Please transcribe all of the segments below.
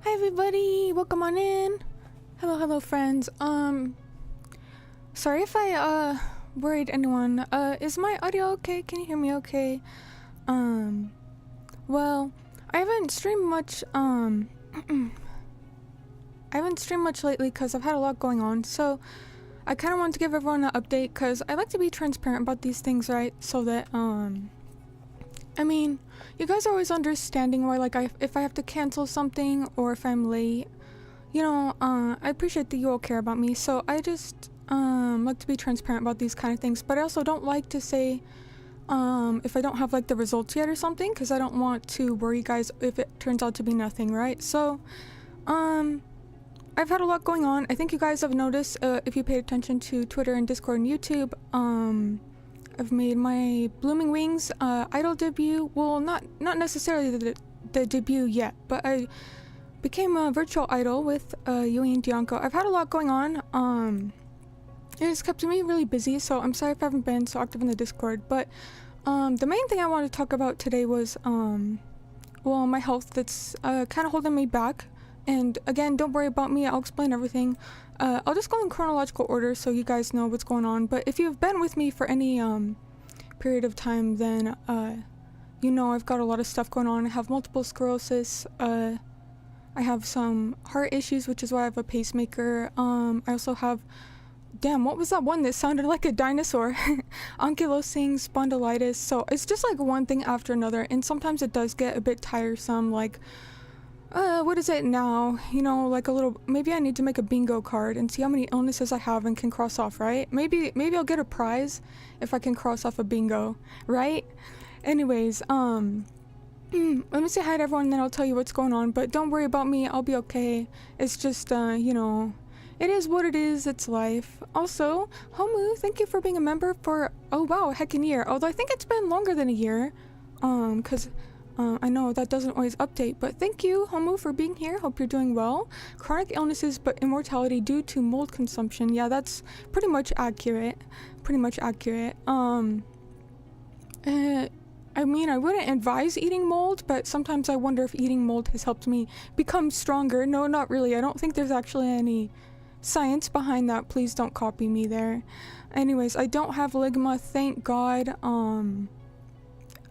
Hi everybody, welcome on in. Hello friends. Sorry if I worried anyone. Is my audio okay? Can you hear me okay? Well, I haven't streamed much lately because I've had a lot going on. So I kind of want to give everyone an update because I like to be transparent about these things, right? So that I mean, you guys are always understanding why, like, if I have to cancel something or if I'm late, you know, I appreciate that you all care about me, so I just, like to be transparent about these kind of things, but I also don't like to say, if I don't have, like, the results yet or something, because I don't want to worry you guys if it turns out to be nothing, right? So, I've had a lot going on. I think you guys have noticed, if you paid attention to Twitter and Discord and YouTube, I've made my Blooming Wings idol debut. Well, not necessarily the debut yet, but I became a virtual idol with Yui and Dianco. I've had a lot going on. It has kept me really busy, so I'm sorry if I haven't been so active in the Discord. But the main thing I wanted to talk about today was well, my health that's kind of holding me back. And again, don't worry about me. I'll explain everything. I'll just go in chronological order so you guys know what's going on. But if you've been with me for any period of time, then you know I've got a lot of stuff going on. I have multiple sclerosis. I have some heart issues, which is why I have a pacemaker. I also have, damn, what was that one that sounded like a dinosaur? Ankylosing spondylitis. So it's just like one thing after another, and sometimes it does get a bit tiresome. Like, what is it now? You know, like a little, maybe I need to make a bingo card and see how many illnesses I have and can cross off, right? Maybe I'll get a prize if I can cross off a bingo, right? Anyways, let me say hi to everyone and then I'll tell you what's going on, but don't worry about me, I'll be okay. It's just, you know, it is what it is, it's life. Also, Homu, thank you for being a member for, oh wow, a heckin' year. Although I think it's been longer than a year, cause I know that doesn't always update, but thank you, Homu, for being here. Hope you're doing well. Chronic illnesses but immortality due to mold consumption. Yeah, that's pretty much accurate. I mean, I wouldn't advise eating mold, but sometimes I wonder if eating mold has helped me become stronger. No, not really. I don't think there's actually any science behind that. Please don't copy me there. Anyways, I don't have ligma, thank God.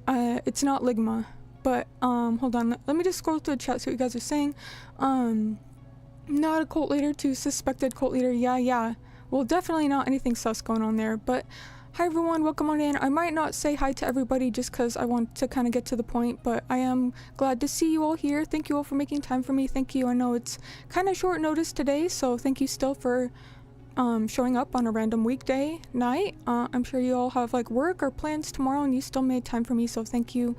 It's not ligma. But, hold on, let me just scroll through the chat, see what you guys are saying. Not a cult leader to suspected cult leader, yeah. Well, definitely not anything sus going on there, but hi everyone, welcome on in. I might not say hi to everybody just because I want to kind of get to the point, but I am glad to see you all here. Thank you all for making time for me, thank you. I know it's kind of short notice today, so thank you still for showing up on a random weekday night. I'm sure you all have like work or plans tomorrow and you still made time for me, so thank you.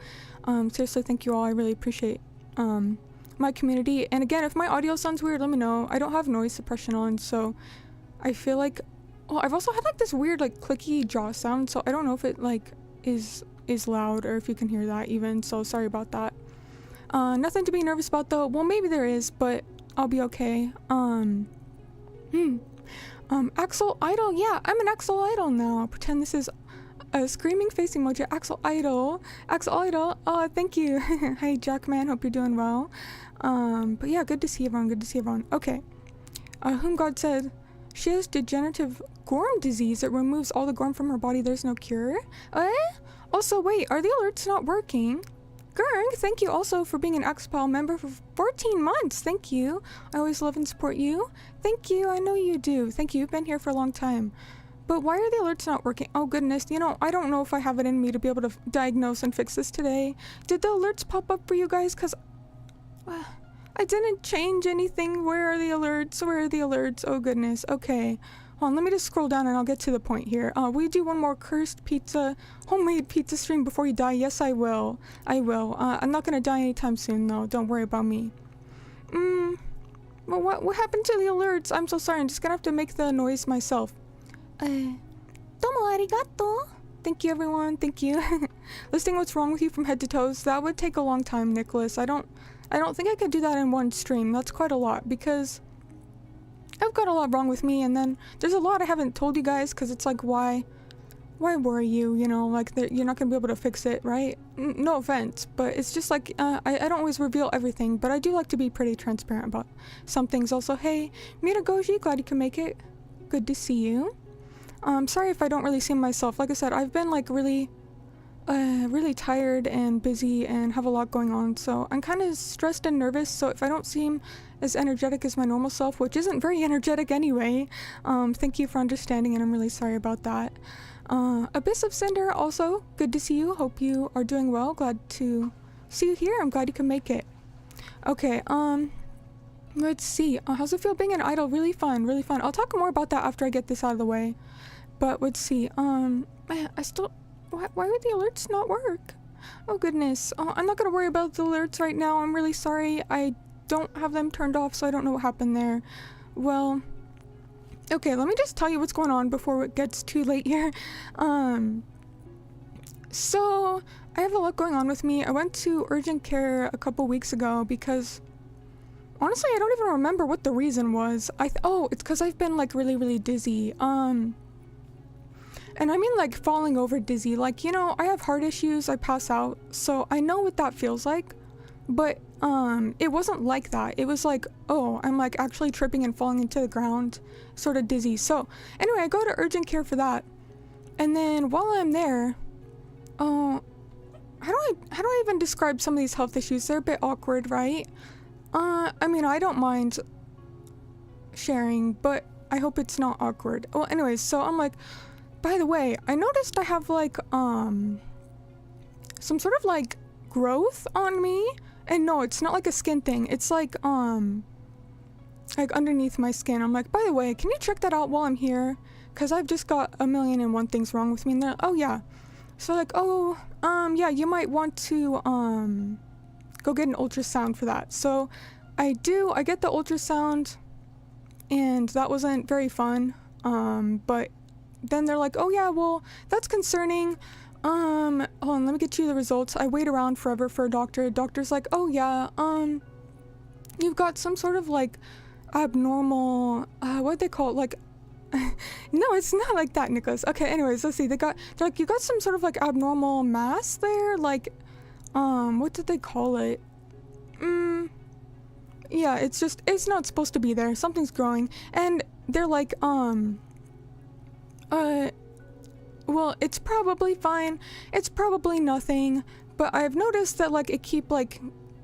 Seriously, thank you all. I really appreciate my community. And again, if my audio sounds weird, let me know. I don't have noise suppression on, so I feel like, well, I've also had like this weird like clicky jaw sound, so I don't know if it like is loud or if you can hear that even, so sorry about that. Nothing to be nervous about though. Well, maybe there is, but I'll be okay. Axel Idol, yeah, I'm an Axel Idol now. Pretend this is a screaming face emoji. Axel Idol, oh, thank you. Hi Jackman, hope you're doing well. But yeah, good to see everyone, okay. Whom God said, she has degenerative gorm disease that removes all the gorm from her body, there's no cure. Also, wait, are the alerts not working? Gurg, thank you also for being an XPAL member for 14 months. Thank you. I always love and support you. Thank you. I know you do. Thank you. You've been here for a long time. But why are the alerts not working? Oh goodness, you know, I don't know if I have it in me to be able to diagnose and fix this today. Did the alerts pop up for you guys? Because I didn't change anything. Where are the alerts? Oh goodness. Okay. Hold on, let me just scroll down and I'll get to the point here. Will you do one more cursed pizza, homemade pizza stream before you die? Yes, I will. I'm not gonna die anytime soon though. Don't worry about me. Well, what happened to the alerts? I'm so sorry. I'm just gonna have to make the noise myself. Domo arigato. Thank you, everyone. Thank you. Listing what's wrong with you from head to toes. That would take a long time, Nicholas. I don't think I could do that in one stream. That's quite a lot because I've got a lot wrong with me, and then there's a lot I haven't told you guys because it's like, why why worry you, you know, like you're not gonna be able to fix it, right? No offense, but it's just like, I don't always reveal everything, but I do like to be pretty transparent about some things. Also, hey, Mira Goji, glad you can make it. Good to see you. Sorry if I don't really see myself. Like I said, I've been like really tired and busy and have a lot going on, so I'm kind of stressed and nervous. So if I don't seem as energetic as my normal self, which isn't very energetic anyway, thank you for understanding, and I'm really sorry about that. Abyss of Cinder, also good to see you. Hope you are doing well. Glad to see you here. I'm glad you can make it. Okay, let's see. How's it feel being an idol? Really fun, really fun. I'll talk more about that after I get this out of the way. But let's see. Man, I still. Why would the alerts not work? Oh goodness. I'm not gonna worry about the alerts right now. I'm really sorry. I don't have them turned off, so I don't know what happened there. Well, okay, let me just tell you what's going on before it gets too late here. So I have a lot going on with me. I went to urgent care a couple weeks ago because honestly, I don't even remember what the reason was. Oh, it's because I've been like really dizzy. And I mean like falling over dizzy. Like, you know, I have heart issues, I pass out, so I know what that feels like. But it wasn't like that. It was like, oh, I'm like actually tripping and falling into the ground, sort of dizzy. So anyway, I go to urgent care for that. And then while I'm there, how do I even describe some of these health issues? They're a bit awkward, right? I mean, I don't mind sharing, but I hope it's not awkward. Well, anyways, so I'm like, by the way, I noticed I have like some sort of like growth on me, and no, it's not like a skin thing. It's like underneath my skin. I'm like, by the way, can you check that out while I'm here? Cause I've just got 1,000,001 things wrong with me. And they're, oh yeah. So like, oh, yeah, you might want to go get an ultrasound for that. So I do. I get the ultrasound, and that wasn't very fun. But then they're like, oh yeah, well, that's concerning. Hold on, let me get you the results. I wait around forever for a doctor. Doctor's like, oh yeah, you've got some sort of like abnormal, what'd they call it? Like, no, it's not like that, Nicholas. Okay, anyways, let's see. They're like, you got some sort of like abnormal mass there. Like, what did they call it? Yeah, it's not supposed to be there. Something's growing. And they're like, well, it's probably fine. It's probably nothing. But I've noticed that like it keep like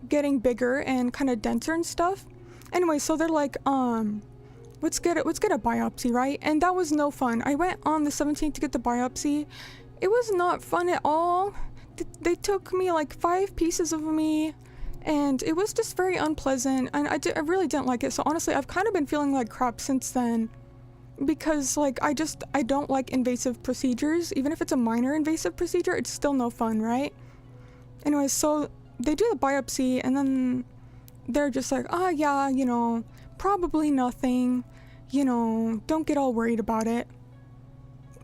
getting bigger and kind of denser and stuff. Anyway, so they're like, let's get a biopsy, right? And that was no fun. I went on the 17th to get the biopsy. It was not fun at all. They took me like 5 pieces of me, and it was just very unpleasant, and I really didn't like it. So honestly, I've kind of been feeling like crap since then, because like I don't like invasive procedures. Even if it's a minor invasive procedure, it's still no fun, right? Anyway, so they do the biopsy, and then they're just like, oh yeah, you know, probably nothing, you know, don't get all worried about it.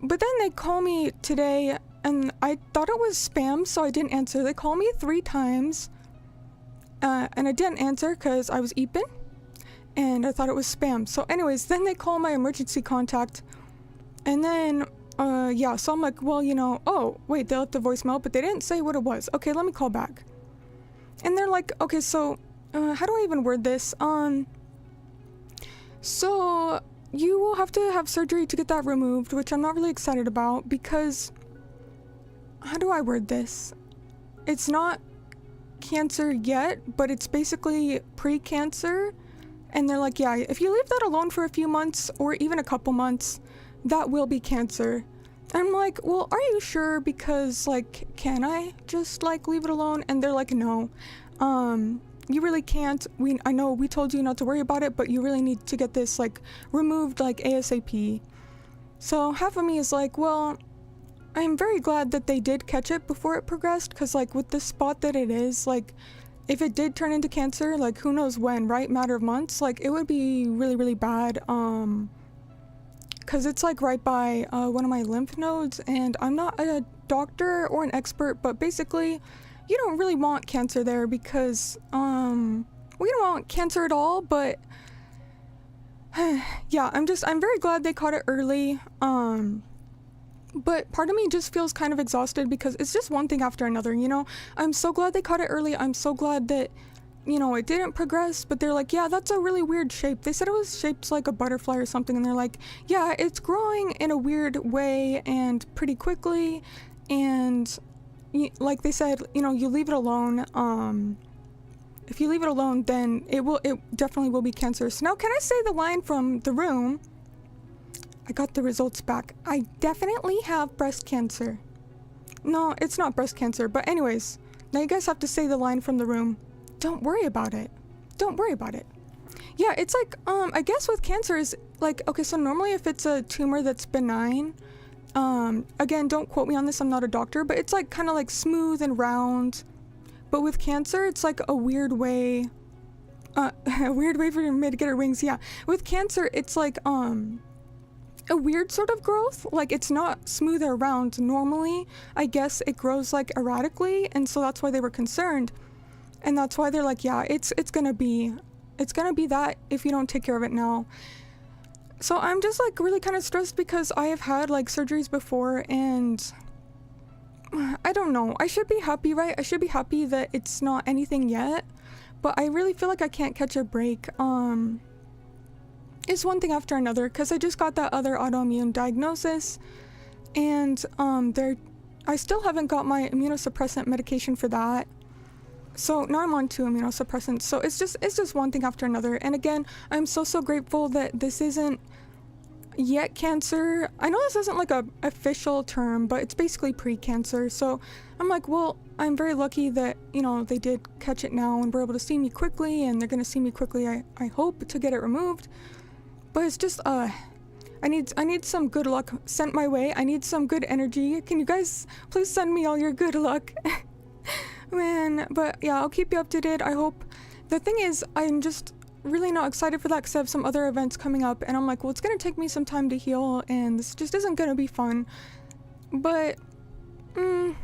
But then they call me today, and I thought it was spam, so I didn't answer. They called me 3 times, and I didn't answer because I was eeping, and I thought it was spam. So anyways, then they call my emergency contact, and then, yeah, so I'm like, well, you know, oh, wait, they left a voicemail, but they didn't say what it was. Okay, let me call back. And they're like, okay, so, how do I even word this? So, you will have to have surgery to get that removed, which I'm not really excited about, because, how do I word this? It's not cancer yet, but it's basically pre-cancer. And they're like, yeah, if you leave that alone for a few months, or even a couple months, that will be cancer. I'm like, well, are you sure? Because, like, can I just, like, leave it alone? And they're like, no. You really can't. I know we told you not to worry about it, but you really need to get this, like, removed, like, ASAP. So half of me is like, well, I'm very glad that they did catch it before it progressed, because, like, with the spot that it is, like, if it did turn into cancer, like, who knows when, right? Matter of months, like, it would be really, really bad, because it's, like, right by, one of my lymph nodes, and I'm not a doctor or an expert, but basically, you don't really want cancer there, because, we don't want cancer at all, but, yeah, I'm very glad they caught it early, But part of me just feels kind of exhausted because it's just one thing after another, you know? I'm so glad they caught it early. I'm so glad that, you know, it didn't progress, but they're like, yeah, that's a really weird shape. They said it was shaped like a butterfly or something, and they're like, yeah, it's growing in a weird way and pretty quickly, and like they said, you know, you leave it alone, if you leave it alone, then it definitely will be cancerous. Now, can I say the line from The Room? I got the results back. I definitely have breast cancer. No, it's not breast cancer, but anyways, now you guys have to say the line from The Room. Don't worry about it. Don't worry about it. Yeah, it's like, I guess with cancer is like, okay, so normally if it's a tumor that's benign, again, don't quote me on this, I'm not a doctor, but it's like kind of like smooth and round. But with cancer, it's like a weird way, a weird way for me to get her wings, yeah. With cancer, it's like, a weird sort of growth. Like, it's not smooth or round. Normally, I guess it grows like erratically, and so that's why they were concerned. And that's why they're like, yeah, it's gonna be that if you don't take care of it now. So I'm just like really kind of stressed because I have had like surgeries before, and I don't know. I should be happy, right? I should be happy that it's not anything yet, but I really feel like I can't catch a break. It's one thing after another, because I just got that other autoimmune diagnosis, and I still haven't got my immunosuppressant medication for that. So now I'm on 2 immunosuppressants. So it's just one thing after another. And again, I'm so grateful that this isn't yet cancer. I know this isn't like a official term, but it's basically pre-cancer. So I'm like, well, I'm very lucky that, you know, they did catch it now and were able to see me quickly, and they're gonna see me quickly, I hope, to get it removed. But it's just, I need some good luck sent my way. I need some good energy. Can you guys please send me all your good luck? Man, but yeah, I'll keep you up to date. I hope. The thing is, I'm just really not excited for that because I have some other events coming up, and I'm like, well, it's gonna take me some time to heal, and this just isn't gonna be fun. But, you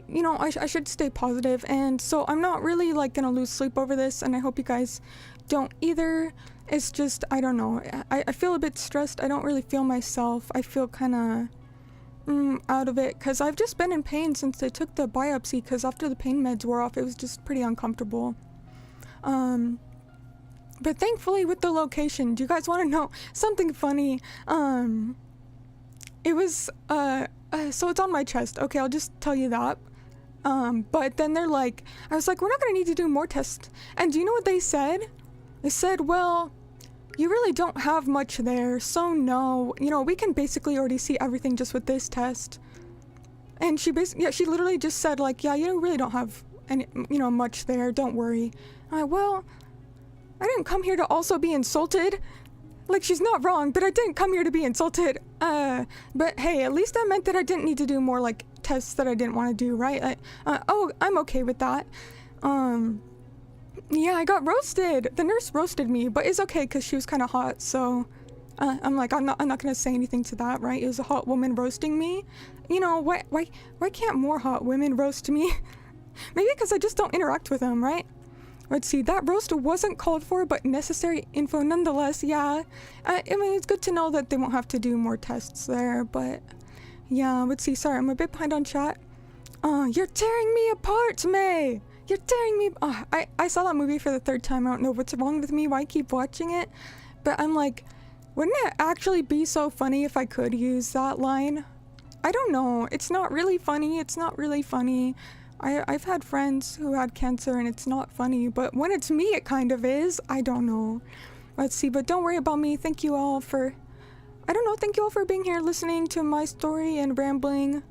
know, I should stay positive, and so I'm not really like gonna lose sleep over this, and I hope you guys don't either. It's just, I don't know, I feel a bit stressed. I don't really feel myself. I feel kind of out of it because I've just been in pain since they took the biopsy, because after the pain meds wore off, it was just pretty uncomfortable. But thankfully with the location, do you guys want to know something funny? It was, so it's on my chest. Okay, I'll just tell you that. But then they're like, I was like, we're not going to need to do more tests. And do you know what they said? They said, well, you really don't have much there, so no, you know, we can basically already see everything just with this test. And she she literally just said, like, yeah, you really don't have any, you know, much there, don't worry. Well, I didn't come here to also be insulted. Like, she's not wrong, but I didn't come here to be insulted. But hey, at least that meant that I didn't need to do more, like, tests that I didn't want to do, right? Oh, I'm okay with that. Yeah, I got roasted. The nurse roasted me, but it's okay because she was kind of hot. So, I'm like, I'm not gonna say anything to that, right? It was a hot woman roasting me. You know, why can't more hot women roast me? Maybe because I just don't interact with them, right? Let's see. That roast wasn't called for, but necessary info nonetheless. Yeah, I mean, it's good to know that they won't have to do more tests there. But yeah, let's see. Sorry, I'm a bit behind on chat. You're tearing me apart, May. You're tearing me. I saw that movie for the 3rd time. I don't know what's wrong with me, why I keep watching it. But I'm like, wouldn't it actually be so funny if I could use that line? I don't know. It's not really funny. It's not really funny. I've had friends who had cancer and it's not funny. But when it's me, it kind of is. I don't know. Let's see. But don't worry about me. Thank you all for... I don't know. Thank you all for being here, listening to my story and rambling.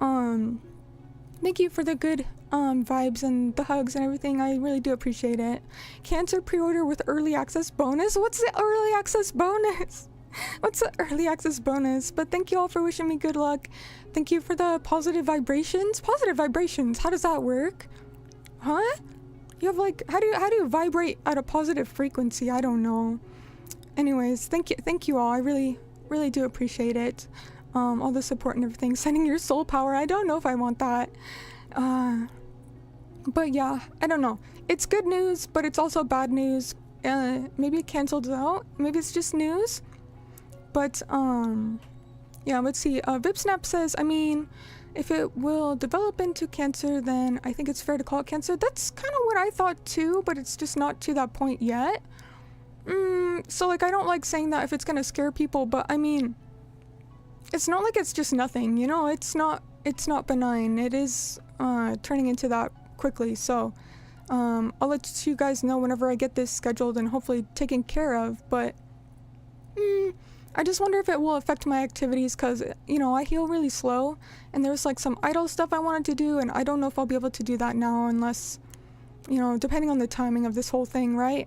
Thank you for the good vibes and the hugs and everything. I really do appreciate it. Cancer pre-order with early access bonus? What's the early access bonus? What's the early access bonus? But thank you all for wishing me good luck. Thank you for the positive vibrations. Positive vibrations, how does that work? Huh? You have like, how do you vibrate at a positive frequency? I don't know. Anyways, thank you all. I really do appreciate it. All the support and everything. Sending your soul power. I don't know if I want that. But yeah, I don't know. It's good news, but it's also bad news. Maybe it canceled out. Maybe it's just news. But Yeah, let's see. VipSnap says, I mean, if it will develop into cancer, then I think it's fair to call it cancer. That's kind of what I thought too, but it's just not to that point yet. So like, I don't like saying that if it's gonna scare people, but I mean, it's not like it's just nothing, you know? It's not benign. It is turning into that quickly. So I'll let you guys know whenever I get this scheduled and hopefully taken care of, but I just wonder if it will affect my activities because, you know, I heal really slow and there's like some idle stuff I wanted to do and I don't know if I'll be able to do that now unless, you know, depending on the timing of this whole thing, right?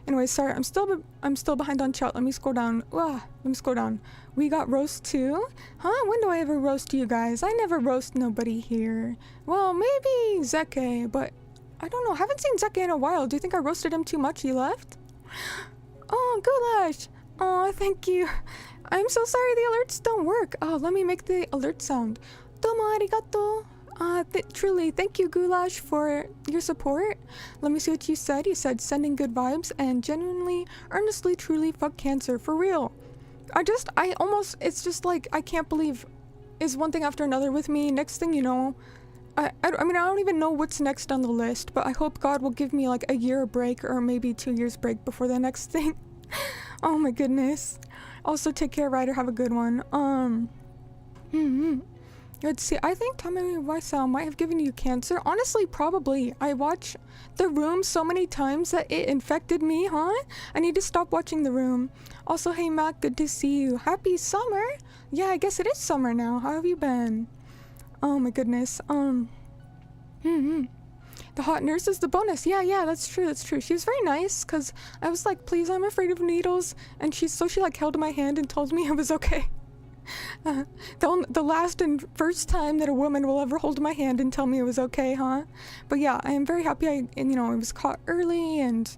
Anyway, sorry, I'm still behind on chat. Let me scroll down. Let me scroll down. We got roast too? Huh? When do I ever roast you guys? I never roast nobody here. Well, maybe Zeke, but I don't know. I haven't seen Zeke in a while. Do you think I roasted him too much? He left? Oh, Goulash. Oh, thank you. I'm so sorry the alerts don't work. Oh, let me make the alert sound. Domo arigato. Truly, thank you, Goulash, for your support. Let me see what you said. You said sending good vibes and genuinely, earnestly, truly, fuck cancer. For real. It's just like, I can't believe is one thing after another with me. Next thing you know, I mean, I don't even know what's next on the list, but I hope God will give me like a year break or maybe 2 years break before the next thing. Oh my goodness. Also, take care, Ryder. Have a good one. Let's see. I think Tommy Wiseau might have given you cancer. Honestly, probably. I watch The Room so many times that it infected me, huh? I need to stop watching The Room. Also, hey, Mac, good to see you. Happy summer? Yeah, I guess it is summer now. How have you been? Oh my goodness. The hot nurse is the bonus. Yeah, that's true. She was very nice because I was like, please, I'm afraid of needles. And she like held my hand and told me it was okay. The last and first time that a woman will ever hold my hand and tell me it was okay, huh? But yeah, I am very happy I was caught early and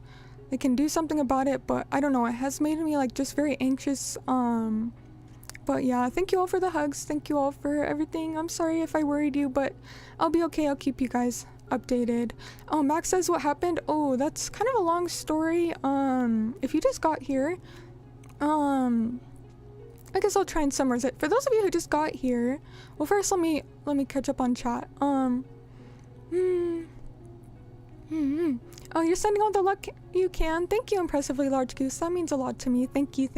they can do something about it, but I don't know, it has made me like just very anxious. But yeah, thank you all for the hugs. Thank you all for everything. I'm sorry if I worried you, but I'll be okay. I'll keep you guys updated. Oh, Max says what happened. Oh, that's kind of a long story. If you just got here, I guess I'll try and summarize it. For those of you who just got here, well, first let me catch up on chat. Oh, you're sending all the luck you can. Thank you, impressively large goose. That means a lot to me. Thank you.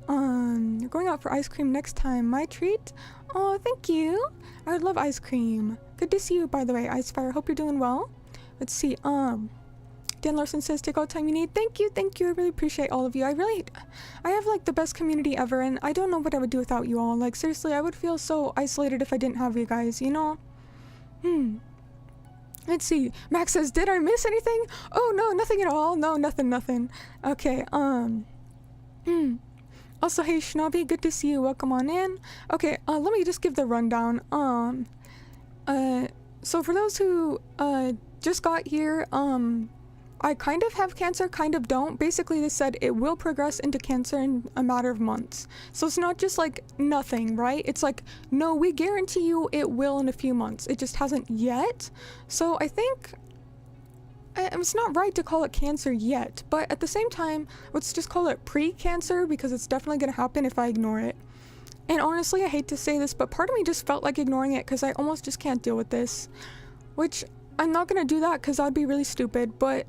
You're going out for ice cream next time. My treat. Oh, thank you. I would love ice cream. Good to see you, by the way, Icefire. Hope you're doing well. Let's see. Dan Larson says, take all the time you need. Thank you. I really appreciate all of you. I have like the best community ever, and I don't know what I would do without you all. Like, seriously, I would feel so isolated if I didn't have you guys, you know? Let's see. Max says, did I miss anything? Oh, no, nothing at all. No, nothing. Okay, Also, hey, Schnobby, good to see you. Welcome on in. Okay, let me just give the rundown. So for those who, just got here, I kind of have cancer, kind of don't. Basically, they said it will progress into cancer in a matter of months. So it's not just like nothing, right? It's like, no, we guarantee you it will in a few months. It just hasn't yet. So I think it's not right to call it cancer yet, but at the same time, let's just call it pre-cancer because it's definitely going to happen if I ignore it. And honestly, I hate to say this, but part of me just felt like ignoring it because I almost just can't deal with this. Which, I'm not going to do that because that would be really stupid, but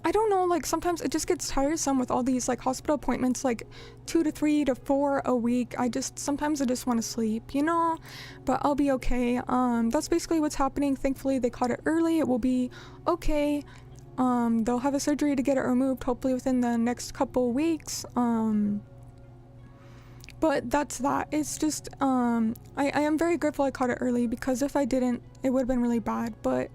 I don't know, like sometimes it just gets tiresome with all these like hospital appointments, like 2 to 3 to 4 a week. Sometimes I just want to sleep, you know, but I'll be okay. That's basically what's happening. Thankfully they caught it early. It will be okay. They'll have a surgery to get it removed hopefully within the next couple weeks. But that's that. It's just, I am very grateful I caught it early because if I didn't, it would have been really bad, but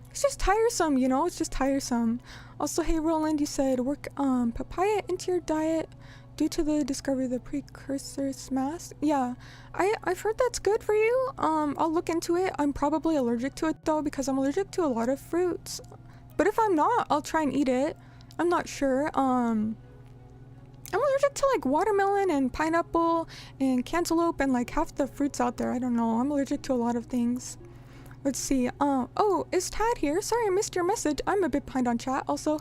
it's just tiresome, you know, it's just tiresome. Also, hey Roland, you said work papaya into your diet due to the discovery of the precursor SMAS. Yeah, I've heard that's good for you. I'll look into it. I'm probably allergic to it though because I'm allergic to a lot of fruits. But if I'm not, I'll try and eat it. I'm not sure. I'm allergic to like watermelon and pineapple and cantaloupe and like half the fruits out there. I don't know. I'm allergic to a lot of things. Let's see. Oh, is Tad here? Sorry, I missed your message. I'm a bit behind on chat. Also,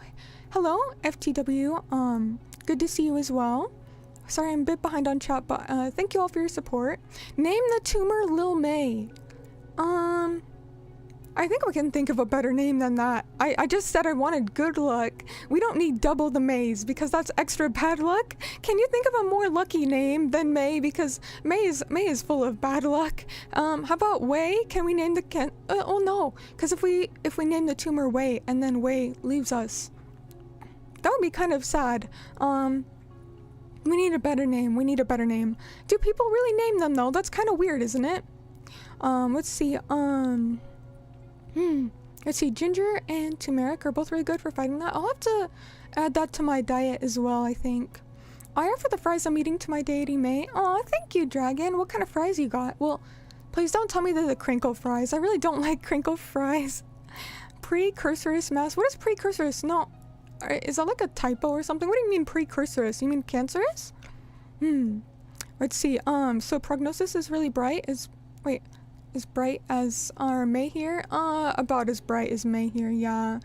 hello, FTW. Good to see you as well. Sorry, I'm a bit behind on chat, but thank you all for your support. Name the tumor Lil May. I think we can think of a better name than that. I just said I wanted good luck. We don't need double the Mays because that's extra bad luck. Can you think of a more lucky name than May? Because May is full of bad luck. How about Wei? Can we name the oh no, because if we name the tumor Wei and then Wei leaves us, that would be kind of sad. We need a better name. We need a better name. Do people really name them though? That's kind of weird, isn't it? Let's see. Let's see. Ginger and turmeric are both really good for fighting that. I'll have to add that to my diet as well, I think. I offer the fries I'm eating to my deity May. Aw, thank you, Dragon. What kind of fries you got? Well, please don't tell me they're the crinkle fries. I really don't like crinkle fries. Precursorous mass. What is precursorous? No. Is that like a typo or something? What do you mean precursorous? You mean cancerous? Let's see. So prognosis is really bright. As bright as our May here? About as bright as May here, yeah.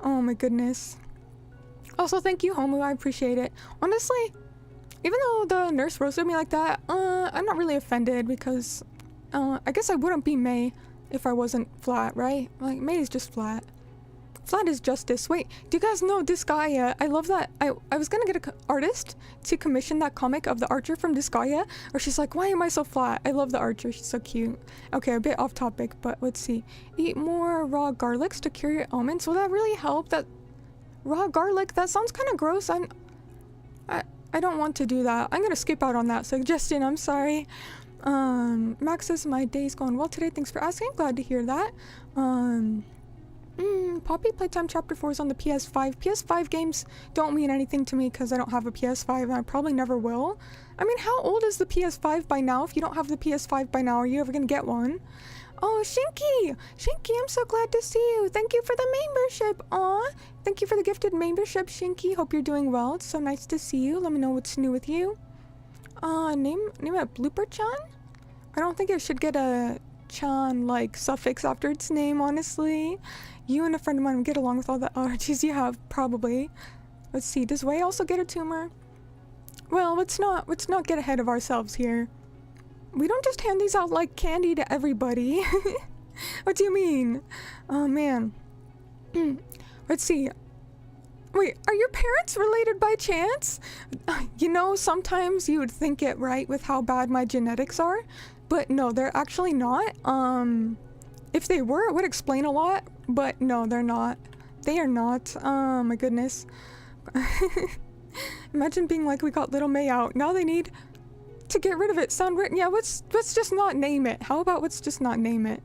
Oh my goodness. Also, thank you, Homu. I appreciate it. Honestly, even though the nurse roasted me like that, I'm not really offended because I guess I wouldn't be May if I wasn't flat, right? Like, May is just flat. Flat is justice. Wait, do you guys know Disgaea? I love that. I was gonna get an artist to commission that comic of the archer from Disgaea, or she's like, why am I so flat? I love the archer. She's so cute. Okay, a bit off topic, but let's see. Eat more raw garlics to cure your ailments. Will that really help? That raw garlic? That sounds kind of gross. I don't want to do that. I'm gonna skip out on that suggestion. I'm sorry. Max says my day's going well today. Thanks for asking. Glad to hear that. Poppy Playtime Chapter 4 is on the PS5. PS5 games don't mean anything to me because I don't have a PS5 and I probably never will. I mean, how old is the PS5 by now? If you don't have the PS5 by now, are you ever gonna get one? Oh, Shinky! Shinky, I'm so glad to see you. Thank you for the membership. Aw, thank you for the gifted membership, Shinky. Hope you're doing well. It's so nice to see you. Let me know what's new with you. Name it Blooper-chan? I don't think it should get a chan like suffix after its name, honestly. You and a friend of mine get along with all the allergies you have, probably. Let's see, does Wei also get a tumor? Well, let's not get ahead of ourselves here. We don't just hand these out like candy to everybody. What do you mean? Oh man. Let's see. Wait, are your parents related by chance? You know, sometimes you would think it right with how bad my genetics are, but no, they're actually not. If they were, it would explain a lot, but no, they're not. They are not. Oh my goodness. Imagine being like, we got little May out. Now they need to get rid of it. Sound written. Yeah, let's just not name it. How about let's just not name it?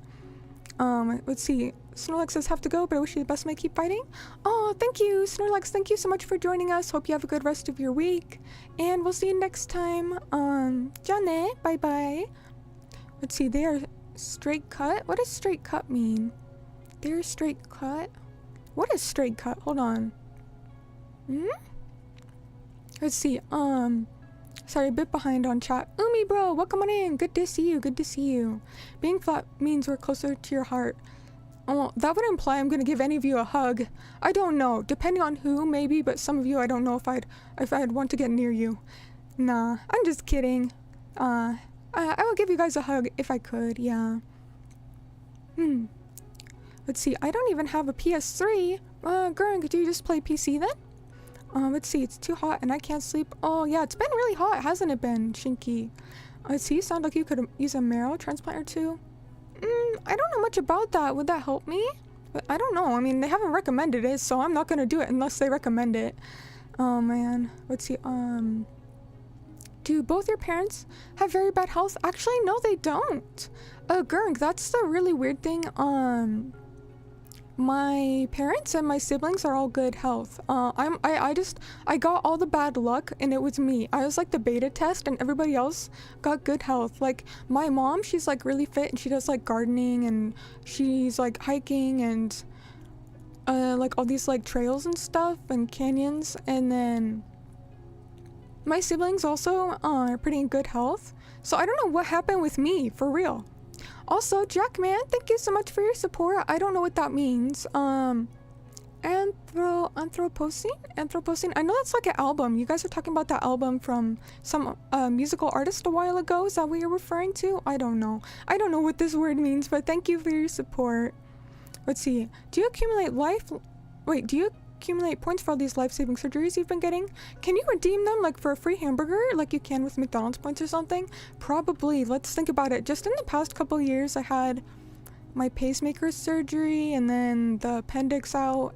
Let's see. Snorlax says have to go, but I wish you the best. May keep fighting. Oh, thank you, Snorlax. Thank you so much for joining us. Hope you have a good rest of your week, and we'll see you next time. Jane, bye bye. Let's see. They are straight cut. What does straight cut mean? They're straight cut. What is straight cut? Hold on. Let's see. Sorry, a bit behind on chat. Umi bro, welcome on in. Good to see you. Good to see you. Being flat means we're closer to your heart. Oh, that would imply I'm gonna give any of you a hug. I don't know. Depending on who, maybe, but some of you I don't know if I'd want to get near you. Nah, I'm just kidding. I would give you guys a hug if I could, yeah. Let's see, I don't even have a PS3. Gurren, do you just play PC then? Let's see, it's too hot and I can't sleep. Oh yeah, it's been really hot, hasn't it been, Shinky? Let's see, sound like you could use a marrow transplant or two. I don't know much about that. Would that help me? But I don't know. I mean, they haven't recommended it, so I'm not gonna do it unless they recommend it. Oh man. Let's see, do both your parents have very bad health? Actually, no, they don't. Gurg, that's the really weird thing. My parents and my siblings are all good health. I got all the bad luck and it was me. I was like the beta test and everybody else got good health. Like my mom, she's like really fit and she does like gardening and she's like hiking and like all these like trails and stuff and canyons. And then my siblings also are pretty in good health. So I don't know what happened with me, for real. Also, Jackman, thank you so much for your support. I don't know what that means. Anthropocene. I know that's like an album. You guys are talking about that album from some musical artist a while ago. Is that what you're referring to? I don't know. I don't know what this word means, but thank you for your support. Let's see. Do you accumulate points for all these life-saving surgeries you've been getting? Can you redeem them like for a free hamburger like you can with McDonald's points or something? Probably. Let's think about it. Just in the past couple years, I had my pacemaker surgery and then the appendix out,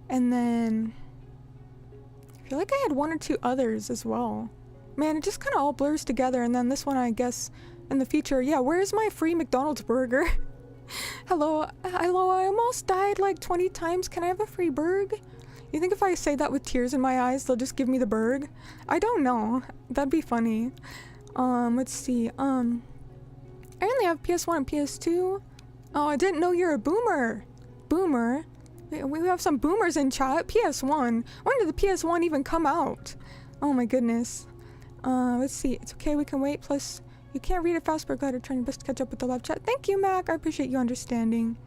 and then I feel like I had one or two others as well. Man, it just kind of all blurs together. And then this one, I guess, in the future. Yeah, where's my free McDonald's burger? Hello, I almost died like 20 times. Can I have a free burg? You think if I say that with tears in my eyes, they'll just give me the burg? I don't know. That'd be funny. Let's see. I only have PS1 and PS2. Oh, I didn't know you're a boomer. Boomer? We have some boomers in chat. PS1. When did the PS1 even come out? Oh my goodness. Let's see. It's okay, we can wait. Plus, you can't read it fast, but glad to try your best to catch up with the live chat. Thank you, Mac. I appreciate you understanding.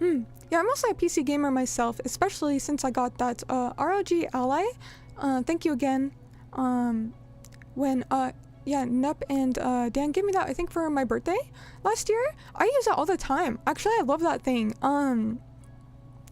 Yeah, I'm also a PC gamer myself, especially since I got that ROG Ally. Thank you again. Yeah, Nep and Dan gave me that, I think, for my birthday last year. I use it all the time. Actually, I love that thing.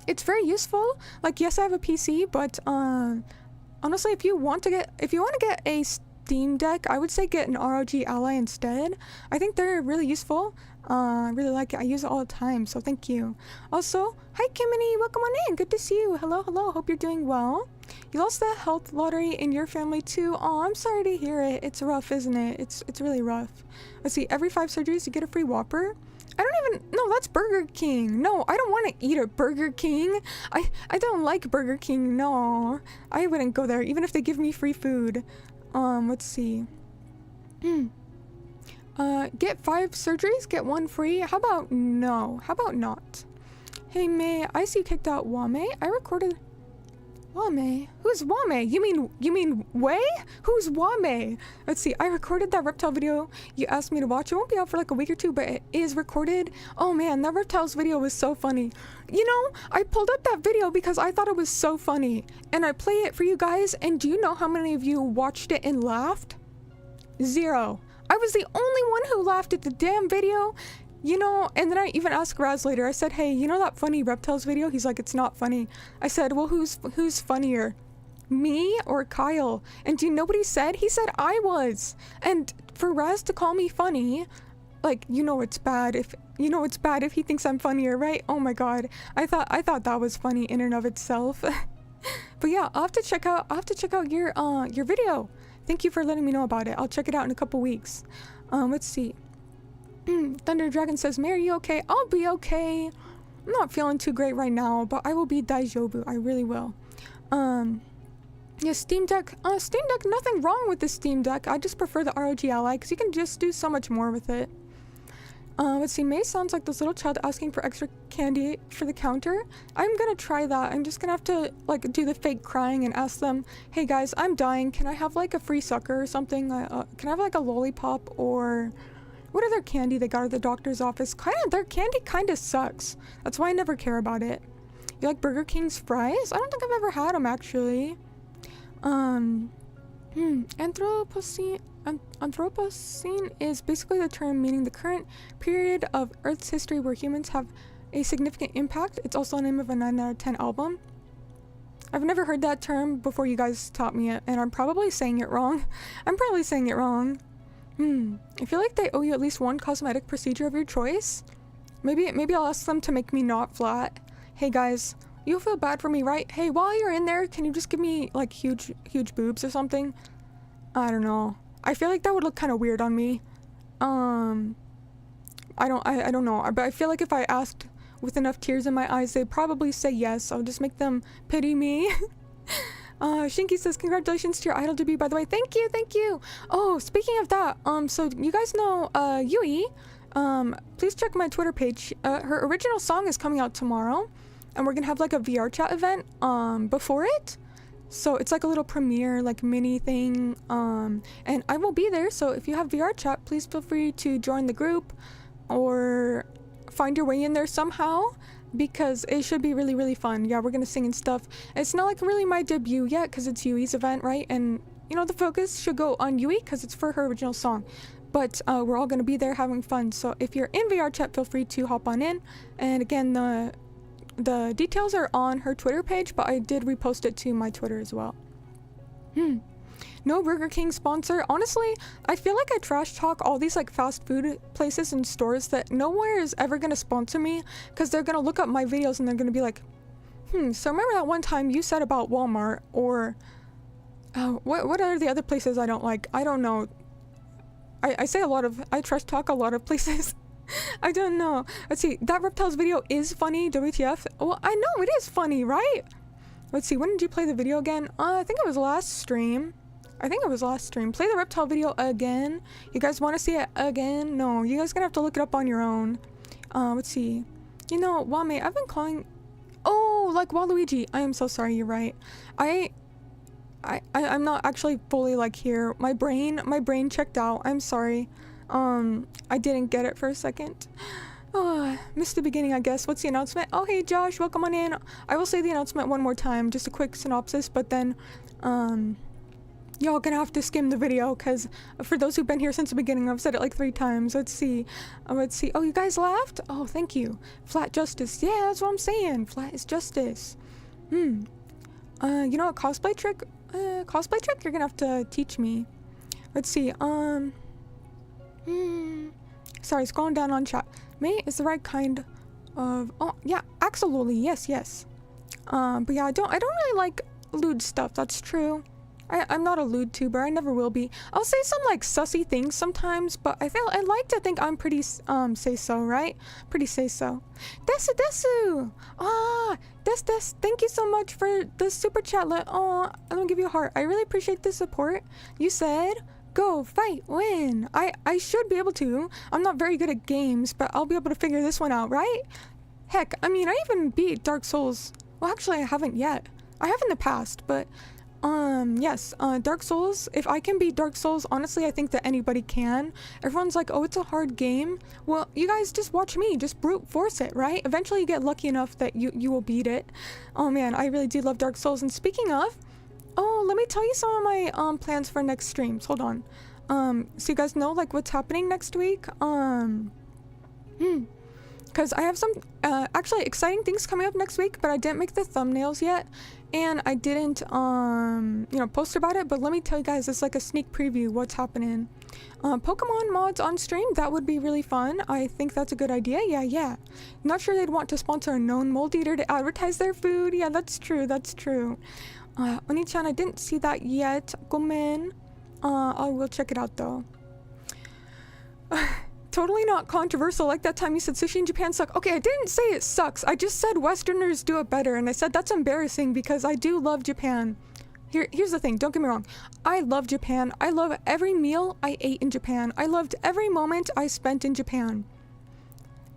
It's very useful. Like, yes, I have a PC, but honestly, if you want to get a Steam Deck, I would say get an ROG Ally instead. I think they're really useful. I really like it. I use it all the time, so thank you. Also, hi Kimini, welcome on in. Good to see you. Hello, hello. Hope you're doing well. You lost the health lottery in your family too. Oh, I'm sorry to hear it. It's rough, isn't it? It's really rough. Let's see. Every 5 surgeries, you get a free Whopper. No, that's Burger King. No, I don't want to eat at Burger King. I don't like Burger King. No, I wouldn't go there even if they give me free food. Let's see. Get 5 surgeries, get 1 free. How about no? How about not? Hey May, I see you kicked out Wame. I recorded Wame. Who's Wame? You mean Way? Who's Wame? Let's see. I recorded that reptile video you asked me to watch. It won't be out for like a week or 2, but it is recorded. Oh man, that reptiles video was so funny. You know, I pulled up that video because I thought it was so funny, and I play it for you guys. And do you know how many of you watched it and laughed? 0. I was the only one who laughed at the damn video. You know, and then I even asked Raz later. I said, hey, you know that funny reptiles video? He's like, it's not funny. I said, well, who's funnier? Me or Kyle? And do you know what he said? He said I was. And for Raz to call me funny, like, it's bad if he thinks I'm funnier, right? Oh my god. I thought that was funny in and of itself. But yeah, I'll have to check out your video. Thank you for letting me know about it. I'll check it out in a couple weeks. Let's see. Thunder Dragon says, May, are you okay? I'll be okay. I'm not feeling too great right now, but I will be daijoubu. I really will. Yeah, Steam Deck. Steam Deck, nothing wrong with the Steam Deck. I just prefer the ROG Ally because you can just do so much more with it. Let's see. May sounds like this little child asking for extra candy for the counter. I'm gonna try that. I'm just gonna have to like do the fake crying and ask them, hey guys, I'm dying. Can I have like a free sucker or something? Can I have like a lollipop or what other candy they got at the doctor's office? Their candy kind of sucks. That's why I never care about it. You like Burger King's fries? I don't think I've ever had them actually. Anthropocene is basically the term meaning the current period of Earth's history where humans have a significant impact. It's also the name of a 9 out of 10 album. I've never heard that term before you guys taught me it, and I'm probably saying it wrong. I feel like they owe you at least one cosmetic procedure of your choice. Maybe I'll ask them to make me not flat. Hey guys, you'll feel bad for me, right? Hey, while you're in there, can you just give me like huge boobs or something? I don't know. I feel like that would look kind of weird on me. I don't know. But I feel like if I asked with enough tears in my eyes, they'd probably say yes. I'll just make them pity me. Shinky says, congratulations to your idol debut, by the way. Thank you. Oh, speaking of that, so you guys know, Yui, please check my Twitter page. Her original song is coming out tomorrow, and we're gonna have like a VR chat event, before it. So it's like a little premiere, like mini thing, and I will be there. So if you have VR chat, please feel free to join the group or find your way in there somehow. because it should be really, really fun. Yeah, we're gonna sing and stuff. It's not like really my debut yet because it's Yui's event, right? And you know, the focus should go on Yui because it's for her original song. But we're all gonna be there having fun. So if you're in VR chat, feel free to hop on in. And again, the details are on her Twitter page, but I did repost it to my Twitter as well. No Burger King sponsor. Honestly, I feel like I trash talk all these like fast food places and stores that nowhere is ever gonna sponsor me because they're gonna look up my videos and they're gonna be like, so remember that one time you said about Walmart, or what are the other places I don't like? I don't know. I trash talk a lot of places. I don't know. Let's see. That reptiles video is funny. WTF? Well, I know it is funny, right? Let's see. When did you play the video again? I think it was last stream. Play the reptile video again. You guys want to see it again? No, you guys gonna have to look it up on your own. Let's see. You know, Wame, I've been calling. Oh, like Waluigi. I am so sorry. You're right. I'm not actually fully like here. My brain checked out. I'm sorry. I didn't get it for a second. Oh, missed the beginning, I guess. What's the announcement? Oh, hey Josh, welcome on in. I will say the announcement one more time, just a quick synopsis, but then y'all gonna have to skim the video because for those who've been here since the beginning, I've said it like 3 times. Let's see. Oh, you guys laughed? Oh, thank you. Flat justice. Yeah, that's what I'm saying. Flat is justice. You know what, cosplay trick you're gonna have to teach me. Let's see. Sorry, scrolling down on chat. May is the right kind of, oh yeah, axolotl. Yes. But yeah, I don't really like lewd stuff. That's true. I'm not a lewd tuber. I never will be. I'll say some like sussy things sometimes, but I like to think I'm pretty say so, right? Pretty say so. Desu. Des. Thank you so much for the super chat. Let me give you a heart. I really appreciate the support. You said go fight win. I should be able to. I'm not very good at games, but I'll be able to figure this one out, right? Heck, I mean, I even beat Dark Souls. Well, actually, I haven't yet. I have in the past, but yes, Dark Souls, if I can beat Dark Souls, honestly, I think that anybody can. Everyone's like, oh, it's a hard game. Well, you guys just watch me, just brute force it, right? Eventually you get lucky enough that you will beat it. Oh man, I really do love Dark Souls. And speaking of, oh, let me tell you some of my plans for next streams. Hold on. So you guys know like what's happening next week? Because I have some actually exciting things coming up next week, but I didn't make the thumbnails yet. And I didn't, post about it, but let me tell you guys, it's like a sneak preview what's happening. Pokemon mods on stream, that would be really fun. I think that's a good idea. Yeah. Not sure they'd want to sponsor a known mold eater to advertise their food. Yeah, that's true. Oni-chan, I didn't see that yet. Gomen. I will check it out though. Totally not controversial, like that time you said sushi in Japan suck. Okay, I didn't say it sucks. I just said Westerners do it better, and I said that's embarrassing because I do love Japan. Here's the thing, don't get me wrong. I love Japan. I love every meal I ate in Japan. I loved every moment I spent in Japan.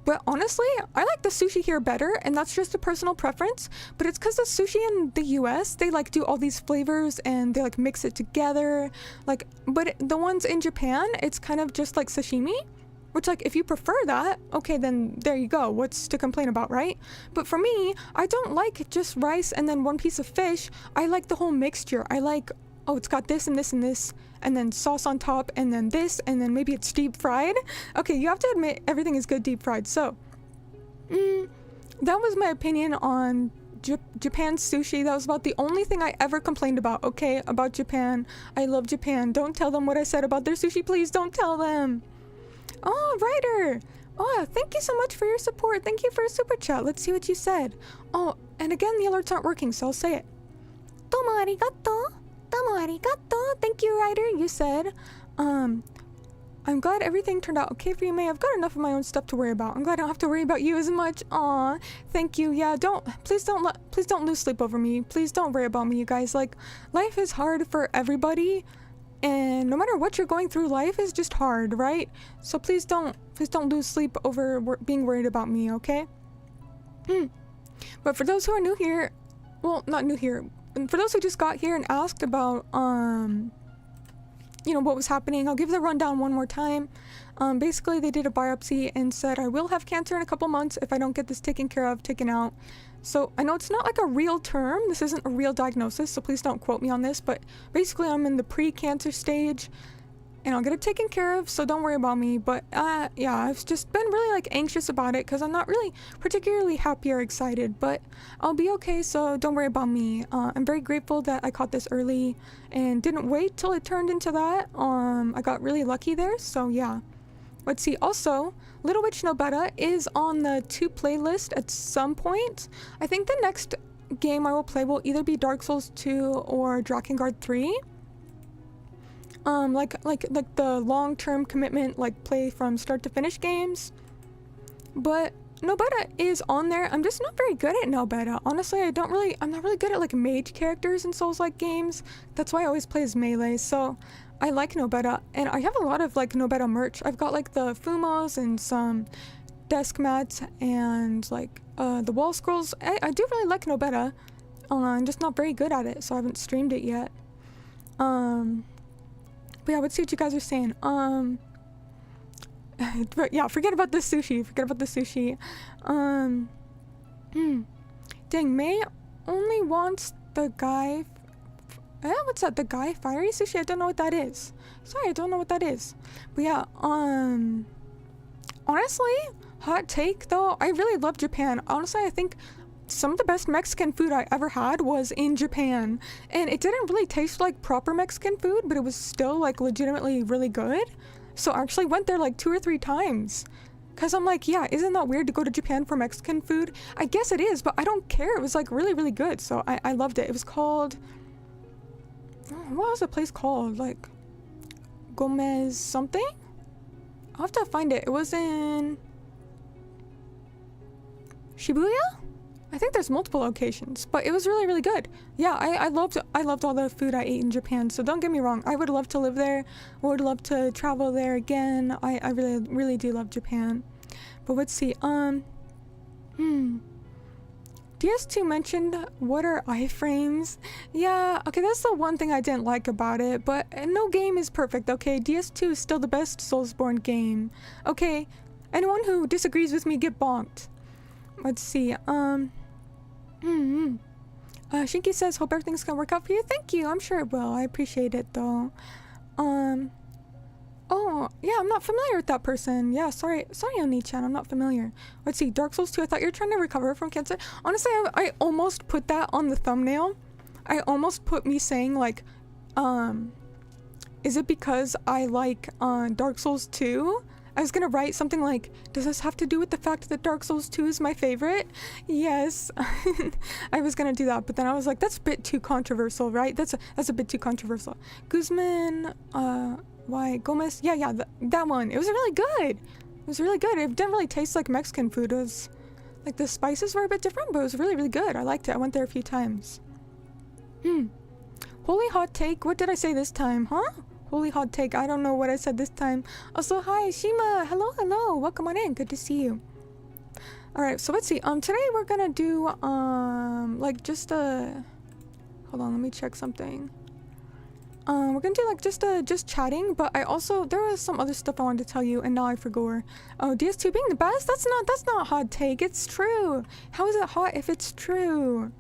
But honestly, I like the sushi here better, and that's just a personal preference. But it's because the sushi in the US, they like do all these flavors and they like mix it together. Like, but the ones in Japan, it's kind of just like sashimi. Which, like, if you prefer that, okay, then there you go. What's to complain about, right? But for me, I don't like just rice and then one piece of fish. I like the whole mixture. I like, oh, it's got this and this and this, and then sauce on top, and then this, and then maybe it's deep fried. Okay, you have to admit everything is good deep fried. So, that was my opinion on Japan's sushi. That was about the only thing I ever complained about, okay, about Japan. I love Japan. Don't tell them what I said about their sushi, please. Don't tell them. Oh, Ryder! Oh, thank you so much for your support. Thank you for a super chat. Let's see what you said. Oh, and again, the alerts aren't working, so I'll say it. Domo arigato. Domo arigato. Thank you, Ryder. You said, I'm glad everything turned out okay for you, May. I've got enough of my own stuff to worry about. I'm glad I don't have to worry about you as much. Aw, thank you. Yeah, please don't lose sleep over me. Please don't worry about me, you guys. Like, life is hard for everybody. And no matter what you're going through, life is just hard, right? So please don't lose sleep over being worried about me, okay? But for those who are new here, well, not new here, for those who just got here and asked about you know, what was happening. I'll give the rundown one more time. Basically, they did a biopsy and said I will have cancer in a couple months if I don't get this taken care of, taken out. So I know it's not like a real term. This isn't a real diagnosis, so please don't quote me on this. But basically, I'm in the pre-cancer stage, and I'll get it taken care of, so don't worry about me. But yeah, I've just been really like anxious about it because I'm not really particularly happy or excited, but I'll be okay, so don't worry about me. I'm very grateful that I caught this early and didn't wait till it turned into that. I got really lucky there, so yeah. Let's see, also, Little Witch No Better is on the to play list at some point. I think the next game I will play will either be Dark Souls 2 or Drakengard 3. Like the long-term commitment, like play from start to finish games. But No Better is on there. I'm just not very good at No Better. Honestly, I'm not really good at like mage characters in Souls-like games. That's why I always play as melee. So I like No Better, and I have a lot of like No Better merch. I've got like the Fumos and some desk mats and like the wall scrolls. I do really like No Better. I'm just not very good at it, so I haven't streamed it yet. But yeah, let's see what you guys are saying. But yeah, forget about the sushi. Dang, May only wants the guy. What's that? The guy fiery sushi? I don't know what that is. Sorry, I don't know what that is. But yeah, honestly, hot take though, I really love Japan. Honestly, I think some of the best Mexican food I ever had was in Japan. And it didn't really taste like proper Mexican food, but it was still like legitimately really good. So I actually went there like 2 or 3 times. Cause I'm like, yeah, isn't that weird to go to Japan for Mexican food? I guess it is, but I don't care. It was like really, really good. So I loved it. It was called, what was the place called? Like Gomez something? I'll have to find it. It was in Shibuya? I think there's multiple locations, but it was really, really good. Yeah, I loved all the food I ate in Japan, so don't get me wrong. I would love to live there. I would love to travel there again. I really, really do love Japan. But let's see. DS2 mentioned what are iframes? Yeah, okay, that's the one thing I didn't like about it, but no game is perfect, okay? DS2 is still the best Soulsborne game. Okay, anyone who disagrees with me, get bonked. Let's see, Shinky says, hope everything's gonna work out for you. Thank you, I'm sure it will. I appreciate it, though. Oh, yeah, I'm not familiar with that person. Yeah, sorry, Oni-chan, I'm not familiar. Let's see, Dark Souls 2, I thought you were trying to recover from cancer. Honestly, I almost put that on the thumbnail. I almost put me saying, like, is it because I like, Dark Souls 2? I was gonna write something like, does this have to do with the fact that Dark Souls 2 is my favorite? Yes. I was gonna do that, but then I was like, that's a bit too controversial, right? That's a bit too controversial. Guzman, why? Gomez? Yeah, that one. It was really good. It was really good. It didn't really taste like Mexican food. It was, like, the spices were a bit different, but it was really, really good. I liked it. I went there a few times. Holy hot take. What did I say this time, huh? Holy hot take. I don't know what I said this time. Also, hi, Shima. Hello. Welcome on in. Good to see you. Alright, so let's see. Today we're gonna do, like, just a... Hold on, let me check something. We're gonna do, like, just chatting, but there was some other stuff I wanted to tell you, and now I forgot. Oh, DS2 being the best? That's not a hot take. It's true. How is it hot if it's true?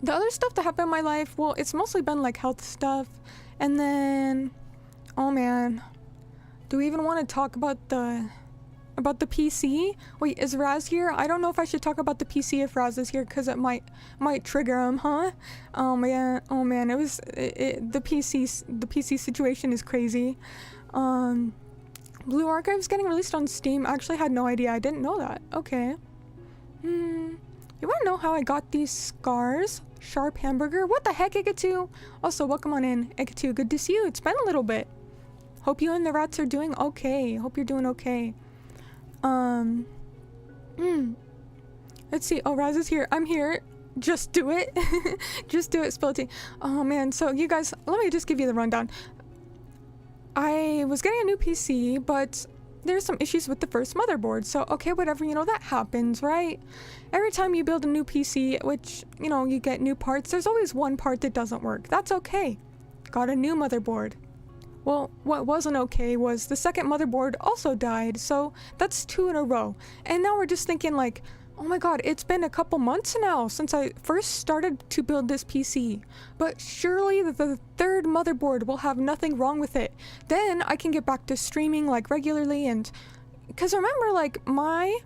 The other stuff that happened in my life, well, it's mostly been like health stuff. And then, oh man, do we even want to talk about the PC? Wait, is Raz here? I don't know if I should talk about the PC if Raz is here, because it might trigger him, huh? Oh man, the PC situation is crazy. Blue Archive's getting released on Steam. I actually had no idea. I didn't know that. Okay. You want to know how I got these scars? Sharp hamburger? What the heck, Ikatu? Also, welcome on in, Ikatu. Good to see you. It's been a little bit. Hope you and the rats are doing okay. Hope you're doing okay. Let's see. Oh, Raz is here. I'm here. Just do it. Just do it, Spill tea. Oh, man. So, you guys, let me just give you the rundown. I was getting a new PC, but there's some issues with the first motherboard. So, okay, whatever, you know, that happens, right? Every time you build a new PC, which, you know, you get new parts, there's always one part that doesn't work. That's okay. got a new motherboard. Well, what wasn't okay was the second motherboard also died, so that's 2 in a row. And now we're just thinking like, oh my god, it's been a couple months now since I first started to build this PC. But surely the third motherboard will have nothing wrong with it. Then I can get back to streaming like regularly, and because remember, like my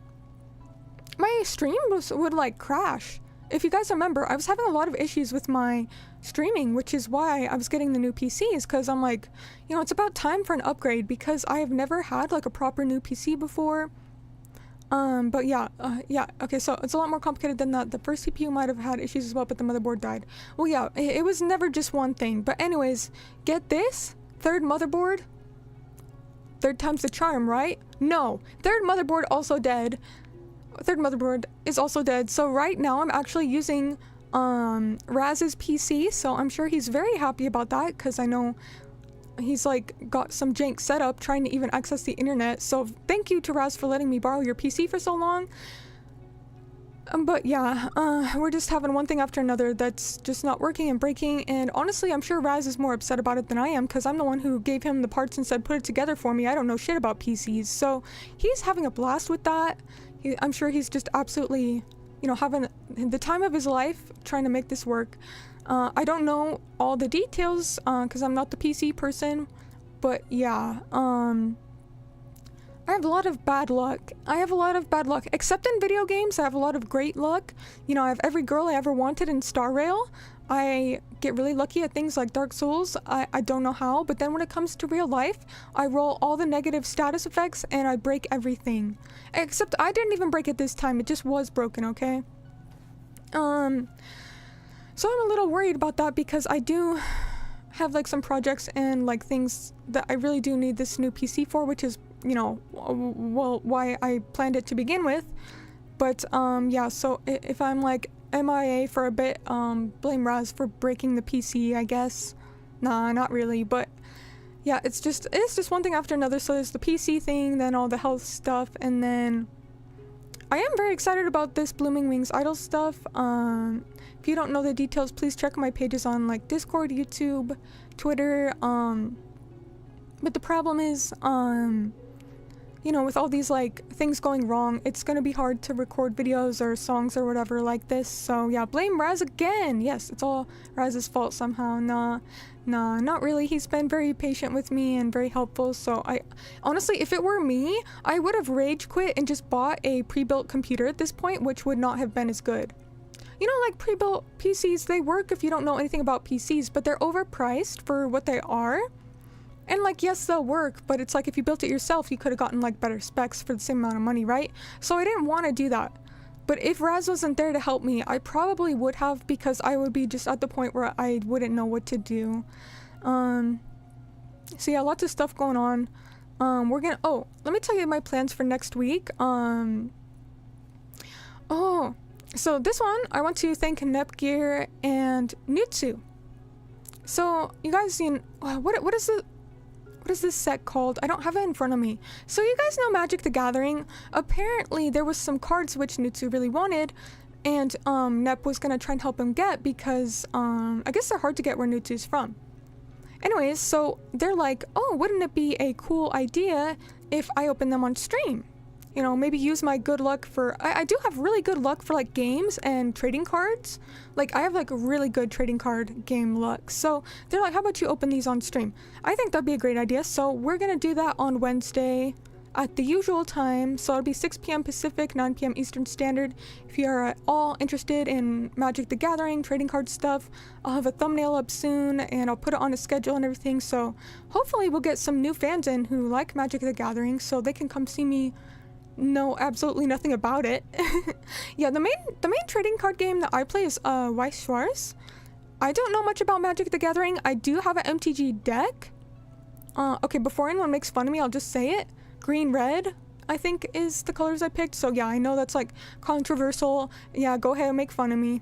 stream would like crash. If you guys remember, I was having a lot of issues with my streaming, which is why I was getting the new PCs, because I'm like, you know, it's about time for an upgrade, because I have never had like a proper new PC before. But yeah, okay, so it's a lot more complicated than that. The first CPU might have had issues as well, but the motherboard died. Well, yeah, it was never just one thing. But anyways, get this, third motherboard, third time's the charm, right? No, third motherboard also dead. Third motherboard is also dead. So right now I'm actually using Raz's PC, so I'm sure he's very happy about that, because I know he's like got some jank setup trying to even access the internet. So thank you to Raz for letting me borrow your PC for so long. But yeah, we're just having one thing after another that's just not working and breaking, and honestly I'm sure Raz is more upset about it than I am, because I'm the one who gave him the parts and said put it together for me. I don't know shit about PCs, so he's having a blast with that. I'm sure he's just absolutely, you know, having the time of his life trying to make this work. I don't know all the details because I'm not the PC person, but yeah, I have a lot of bad luck. Except in video games, I have a lot of great luck. You know, I have every girl I ever wanted in Star Rail. I get really lucky at things like Dark Souls. I don't know how, but then when it comes to real life, I roll all the negative status effects and I break everything. Except I didn't even break it this time, it just was broken, okay? So I'm a little worried about that, because I do have like some projects and like things that I really do need this new PC for, which is, you know, well, why I planned it to begin with. But yeah, so if I'm like MIA for a bit, blame Raz for breaking the PC, I guess. Nah, not really, but yeah, it's just one thing after another. So there's the PC thing, then all the health stuff, and then I am very excited about this Blooming Wings idol stuff. If you don't know the details, please check my pages on like Discord, YouTube, Twitter. But the problem is, you know, with all these like things going wrong, it's gonna be hard to record videos or songs or whatever like this. So yeah, blame Raz again. Yes, it's all Raz's fault somehow. Nah, not really. He's been very patient with me and very helpful. So I honestly, if it were me, I would have rage quit and just bought a pre-built computer at this point, which would not have been as good. You know, like pre-built PCs, they work if you don't know anything about PCs, but they're overpriced for what they are. And like, yes, they'll work, but it's like if you built it yourself, you could have gotten like better specs for the same amount of money, right? So I didn't want to do that. But if Raz wasn't there to help me, I probably would have, because I would be just at the point where I wouldn't know what to do. So yeah, lots of stuff going on. Let me tell you my plans for next week. So this one, I want to thank Nepgear and Nutsu. So you guys, you know, what is this set called? I don't have it in front of me. So you guys know Magic the Gathering. Apparently there was some cards which Nutsu really wanted, and Nep was gonna try and help him get, because I guess they're hard to get where Nutsu's from. Anyways, so they're like, oh, wouldn't it be a cool idea if I open them on stream? You know, maybe use my good luck for... I do have really good luck for like games and trading cards. Like I have like really good trading card game luck. So they're like, how about you open these on stream? I think that'd be a great idea. So we're gonna do that on Wednesday at the usual time. So it'll be 6 p.m. Pacific, 9 p.m. Eastern Standard. If you are at all interested in Magic the Gathering, trading card stuff, I'll have a thumbnail up soon and I'll put it on a schedule and everything. So hopefully we'll get some new fans in who like Magic the Gathering, so they can come see me know absolutely nothing about it. Yeah, the main trading card game that I play is Weiss Schwarz. I don't know much about Magic the Gathering. I do have an MTG deck. Okay, before anyone makes fun of me, I'll just say it. Green, red, I think is the colors I picked. So yeah, I know that's like controversial. Yeah, go ahead and make fun of me.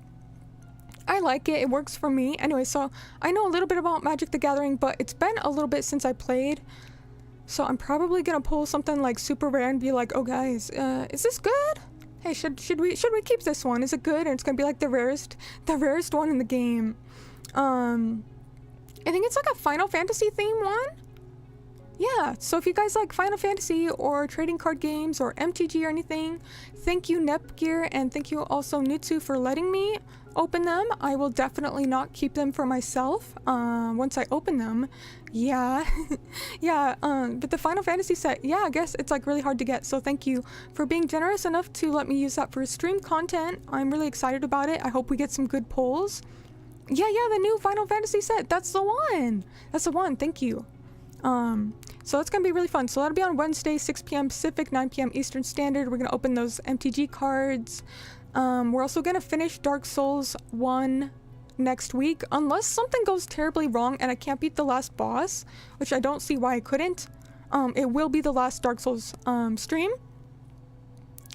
I like it. It works for me. Anyway, so I know a little bit about Magic the Gathering, but it's been a little bit since I played. So I'm probably gonna pull something like super rare and be like, oh guys, is this good? Hey, should we keep this one? Is it good? And it's gonna be like the rarest one in the game. I think it's like a Final Fantasy theme one. Yeah, so if you guys like Final Fantasy or trading card games or MTG or anything, thank you Nepgear, and thank you also Nutsu for letting me open them. I will definitely not keep them for myself once I open them. Yeah. Yeah, but the Final Fantasy set, yeah, I guess it's like really hard to get, so thank you for being generous enough to let me use that for stream content. I'm really excited about it. I hope we get some good polls. Yeah, the new Final Fantasy set, that's the one. That's the one, thank you. So it's gonna be really fun. So that'll be on Wednesday, 6 p.m. Pacific, 9 p.m. Eastern Standard. We're gonna open those MTG cards. We're also gonna finish Dark Souls 1 next week, unless something goes terribly wrong and I can't beat the last boss, which I don't see why I couldn't. It will be the last Dark Souls stream.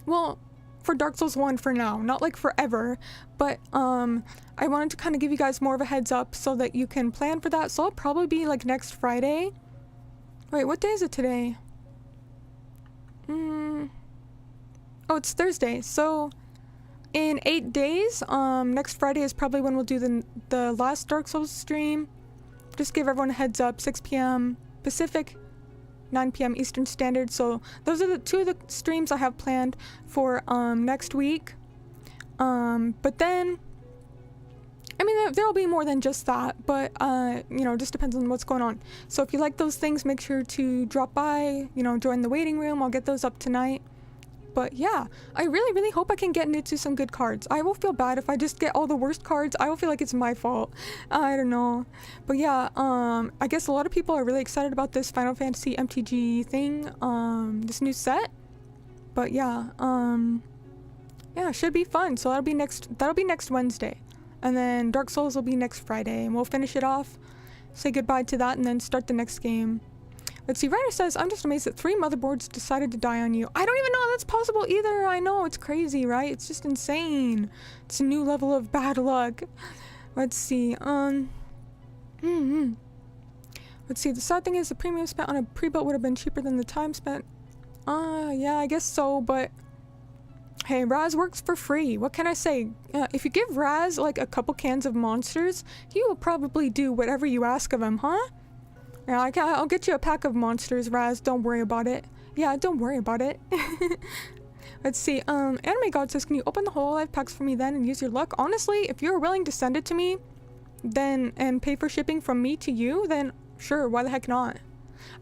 Well, for Dark Souls 1 for now, not like forever, but I wanted to kind of give you guys more of a heads up so that you can plan for that. So it'll probably be like next Friday. Wait, what day is it today? Oh, it's Thursday. So in 8 days, next Friday is probably when we'll do the last Dark Souls stream. Just give everyone a heads up, 6 p.m. Pacific, 9 p.m. Eastern Standard. So those are the two of the streams I have planned for next week. But then, I mean, there'll be more than just that, but you know, just depends on what's going on. So if you like those things, make sure to drop by, you know, join the waiting room. I'll get those up tonight. But yeah, I really, really hope I can get into some good cards. I will feel bad if I just get all the worst cards. I will feel like it's my fault. I don't know. But yeah, I guess a lot of people are really excited about this Final Fantasy MTG thing, this new set. But yeah, yeah, it should be fun. So that'll be next Wednesday. And then Dark Souls will be next Friday, and we'll finish it off, say goodbye to that, and then start the next game. Let's see, Ryder says, I'm just amazed that 3 motherboards decided to die on you. I don't even know that's possible either. I know, it's crazy, right? It's just insane. It's a new level of bad luck. Let's see, let's see, the sad thing is the premium spent on a pre-built would have been cheaper than the time spent. Yeah, I guess so, but hey, Raz works for free. What can I say? If you give Raz like a couple cans of monsters, he will probably do whatever you ask of him, huh? Yeah, I'll get you a pack of monsters, Raz. Don't worry about it. Yeah, don't worry about it. Let's see. Anime God says, can you open the whole life packs for me then and use your luck? Honestly, if you're willing to send it to me, then and pay for shipping from me to you, then sure, why the heck not?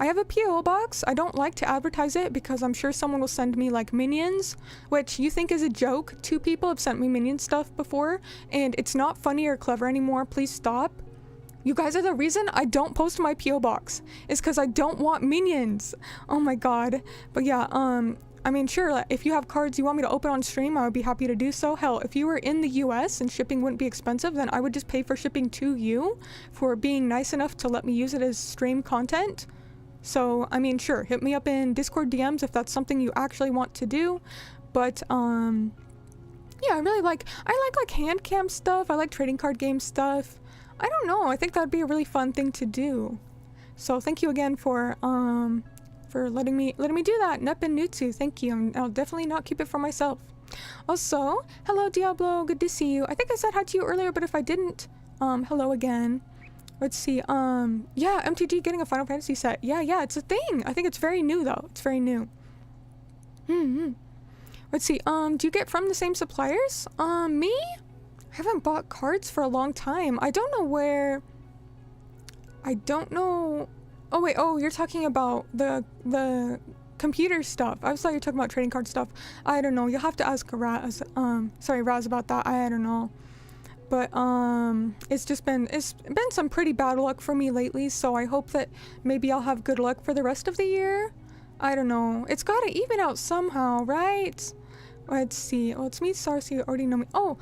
I have a PO box. I don't like to advertise it because I'm sure someone will send me like minions, which you think is a joke. 2 people have sent me minion stuff before, and it's not funny or clever anymore. Please stop. You guys are the reason I don't post my PO box. It's because I don't want minions. Oh my god. But yeah, I mean, sure, if you have cards you want me to open on stream, I would be happy to do so. Hell, if you were in the US and shipping wouldn't be expensive, then I would just pay for shipping to you for being nice enough to let me use it as stream content. So, I mean, sure, hit me up in Discord DMs if that's something you actually want to do. But, yeah, I like hand cam stuff. I like trading card game stuff. I don't know. I think that'd be a really fun thing to do. So thank you again for letting me do that. Nep and Nutsu, thank you. And I'll definitely not keep it for myself. Also, hello Diablo, good to see you. I think I said hi to you earlier, but if I didn't, hello again. Let's see. Yeah, MTG getting a Final Fantasy set. Yeah, it's a thing. I think it's very new though. It's very new. Let's see. Do you get from the same suppliers? Me? I haven't bought cards for a long time. I don't know where. I don't know. Oh wait. Oh, you're talking about the computer stuff. I thought you were talking about trading card stuff. I don't know. You'll have to ask Raz. Sorry, Raz about that. I don't know. But it's been some pretty bad luck for me lately. So I hope that maybe I'll have good luck for the rest of the year. I don't know. It's gotta even out somehow, right? Let's see. Oh, it's me, Sarsi. You already know me. Oh,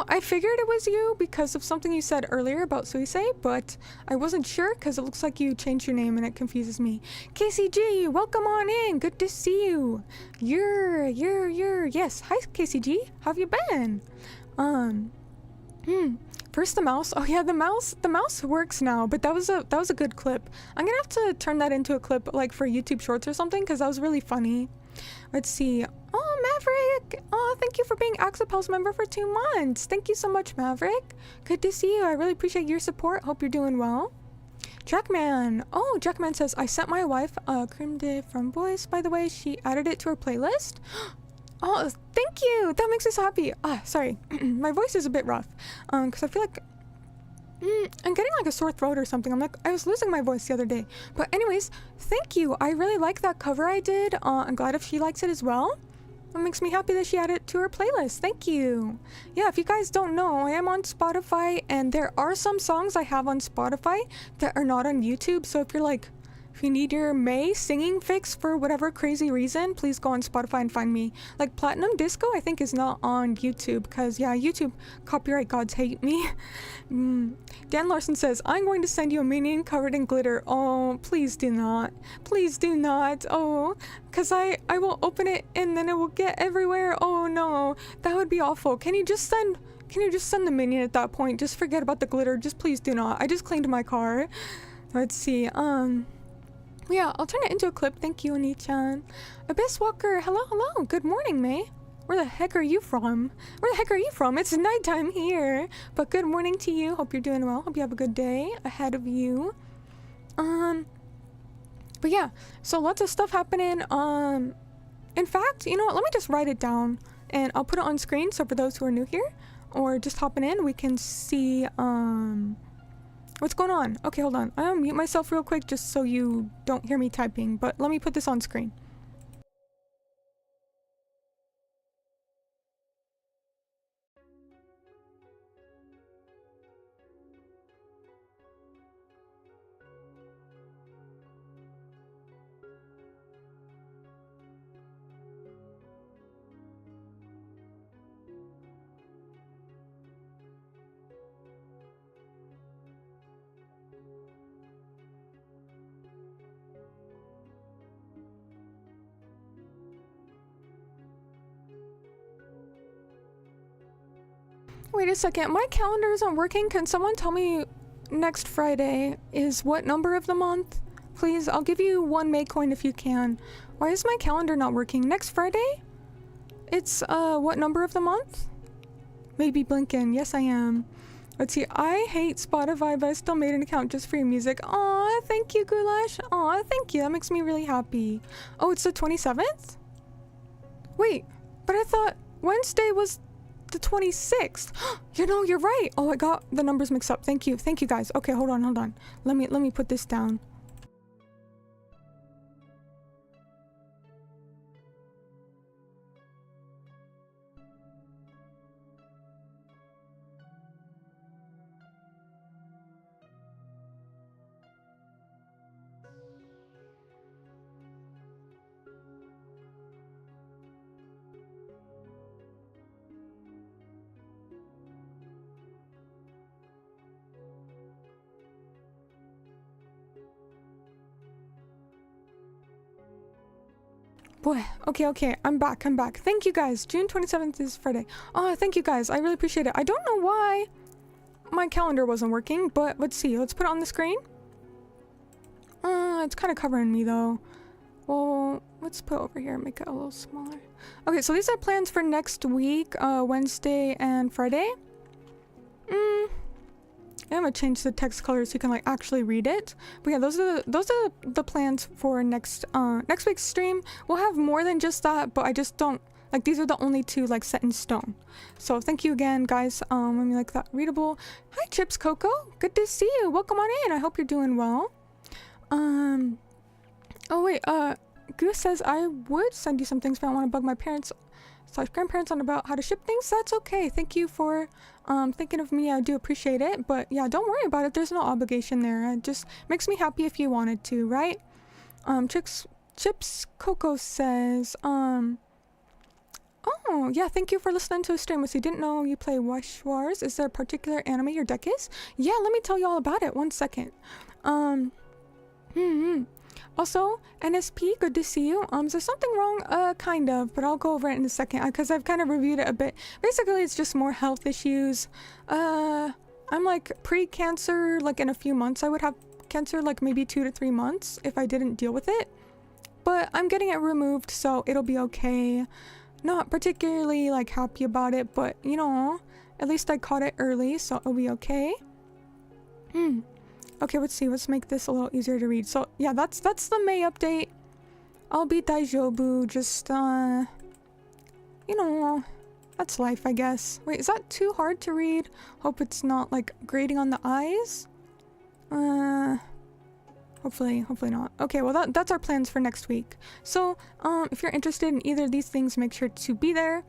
I figured it was you because of something you said earlier about Suisei, but I wasn't sure because it looks like you changed your name and it confuses me. KCG, welcome on in. Good to see you. Yes. Hi, KCG. How have you been? First the mouse. Oh yeah, the mouse works now, but that was a good clip. I'm gonna have to turn that into a clip like for YouTube Shorts or something because that was really funny. Let's see. Oh, Maverick! Oh, thank you for being Axopel's member for 2 months. Thank you so much, Maverick. Good to see you. I really appreciate your support. Hope you're doing well. Jackman. Oh, Jackman says, I sent my wife creme de framboise, by the way. She added it to her playlist. Oh, thank you. That makes us happy. Sorry. My voice is a bit rough. Because I feel like I'm getting like a sore throat or something. I was losing my voice the other day. But anyways, thank you. I really like that cover I did. I'm glad if she likes it as well. It makes me happy that she added it to her playlist. Thank you. Yeah, if you guys don't know, I am on Spotify, and there are some songs I have on Spotify that are not on YouTube. So if you need your May singing fix for whatever crazy reason, please go on Spotify and find me. Like Platinum Disco, I think is not on YouTube because, yeah, YouTube copyright gods hate me. Dan Larson says, I'm going to send you a minion covered in glitter. Oh, please do not. Please do not. Oh, because I will open it and then it will get everywhere. Oh no, that would be awful. Can you just send the minion at that point? Just forget about the glitter. Just please do not. I just cleaned my car. Let's see. Yeah, I'll turn it into a clip. Thank you, Oni-chan. Abyss Walker, hello. Good morning, May. Where the heck are you from? It's nighttime here. But good morning to you. Hope you're doing well. Hope you have a good day ahead of you. But yeah, so lots of stuff happening. In fact, you know what? Let me just write it down and I'll put it on screen. So for those who are new here or just hopping in, we can see, what's going on? Okay, hold on. I'll mute myself real quick just so you don't hear me typing, but let me put this on screen. Wait a second, my calendar isn't working. Can someone tell me next Friday is what number of the month? Please, I'll give you 1 May coin if you can. Why is my calendar not working? Next Friday? It's, what number of the month? Maybe Blinken. Yes, I am. Let's see. I hate Spotify, but I still made an account just for your music. Aw, thank you, Goulash. Aw, thank you. That makes me really happy. Oh, it's the 27th? Wait, but I thought Wednesday was the 26th. You know, you're right. Oh, I got the numbers mixed up. Thank you guys. Okay, hold on. Let me put this down. Boy, okay, I'm back. Thank you guys. June 27th is Friday. Oh, thank you guys. I really appreciate it. I don't know why my calendar wasn't working, but let's see. Let's put it on the screen. It's kind of covering me though. Well, let's put it over here and make it a little smaller. Okay, so these are plans for next week, Wednesday and Friday. I'm gonna change the text color so you can like actually read it. But yeah, those are the plans for next week's stream. We'll have more than just that, but I just don't like, these are the only 2 like set in stone. So thank you again, guys. Let me like that readable. Hi, Chips Coco. Good to see you. Welcome on in. I hope you're doing well. Oh wait, Goose says I would send you some things, but I don't want to bug my parents / grandparents on about how to ship things. That's okay. Thank you for thinking of me. I do appreciate it, but yeah, don't worry about it. There's no obligation there. It just makes me happy if you wanted to, right? Chips Coco says oh yeah, thank you for listening to a stream. So you didn't know you play Wish Wars. Is there a particular anime your deck is? Yeah, let me tell you all about it. 1 second. Also, NSP, good to see you. There's something wrong, kind of, but I'll go over it in a second, because I've kind of reviewed it a bit. Basically, it's just more health issues. I'm like pre-cancer, like in a few months. I would have cancer like maybe 2 to 3 months if I didn't deal with it. But I'm getting it removed, so it'll be okay. Not particularly like happy about it, but you know, at least I caught it early, so it'll be okay. Okay, let's see. Let's make this a little easier to read. So yeah, that's the May update. I'll be daijoubu. Just you know, that's life, I guess. Wait, is that too hard to read? Hope it's not like grating on the eyes. Hopefully not. Okay, well that's our plans for next week. So if you're interested in either of these things, make sure to be there.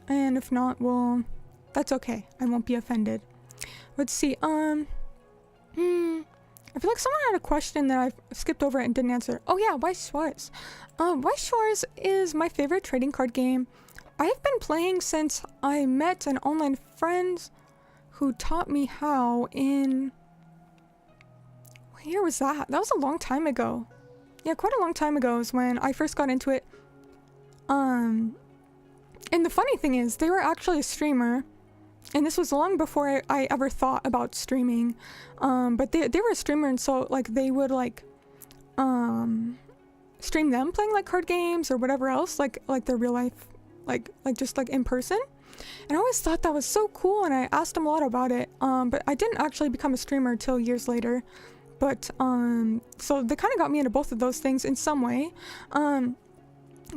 And if not, well, that's okay. I won't be offended. Let's see. I feel like someone had a question that I skipped over and didn't answer. Oh yeah, Weiss Schwarz. Weiss Schwarz is my favorite trading card game. I've been playing since I met an online friend who taught me how in... What year was that? That was a long time ago. Yeah, quite a long time ago is when I first got into it. And the funny thing is, they were actually a streamer. And this was long before I ever thought about streaming. But they were a streamer, and so like they would like stream them playing like card games or whatever else, like their real life, like just like in person. And I always thought that was so cool, and I asked them a lot about it. But I didn't actually become a streamer till years later. But so they kind of got me into both of those things in some way.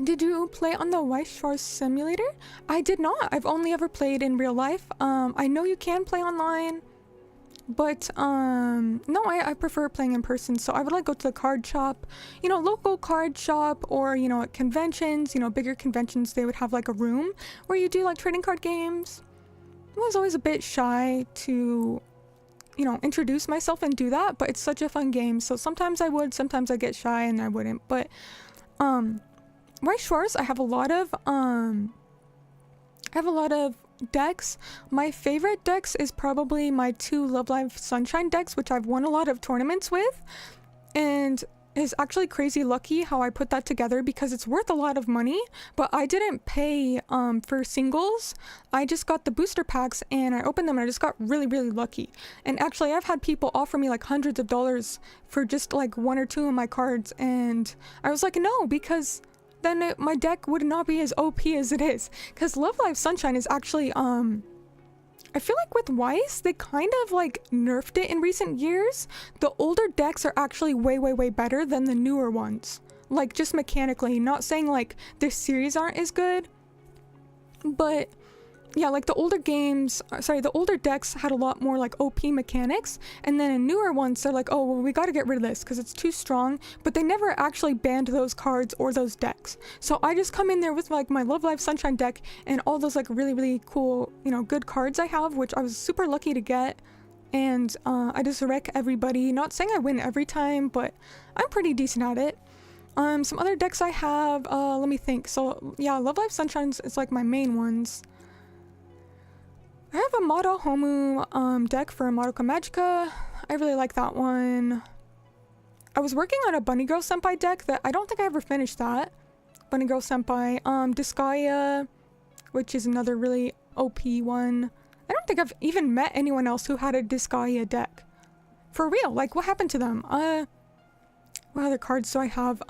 Did you play on the Weiss Schwarz simulator? I did not. I've only ever played in real life. I know you can play online, but no, I prefer playing in person. So I would like go to the card shop, you know, local card shop, or you know, at conventions, you know, bigger conventions, they would have like a room where you do like trading card games. I was always a bit shy to, you know, introduce myself and do that, but it's such a fun game. So sometimes I would, sometimes I get shy and I wouldn't. But Weiss Schwarz, I have a lot of decks. My favorite decks is probably my 2 Love Live Sunshine decks, which I've won a lot of tournaments with, and it's actually crazy lucky how I put that together because it's worth a lot of money. But I didn't pay for singles. I just got the booster packs and I opened them and I just got really lucky. And actually I've had people offer me like hundreds of dollars for just like 1 or 2 of my cards, and I was like, no, because then my deck would not be as OP as it is. Because Love Live Sunshine is actually, I feel like with Weiss, they kind of like nerfed it in recent years. The older decks are actually way better than the newer ones. Like just mechanically, not saying like their series aren't as good. But yeah, like the older games, the older decks had a lot more like OP mechanics, and then in newer ones they're like, oh well, we got to get rid of this because it's too strong. But they never actually banned those cards or those decks. So I just come in there with like my Love Live Sunshine deck and all those like really cool, you know, good cards I have, which I was super lucky to get. And I just wreck everybody. Not saying I win every time, but I'm pretty decent at it. Some other decks I have, let me think. So yeah, Love Live Sunshine is like my main ones. I have a Mado Homu deck for Madoka Magica. I really like that one. I was working on a Bunny Girl Senpai deck that I don't think I ever finished that. Bunny Girl Senpai. Disgaea, which is another really OP one. I don't think I've even met anyone else who had a Disgaea deck. For real, like what happened to them? What other cards do I have?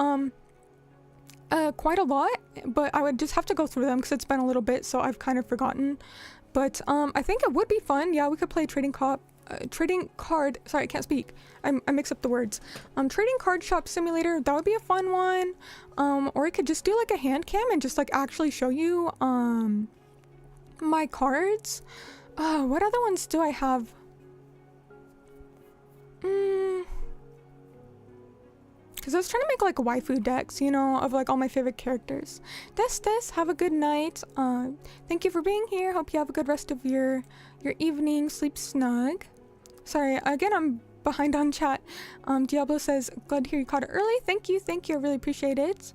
Quite a lot, but I would just have to go through them because it's been a little bit, so I've kind of forgotten. But I think it would be fun. Yeah, we could play trading card. Sorry, I can't speak. I mix up the words. Trading card shop simulator. That would be a fun one. Or I could just do like a hand cam and just like actually show you my cards. What other ones do I have? Because I was trying to make like waifu decks, you know, of like all my favorite characters. Have a good night. Thank you for being here. Hope you have a good rest of your evening. Sleep snug. Sorry, again, I'm behind on chat. Diablo says, glad to hear you caught it early. Thank you. I really appreciate it.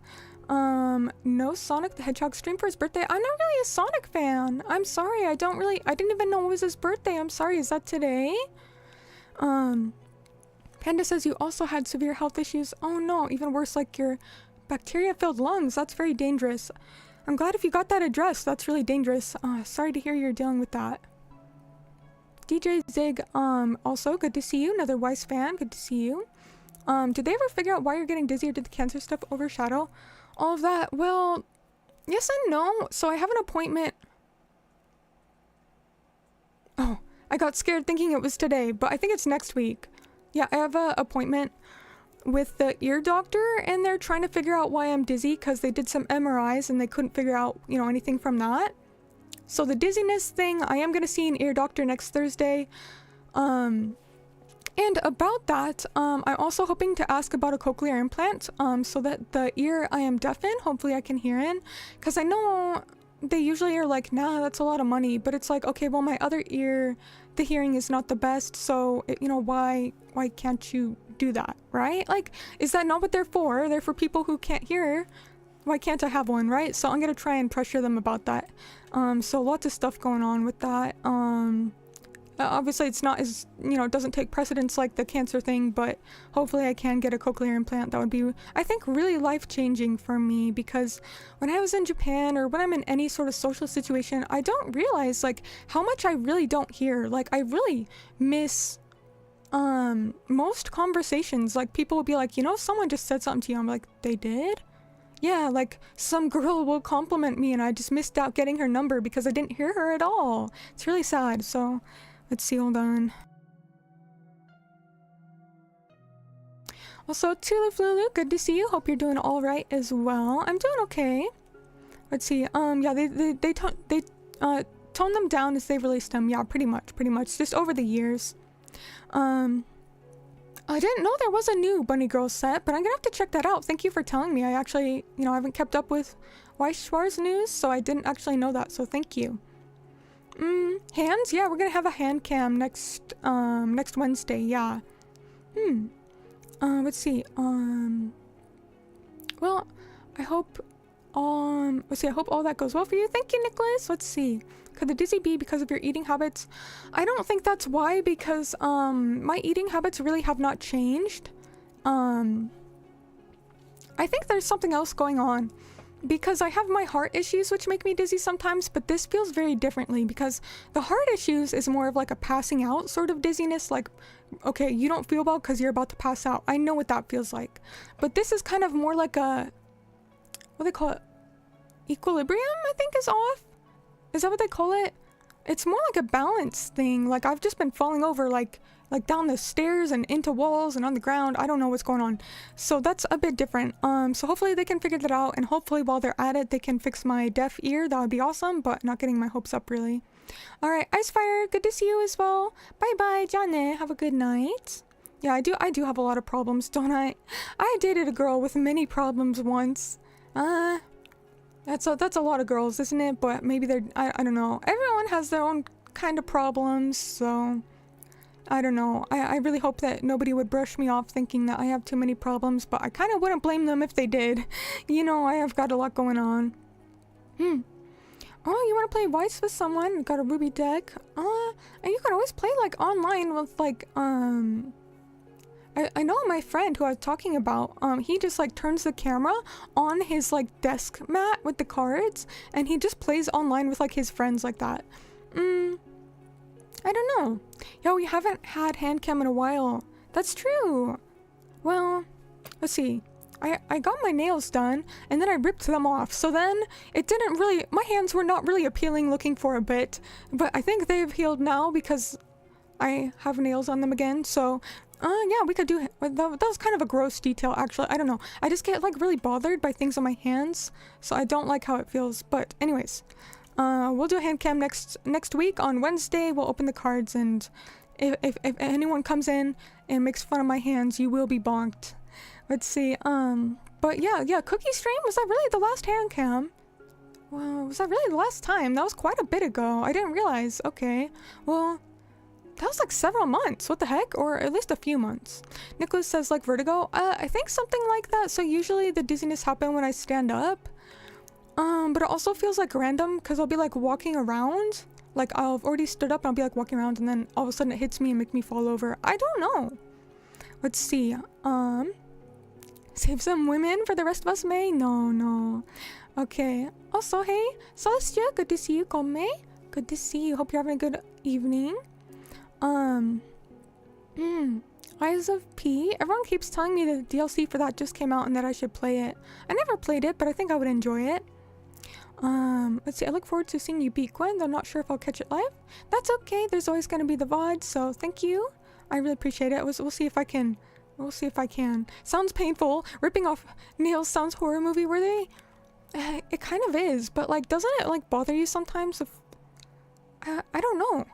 No Sonic the Hedgehog stream for his birthday. I'm not really a Sonic fan. I'm sorry. I didn't even know it was his birthday. I'm sorry. Is that today? Panda says you also had severe health issues. Oh no, even worse, like your bacteria-filled lungs. That's very dangerous. I'm glad if you got that addressed. That's really dangerous. Sorry to hear you're dealing with that. DJ Zig, also good to see you. Another Weiss fan. Good to see you. Did they ever figure out why you're getting dizzy, or did the cancer stuff overshadow all of that? Well, yes and no. So I have an appointment. Oh, I got scared thinking it was today, but I think it's next week. yeah, I have an appointment with the ear doctor, and they're trying to figure out why I'm dizzy because they did some MRIs and they couldn't figure out, you know, anything from that. So the dizziness thing, I am going to see an ear doctor next Thursday. And about that, I'm also hoping to ask about a cochlear implant, so that the ear I am deaf in, hopefully I can hear in. Because I know they usually are like, nah, that's a lot of money. But it's like, okay, well, my other ear, the hearing is not the best. So, you know, why can't you do that, right? Like, is that not what they're for? They're for people who can't hear. Why can't I have one, right? So I'm going to try and pressure them about that. So lots of stuff going on with that. Obviously it's not as, you know, it doesn't take precedence like the cancer thing, but hopefully I can get a cochlear implant. That would be, I think, really life-changing for me, because when I was in Japan, or when I'm in any sort of social situation, I don't realize like how much I really don't hear. Like, I really miss most conversations. Like, people will be like, you know, someone just said something to you. I'm like, they did? Yeah, like some girl will compliment me and I just missed out getting her number because I didn't hear her at all. It's really sad. So let's see, hold on. Also, Tulip Lulu, good to see you. Hope you're doing all right as well. I'm doing okay. Let's see. Yeah, they toned them down as they released them. Yeah, pretty much, just over the years. I didn't know there was a new Bunny Girl set, but I'm gonna have to check that out. Thank you for telling me. I actually, you know, I haven't kept up with Weiss Schwarz news, so I didn't actually know that, so thank you. Hands? Yeah, we're gonna have a hand cam next Wednesday, yeah. Let's see, well, I hope, let's see, I hope all that goes well for you. Thank you, Nicholas. Let's see. Could the dizzy be because of your eating habits? I don't think that's why, because, my eating habits really have not changed. I think there's something else going on. Because I have my heart issues, which make me dizzy sometimes, but this feels very differently, because the heart issues is more of like a passing out sort of dizziness, like, okay, you don't feel well because you're about to pass out. I know what that feels like. But this is kind of more like a, what do they call it? Equilibrium, I think, is off? Is that what they call it? It's more like a balance thing. Like, I've just been falling over, like down the stairs and into walls and on the ground. I don't know what's going on. So that's a bit different. So hopefully they can figure that out, and hopefully while they're at it, they can fix my deaf ear. That would be awesome, but not getting my hopes up, really. All right, Icefire, good to see you as well. Bye-bye, Jane. Have a good night. Yeah, I do have a lot of problems, don't I? I dated a girl with many problems once. That's a lot of girls, isn't it? But maybe they're, I don't know. Everyone has their own kind of problems, so I don't know. I really hope that nobody would brush me off thinking that I have too many problems, but I kind of wouldn't blame them if they did. You know, I have got a lot going on. Oh, you want to play Weiss with someone? Got a Ruby deck? And you can always play, like, online with, like, I know my friend who I was talking about, he just like turns the camera on his like desk mat with the cards, and he just plays online with like his friends like that. I don't know. Yo, we haven't had hand cam in a while. That's true. Well, let's see. I got my nails done, and then I ripped them off. So then it didn't really, my hands were not really appealing looking for a bit, but I think they've healed now because I have nails on them again. So yeah, we could do it. That was kind of a gross detail, actually. I don't know. I just get like really bothered by things on my hands, so I don't like how it feels. But anyways, we'll do a hand cam next week on Wednesday. We'll open the cards, and if anyone comes in and makes fun of my hands, you will be bonked. Let's see. But yeah, Cookie Stream, was that really the last hand cam? Well, was that really the last time? That was quite a bit ago. I didn't realize. Okay, well, that was like several months. What the heck? Or at least a few months. Nicholas says like vertigo. I think something like that. So usually the dizziness happens when I stand up. But it also feels like random because I'll be like walking around. Like I've already stood up and I'll be like walking around, and then all of a sudden it hits me and make me fall over. I don't know. Let's see. Save some women for the rest of us, May? No. Okay. Also, hey, Celestia, good to see you. Come, good to see you. Hope you're having a good evening. Eyes of P. Everyone keeps telling me the DLC for that just came out and that I should play it. I never played it, but I think I would enjoy it. Let's see. I look forward to seeing you beat Gwen. I'm not sure if I'll catch it live. That's okay. There's always going to be the VOD, so thank you. I really appreciate it. We'll see if I can. We'll see if I can. Sounds painful. Ripping off nails sounds horror movie worthy. It kind of is, but like, doesn't it like bother you sometimes? If I don't know.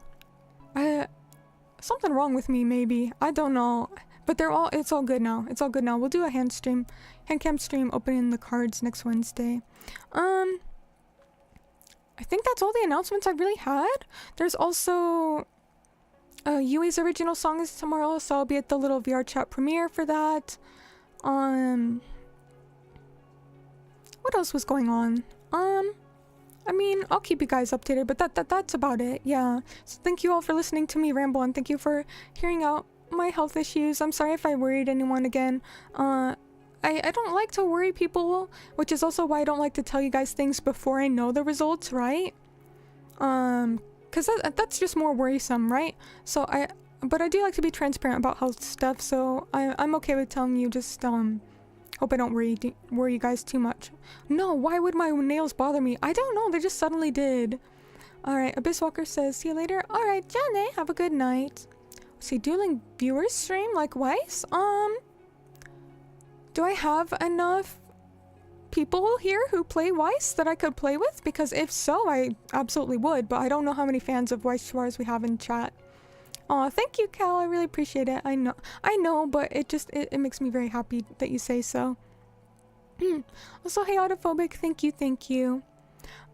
Something wrong with me maybe. I don't know. But it's all good now. It's all good now. We'll do a hand cam stream opening the cards next Wednesday. I think that's all the announcements I really had. There's also Yui's original song is tomorrow, so I'll be at the little VR chat premiere for that. What else was going on? I mean, I'll keep you guys updated, but that's about it. Yeah. So thank you all for listening to me ramble, and thank you for hearing out my health issues. I'm sorry if I worried anyone again. I don't like to worry people, which is also why I don't like to tell you guys things before I know the results, right? Because that's just more worrisome, right? So but I do like to be transparent about health stuff, so I'm okay with telling you. Just hope I don't worry you guys too much. No, why would my nails bother me? I don't know, they just suddenly did. Alright, Abyss Walker says, see you later. Alright, Jane, have a good night. See, dueling viewers stream likewise. Do I have enough people here who play Weiss that I could play with? Because if so, I absolutely would, but I don't know how many fans of Weiss Schwarz we have in chat. Aw, thank you, Cal. I really appreciate it. I know, but it makes me very happy that you say so. Also, hey, Autophobic, thank you.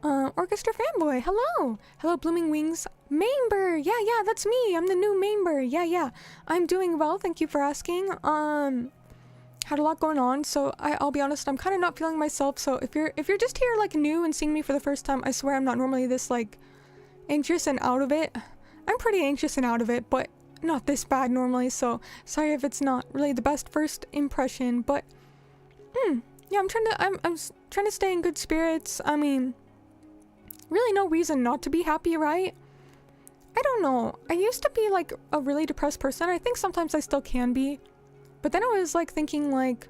Orchestra Fanboy, hello. Hello, Blooming Wings member. Yeah, that's me. I'm the new member. Yeah. I'm doing well. Thank you for asking. Had a lot going on, so I'll be honest, I'm kind of not feeling myself. So if you're just here like new and seeing me for the first time, I swear I'm not normally this like anxious and out of it. I'm pretty anxious and out of it, but not this bad normally, so sorry if it's not really the best first impression, but yeah, I'm trying to stay in good spirits. I mean, really no reason not to be happy, right? I don't know. I used to be like a really depressed person. I think sometimes I still can be, but then I was like thinking like,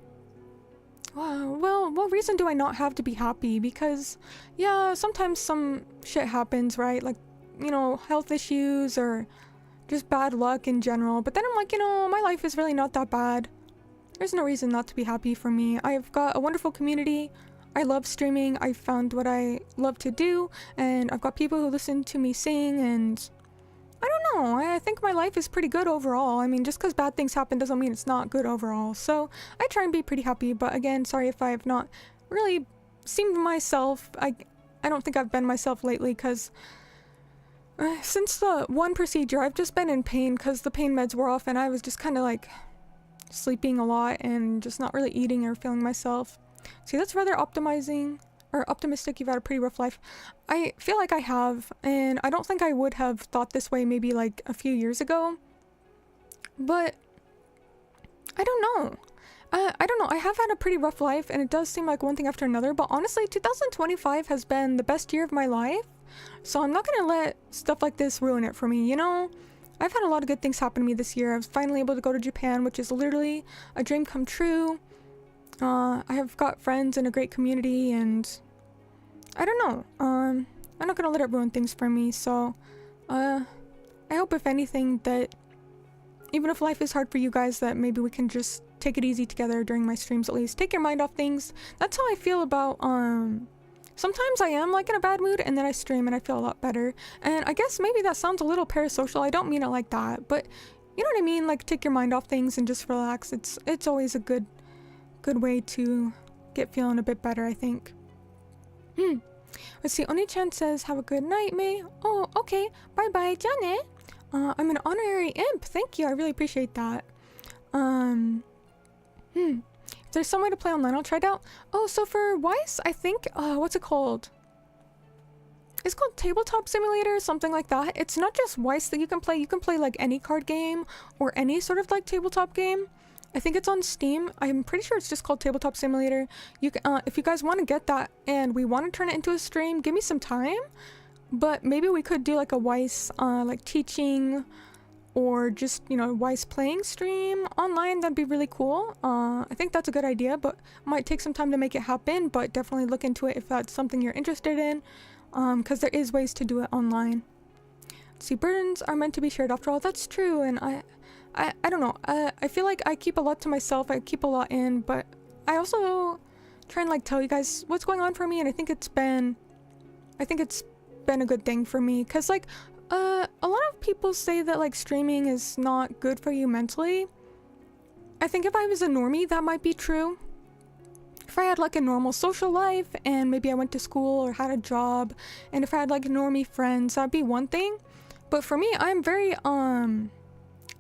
well, what reason do I not have to be happy? Because yeah, sometimes some shit happens, right? Like, you know, health issues or just bad luck in general. But then I'm like, you know, my life is really not that bad. There's no reason not to be happy for me. I've got a wonderful community. I love streaming. I found what I love to do, and I've got people who listen to me sing, and I don't know. I think my life is pretty good overall. I mean, just because bad things happen doesn't mean it's not good overall. So I try and be pretty happy, but again, sorry if I have not really seemed myself. I don't think I've been myself lately, because since the one procedure, I've just been in pain because the pain meds wore off, and I was just kind of like sleeping a lot and just not really eating or feeling myself. See, that's rather optimistic. You've had a pretty rough life. I feel like I have, and I don't think I would have thought this way maybe like a few years ago. But I don't know. I don't know. I have had a pretty rough life, and it does seem like one thing after another. But honestly, 2025 has been the best year of my life. So I'm not gonna let stuff like this ruin it for me, you know? I've had a lot of good things happen to me this year. I was finally able to go to Japan, which is literally a dream come true. I have got friends and a great community, and I don't know. I'm not gonna let it ruin things for me, so I hope if anything that even if life is hard for you guys, that maybe we can just take it easy together during my streams at least. Take your mind off things. That's how I feel about sometimes I am like in a bad mood, and then I stream and I feel a lot better. And I guess maybe that sounds a little parasocial. I don't mean it like that, but you know what I mean? Like, take your mind off things and just relax. It's always a good way to get feeling a bit better, I think. Let's see. Oni-chan says, have a good night, May. Oh, okay. Bye-bye, Jane. I'm an honorary imp. Thank you. I really appreciate that. If there's some way to play online, I'll try it out. Oh, so for Weiss, I think, what's it called? It's called Tabletop Simulator, something like that. It's not just Weiss that you can play. You can play like any card game or any sort of like tabletop game. I think it's on Steam. I'm pretty sure it's just called Tabletop Simulator. You can, if you guys want to get that and we want to turn it into a stream, give me some time. But maybe we could do like a Weiss, like teaching or just, you know, Weiss playing stream online. That'd be really cool. I think that's a good idea, but might take some time to make it happen, but definitely look into it if that's something you're interested in, because there is ways to do it online. See, burdens are meant to be shared after all. That's true, and I don't know. I feel like I keep a lot to myself. I keep a lot in, but I also try and like tell you guys what's going on for me, and I think it's been a good thing for me, because like a lot of people say that like streaming is not good for you mentally. I think if I was a normie, that might be true. If I had like a normal social life and maybe I went to school or had a job, and if I had like normie friends, that'd be one thing. But for me, I'm very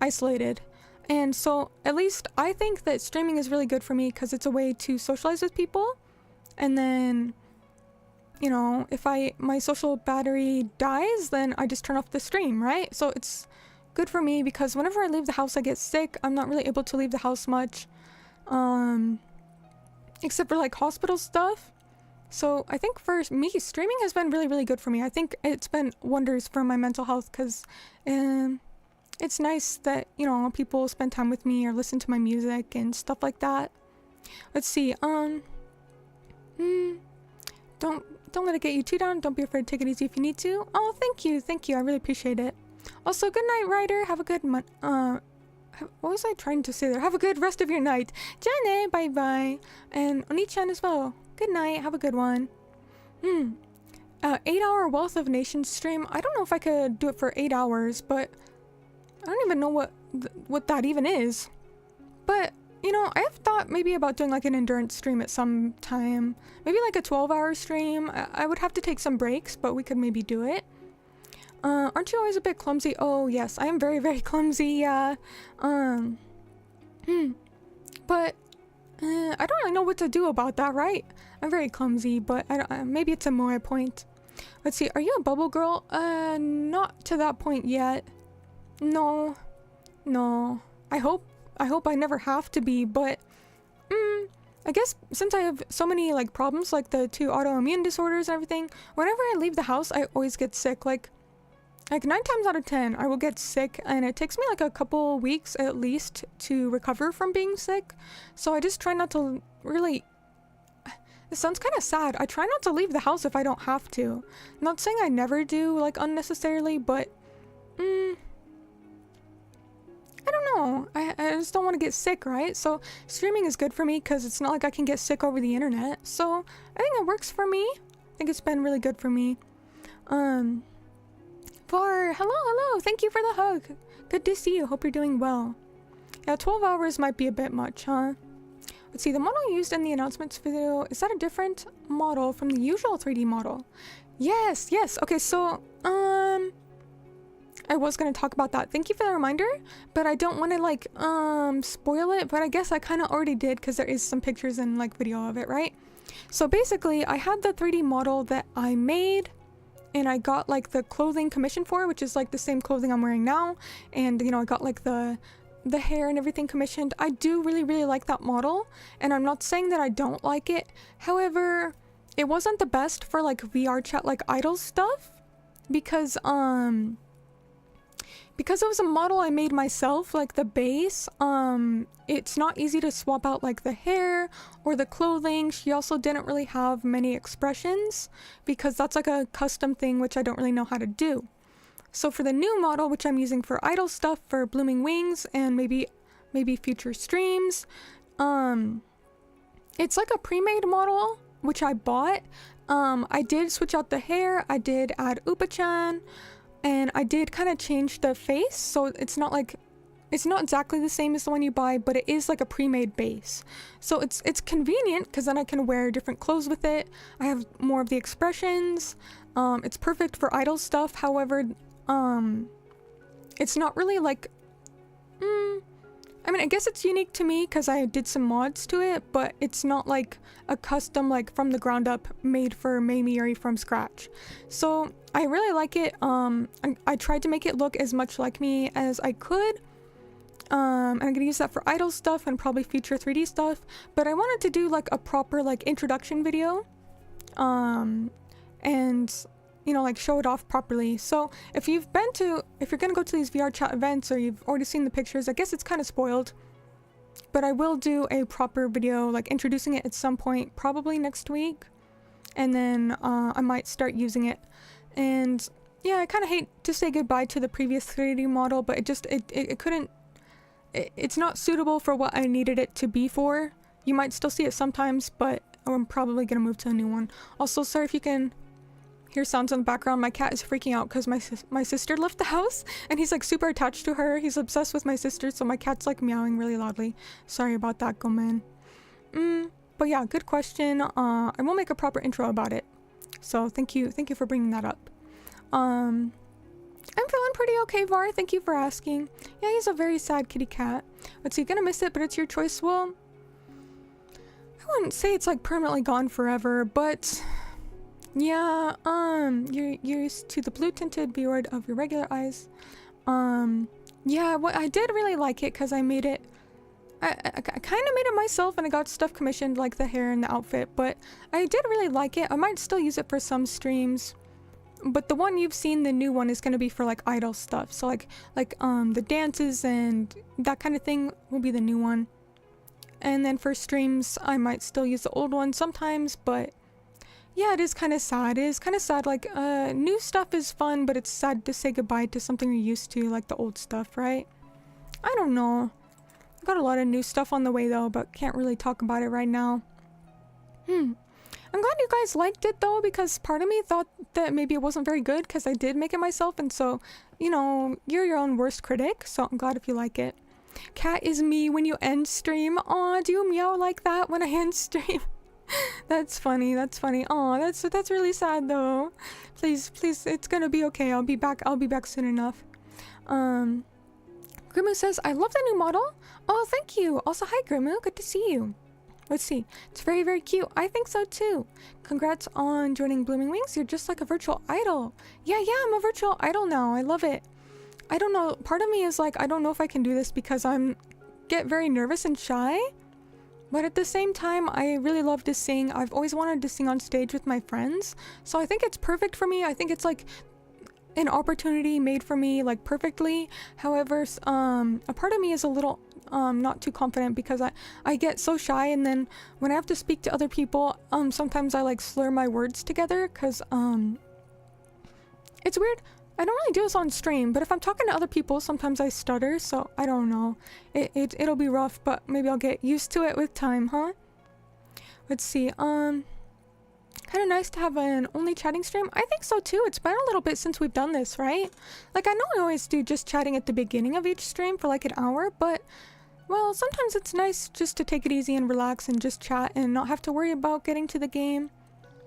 isolated, and so at least I think that streaming is really good for me because it's a way to socialize with people. And then, you know, if my social battery dies, then I just turn off the stream, right? So it's good for me because whenever I leave the house I get sick. I'm not really able to leave the house much, except for like hospital stuff. So I think for me, streaming has been really, really good for me. I think it's been wonders for my mental health, because it's nice that, you know, people spend time with me or listen to my music and stuff like that. Let's see. Don't let it get you too down. Don't be afraid to take it easy if you need to. Oh, thank you. I really appreciate it. Also, good night, Ryder. Have a good what was I trying to say there? Have a good rest of your night. Jane, bye-bye. And Oni-chan as well. Good night. Have a good one. 8-hour Wealth of Nations stream. I don't know if I could do it for 8 hours, but I don't even know what that even is. But, you know, I have thought maybe about doing like an endurance stream at some time. Maybe like a 12-hour stream. I would have to take some breaks, but we could maybe do it. Aren't you always a bit clumsy? Oh, yes, I am very, very clumsy, yeah. But I don't really know what to do about that, right? I'm very clumsy, but maybe it's a moe point. Let's see, are you a bubble girl? Not to that point yet. No. I hope I never have to be, but I guess since I have so many like problems, like the 2 autoimmune disorders and everything, whenever I leave the house, I always get sick. Like 9 times out of 10, I will get sick, and it takes me like a couple weeks at least to recover from being sick. So I just try not to really... It sounds kind of sad. I try not to leave the house if I don't have to. I'm not saying I never do, like, unnecessarily, but... I don't know. I just don't want to get sick, right? So streaming is good for me because it's not like I can get sick over the internet. So I think it works for me. I think it's been really good for me. Hello, thank you for the hug. Good to see you. Hope you're doing well. Yeah, 12 hours might be a bit much, huh? Let's see, the model used in the announcements video, is that a different model from the usual 3D model? Yes. Okay, so, I was gonna talk about that. Thank you for the reminder, but I don't want to, like, spoil it, but I guess I kind of already did because there is some pictures and, like, video of it, right? So basically, I had the 3D model that I made, and I got like the clothing commissioned for, which is like the same clothing I'm wearing now. And, you know, I got like the hair and everything commissioned. I do really, really like that model, and I'm not saying that I don't like it. However, it wasn't the best for like VR chat, like idol stuff, because it was a model I made myself, like the base, it's not easy to swap out like the hair or the clothing. She also didn't really have many expressions because that's like a custom thing which I don't really know how to do. So for the new model, which I'm using for idol stuff, for Blooming Wings and maybe future streams, it's like a pre-made model which I bought. I did switch out the hair, I did add Upa-chan, and I did kind of change the face, so it's not exactly the same as the one you buy, but it is like a pre-made base. So it's convenient because then I can wear different clothes with it. I have more of the expressions. It's perfect for idol stuff. However, it's not really like... I mean, I guess it's unique to me because I did some mods to it, but it's not like a custom, like from the ground up, made for Mayuri from scratch. So I really like it. I tried to make it look as much like me as I could. And I'm gonna use that for idol stuff and probably future 3D stuff. But I wanted to do like a proper like introduction video, and you know, like show it off properly. So if you're gonna go to these VR chat events or you've already seen the pictures, I guess it's kind of spoiled. But I will do a proper video like introducing it at some point, probably next week, and then I might start using it. And yeah, I kind of hate to say goodbye to the previous 3D model, but it couldn't it's not suitable for what I needed it to be for. You might still see it sometimes, but I'm probably gonna move to a new one. Also, sorry if you can hear sounds in the background. My cat is freaking out because my sister left the house and he's like super attached to her. He's obsessed with my sister, so my cat's like meowing really loudly. Sorry about that, go man. But yeah, good question. I will make a proper intro about it. So thank you for bringing that up. I'm feeling pretty okay, Var. Thank you for asking. Yeah, he's a very sad kitty cat. Let's see, gonna miss it, but it's your choice. Well, I wouldn't say it's like permanently gone forever, but yeah, you're used to the blue tinted beard of your regular eyes. Yeah, what I did really like it because I made it. I kind of made it myself and I got stuff commissioned like the hair and the outfit, but I did really like it. I might still use it for some streams, but the one you've seen, the new one, is going to be for like idol stuff. So like the dances and that kind of thing will be the new one. And then for streams, I might still use the old one sometimes, but yeah, it is kind of sad. It is kind of sad. Like new stuff is fun, but it's sad to say goodbye to something you're used to, like the old stuff, right? I don't know. Got a lot of new stuff on the way though, but can't really talk about it right now. I'm glad you guys liked it though, because part of me thought that maybe it wasn't very good because I did make it myself, and so, you know, you're your own worst critic, so I'm glad if you like it. Cat is me when you end stream. Aw, do you meow like that when I end stream? That's funny, that's funny. Aw, that's really sad though. Please, it's gonna be okay. I'll be back soon enough. Grimu says, I love the new model. Oh, thank you. Also, hi, Grimu. Good to see you. Let's see. It's very, very cute. I think so, too. Congrats on joining Blooming Wings. You're just like a virtual idol. Yeah, I'm a virtual idol now. I love it. I don't know. Part of me is like, I don't know if I can do this because get very nervous and shy. But at the same time, I really love to sing. I've always wanted to sing on stage with my friends. So I think it's perfect for me. I think it's like an opportunity made for me, like perfectly. However, a part of me is a little not too confident because I get so shy, and then when I have to speak to other people, sometimes I like slur my words together because it's weird. I don't really do this on stream, but if I'm talking to other people, sometimes I stutter, so I don't know. It'll be rough, but maybe I'll get used to it with time, huh? Let's see. Kind of nice to have an only chatting stream. I think so too. It's been a little bit since we've done this, right? Like, I know I always do just chatting at the beginning of each stream for like an hour, but well, sometimes it's nice just to take it easy and relax and just chat and not have to worry about getting to the game.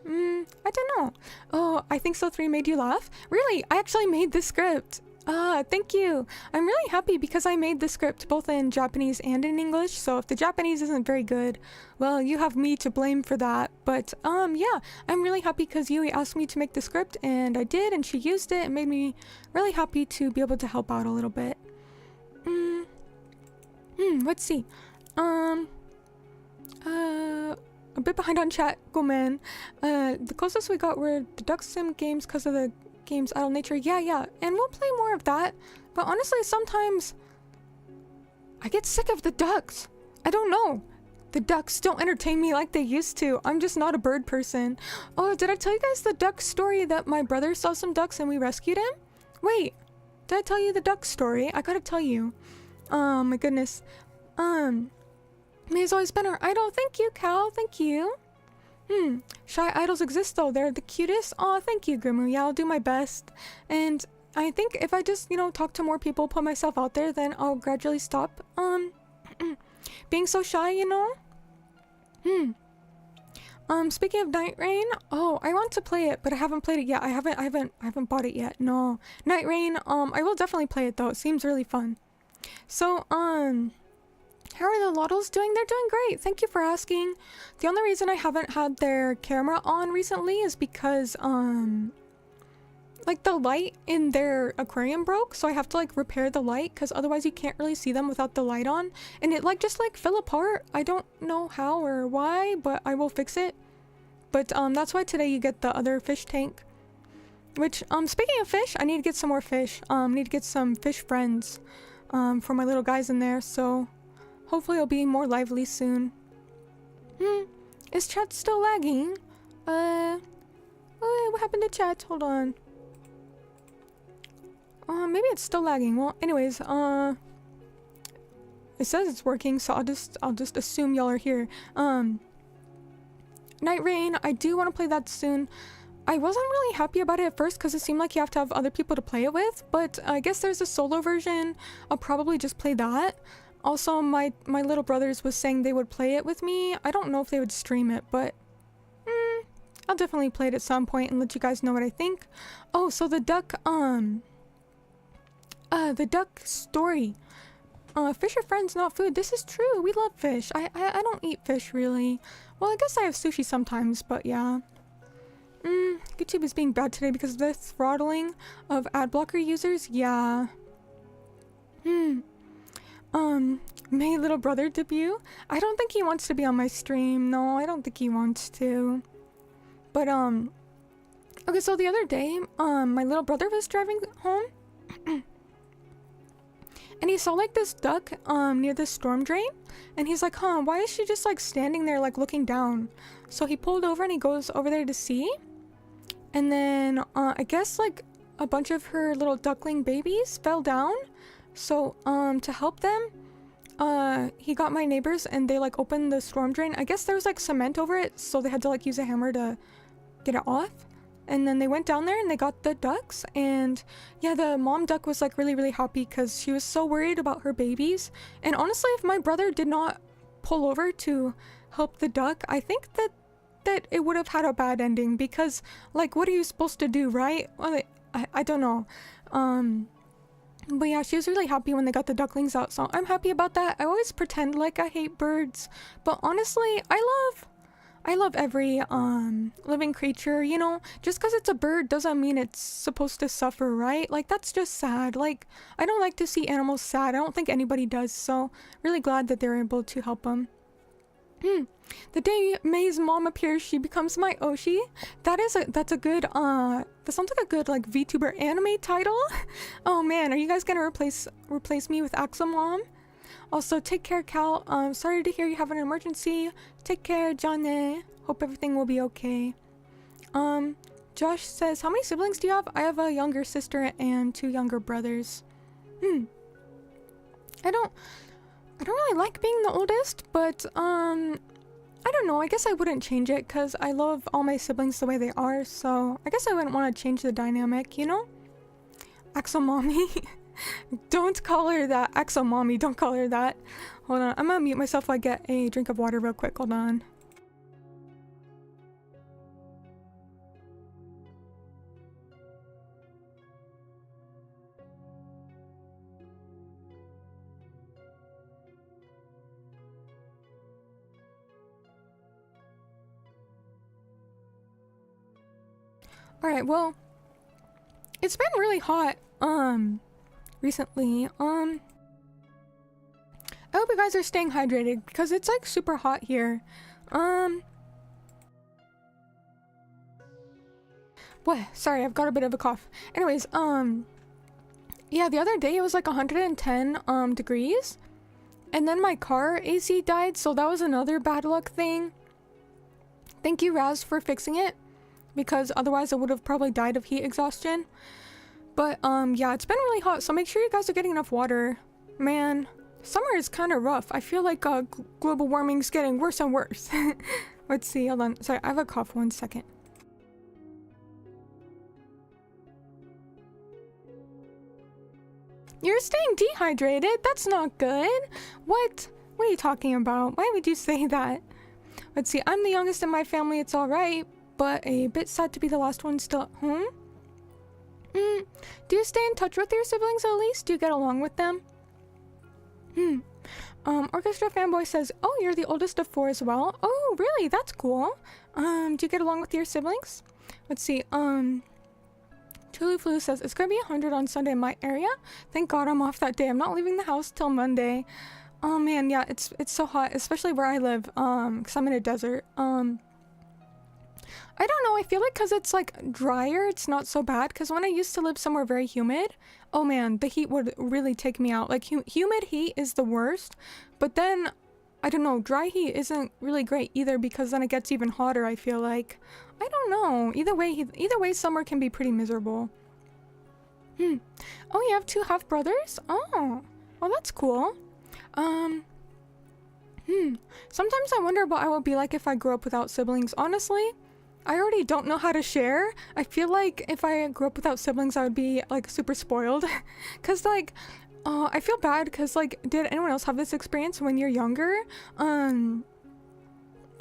I don't know. Oh, I think so 3 made you laugh? Really? I actually made the script. Thank you. I'm really happy because I made the script both in Japanese and in English, so if the Japanese isn't very good, well, you have me to blame for that. But yeah, I'm really happy because Yui asked me to make the script and I did, and she used it and made me really happy to be able to help out a little bit. Let's see. A bit behind on chat, go man. The closest we got were the Duck Sim games because of the game's idle nature. Yeah, and we'll play more of that. But honestly, sometimes I get sick of the ducks. I don't know. The ducks don't entertain me like they used to. I'm just not a bird person. Oh, did I tell you guys the duck story that my brother saw some ducks and we rescued him? Wait, did I tell you the duck story? I gotta tell you. Oh my goodness. Me has always been our idol. Thank you, Cal. Thank you. Shy idols exist though. They're the cutest. Aw, thank you, Grimu. Yeah, I'll do my best. And I think if I just, talk to more people, put myself out there, then I'll gradually stop, being so shy, Speaking of Night Rain, oh, I want to play it, but I haven't played it yet. I haven't bought it yet. No. Night Rain, I will definitely play it though. It seems really fun. So, how are the Lottles doing? They're doing great. Thank you for asking. The only reason I haven't had their camera on recently is because, like the light in their aquarium broke. So I have to like repair the light because otherwise you can't really see them without the light on. And it just fell apart. I don't know how or why, but I will fix it. But, that's why today you get the other fish tank. Which, speaking of fish, I need to get some more fish. Need to get some fish friends, for my little guys in there. So hopefully it'll be more lively soon. Is chat still lagging? What happened to chat? Hold on. Maybe it's still lagging. Well, anyways, it says it's working, so I'll just assume y'all are here. Night Rain, I do want to play that soon. I wasn't really happy about it at first because it seemed like you have to have other people to play it with, but I guess there's a solo version. I'll probably just play that. Also, my little brothers was saying they would play it with me. I don't know if they would stream it, but I'll definitely play it at some point and let you guys know what I think. Oh, so the duck story. Fish are friends, not food. This is true. We love fish. I don't eat fish really. Well, I guess I have sushi sometimes, but yeah. YouTube is being bad today because of the throttling of ad blocker users. Yeah. May little brother debut? I don't think he wants to be on my stream. No, I don't think he wants to. But okay, so the other day, my little brother was driving home and he saw like this duck near this storm drain, and he's like, huh, why is she just like standing there like looking down? So he pulled over and he goes over there to see, and then I guess like a bunch of her little duckling babies fell down. So to help them, he got my neighbors and they like opened the storm drain. I guess there was like cement over it, so they had to like use a hammer to get it off. And then they went down there and they got the ducks, and yeah, the mom duck was like really happy because she was so worried about her babies. And honestly, if my brother did not pull over to help the duck, I think that it would have had a bad ending, because like, what are you supposed to do, right? Well, I don't know. But yeah, she was really happy when they got the ducklings out, so I'm happy about that. I always pretend like I hate birds, but honestly, I love every living creature, you know. Just because it's a bird doesn't mean it's supposed to suffer, right? Like, that's just sad. Like, I don't like to see animals sad. I don't think anybody does, so really glad that they're able to help them. The day May's mom appears, she becomes my Oshi. That's a good that sounds like a good like VTuber anime title. Oh man, are you guys gonna replace me with Axel Mom? Also, take care, Cal. Sorry to hear you have an emergency. Take care, Johnny. Hope everything will be okay. Josh says, how many siblings do you have? I have a younger sister and 2 younger brothers. I don't really like being the oldest, but I don't know. I guess I wouldn't change it because I love all my siblings the way they are. So I guess I wouldn't want to change the dynamic, you know? Axel Mommy. Don't call her that. Axel Mommy, don't call her that. Hold on. I'm gonna mute myself while I get a drink of water real quick. Hold on. Alright, well, it's been really hot, recently. I hope you guys are staying hydrated because it's like super hot here. What? Sorry, I've got a bit of a cough. Anyways, yeah, the other day it was like 110 degrees, and then my car AC died, so that was another bad luck thing. Thank you, Raz, for fixing it, because otherwise I would have probably died of heat exhaustion. But yeah, it's been really hot, so make sure you guys are getting enough water. Man, summer is kind of rough. I feel like global warming's getting worse and worse. Let's see, hold on. Sorry, I have a cough. 1 second. You're staying dehydrated? That's not good. What? What are you talking about? Why would you say that? Let's see, I'm the youngest in my family. It's alright, but a bit sad to be the last one still at home. Do you stay in touch with your siblings at least? Do you get along with them? Orchestra Fanboy says, oh, you're the oldest of 4 as well? Oh, really? That's cool. Do you get along with your siblings? Let's see, Tulu Flu says, it's gonna be 100 on Sunday in my area. Thank God I'm off that day. I'm not leaving the house till Monday. Oh man, yeah, it's so hot, especially where I live, because I'm in a desert. I don't know, I feel like because it's like drier, it's not so bad, because when I used to live somewhere very humid, oh man, the heat would really take me out. Like, humid heat is the worst, but then, I don't know, dry heat isn't really great either, because then it gets even hotter, I feel like. I don't know, either way, summer can be pretty miserable. Oh, you have 2 half-brothers? Oh, well, that's cool. Um, Sometimes I wonder what I would be like if I grew up without siblings. Honestly, I already don't know how to share. I feel like if I grew up without siblings, I would be like super spoiled. Cause like, I feel bad because like, did anyone else have this experience when you're younger?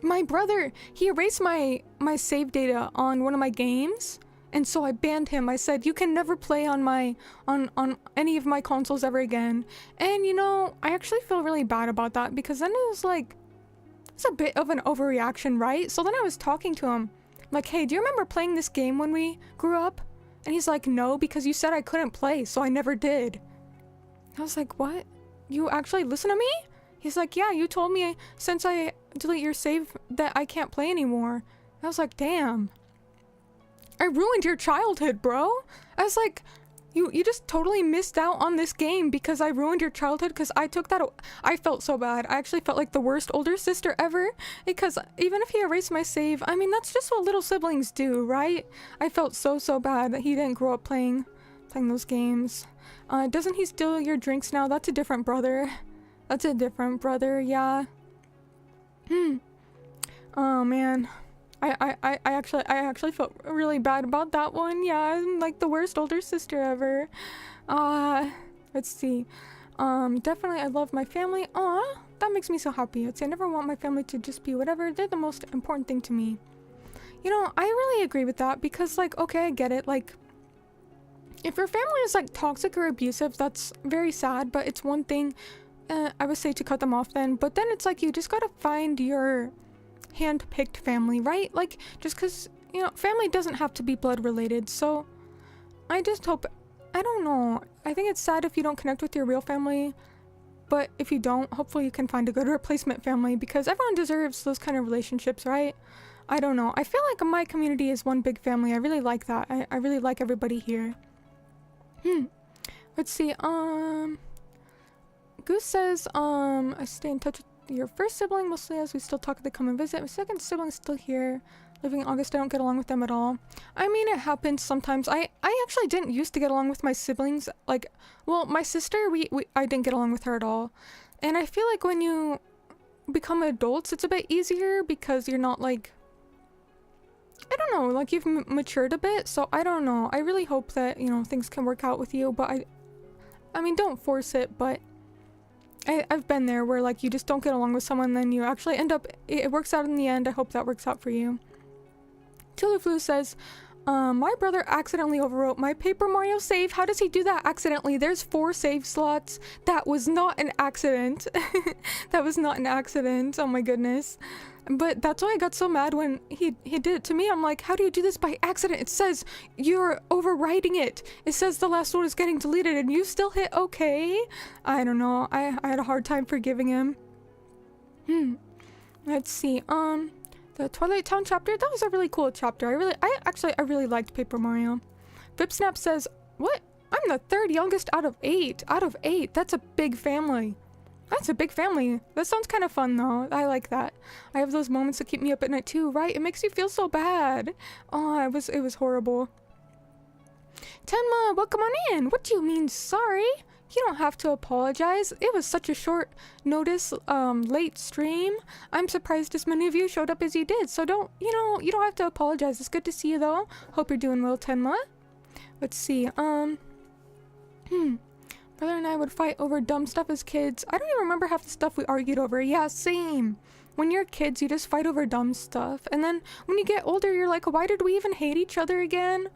My brother, he erased my save data on one of my games. And so I banned him. I said, you can never play on on any of my consoles ever again. And you know, I actually feel really bad about that because then it was like, it's a bit of an overreaction, right? So then I was talking to him like, hey, do you remember playing this game when we grew up? And he's like, no, because you said I couldn't play, so I never did. I was like, what? You actually listen to me? He's like, yeah, you told me since I delete your save that I can't play anymore. I was like, damn. I ruined your childhood, bro. I was like, you just totally missed out on this game because I ruined your childhood because I took that. I felt so bad. I actually felt like the worst older sister ever because even if he erased my save, I mean, that's just what little siblings do, right? I felt so bad that he didn't grow up playing those games. Doesn't he steal your drinks now? That's a different brother. That's a different brother, yeah. Oh, man. I actually felt really bad about that one. Yeah, I'm like the worst older sister ever. Let's see. Definitely I love my family. Aw, that makes me so happy. I'd say I never want my family to just be whatever. They're the most important thing to me. You know, I really agree with that because like, okay, I get it. Like, if your family is like toxic or abusive, that's very sad, but it's one thing, I would say to cut them off then. But then it's like, you just gotta find your hand-picked family, right? Like, just because, you know, family doesn't have to be blood related. So I just hope, I don't know, I think it's sad if you don't connect with your real family, but if you don't, hopefully you can find a good replacement family because everyone deserves those kind of relationships, right? I don't know, I feel like my community is one big family. I really like that. I really like everybody here. Let's see. Goose says, I stay in touch with your first sibling mostly as we still talk. They come and visit. My second sibling's still here, living in August. I don't get along with them at all. I mean, it happens sometimes. I actually didn't used to get along with my siblings. Like, well, my sister, I didn't get along with her at all. And I feel like when you become adults, it's a bit easier because you're not like, I don't know, like you've matured a bit. So I don't know. I really hope that, you know, things can work out with you. But I mean, don't force it, but I've been there where like you just don't get along with someone, then you actually end up, it works out in the end. I hope that works out for you. Tuliflu says, my brother accidentally overwrote my Paper Mario save. How does he do that accidentally? There's 4 save slots. That was not an accident. That was not an accident. Oh my goodness. But that's why I got so mad when he did it to me. I'm like, how do you do this by accident? It says you're overwriting it. It says the last one is getting deleted and you still hit okay. I don't know. I had a hard time forgiving him. Let's see. The Twilight Town chapter, that was a really cool chapter. I really liked Paper Mario. Vipsnap says, what? I'm the 3rd youngest out of 8. Out of 8. That's a big family. That's a big family. That sounds kind of fun though. I like that. I have those moments that keep me up at night too, right? It makes you feel so bad. Oh, it was horrible. Tenma, welcome on in. What do you mean sorry? You don't have to apologize. It was such a short notice, late stream. I'm surprised as many of you showed up as you did. So you don't have to apologize. It's good to see you though. Hope you're doing well, Tenma. Let's see. Brother and I would fight over dumb stuff as kids. I don't even remember half the stuff we argued over. Yeah, same. When you're kids, you just fight over dumb stuff. And then when you get older, you're like, why did we even hate each other again?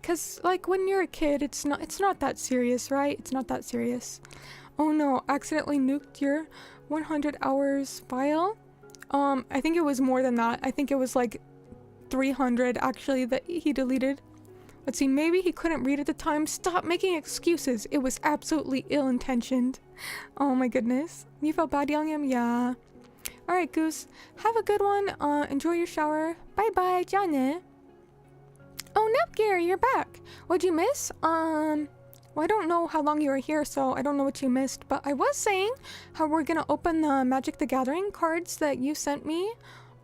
'Cause like when you're a kid, it's not that serious, right? It's not that serious. Oh no, accidentally nuked your 100 hours file. I think it was more than that. I think it was like 300 actually that he deleted. Let's see, maybe he couldn't read at the time. Stop making excuses. It was absolutely ill-intentioned. Oh my goodness. You felt bad yelling at him? Yeah. Alright, Goose. Have a good one. Enjoy your shower. Bye-bye, Jane. Oh, Nepgear, you're back. What'd you miss? Well, I don't know how long you were here, so I don't know what you missed. But I was saying how we're gonna open the Magic the Gathering cards that you sent me.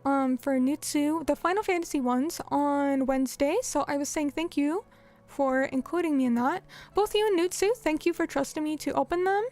For Nutsu, the Final Fantasy ones on Wednesday. So I was saying thank you for including me in that. Both you and Nutsu, thank you for trusting me to open them.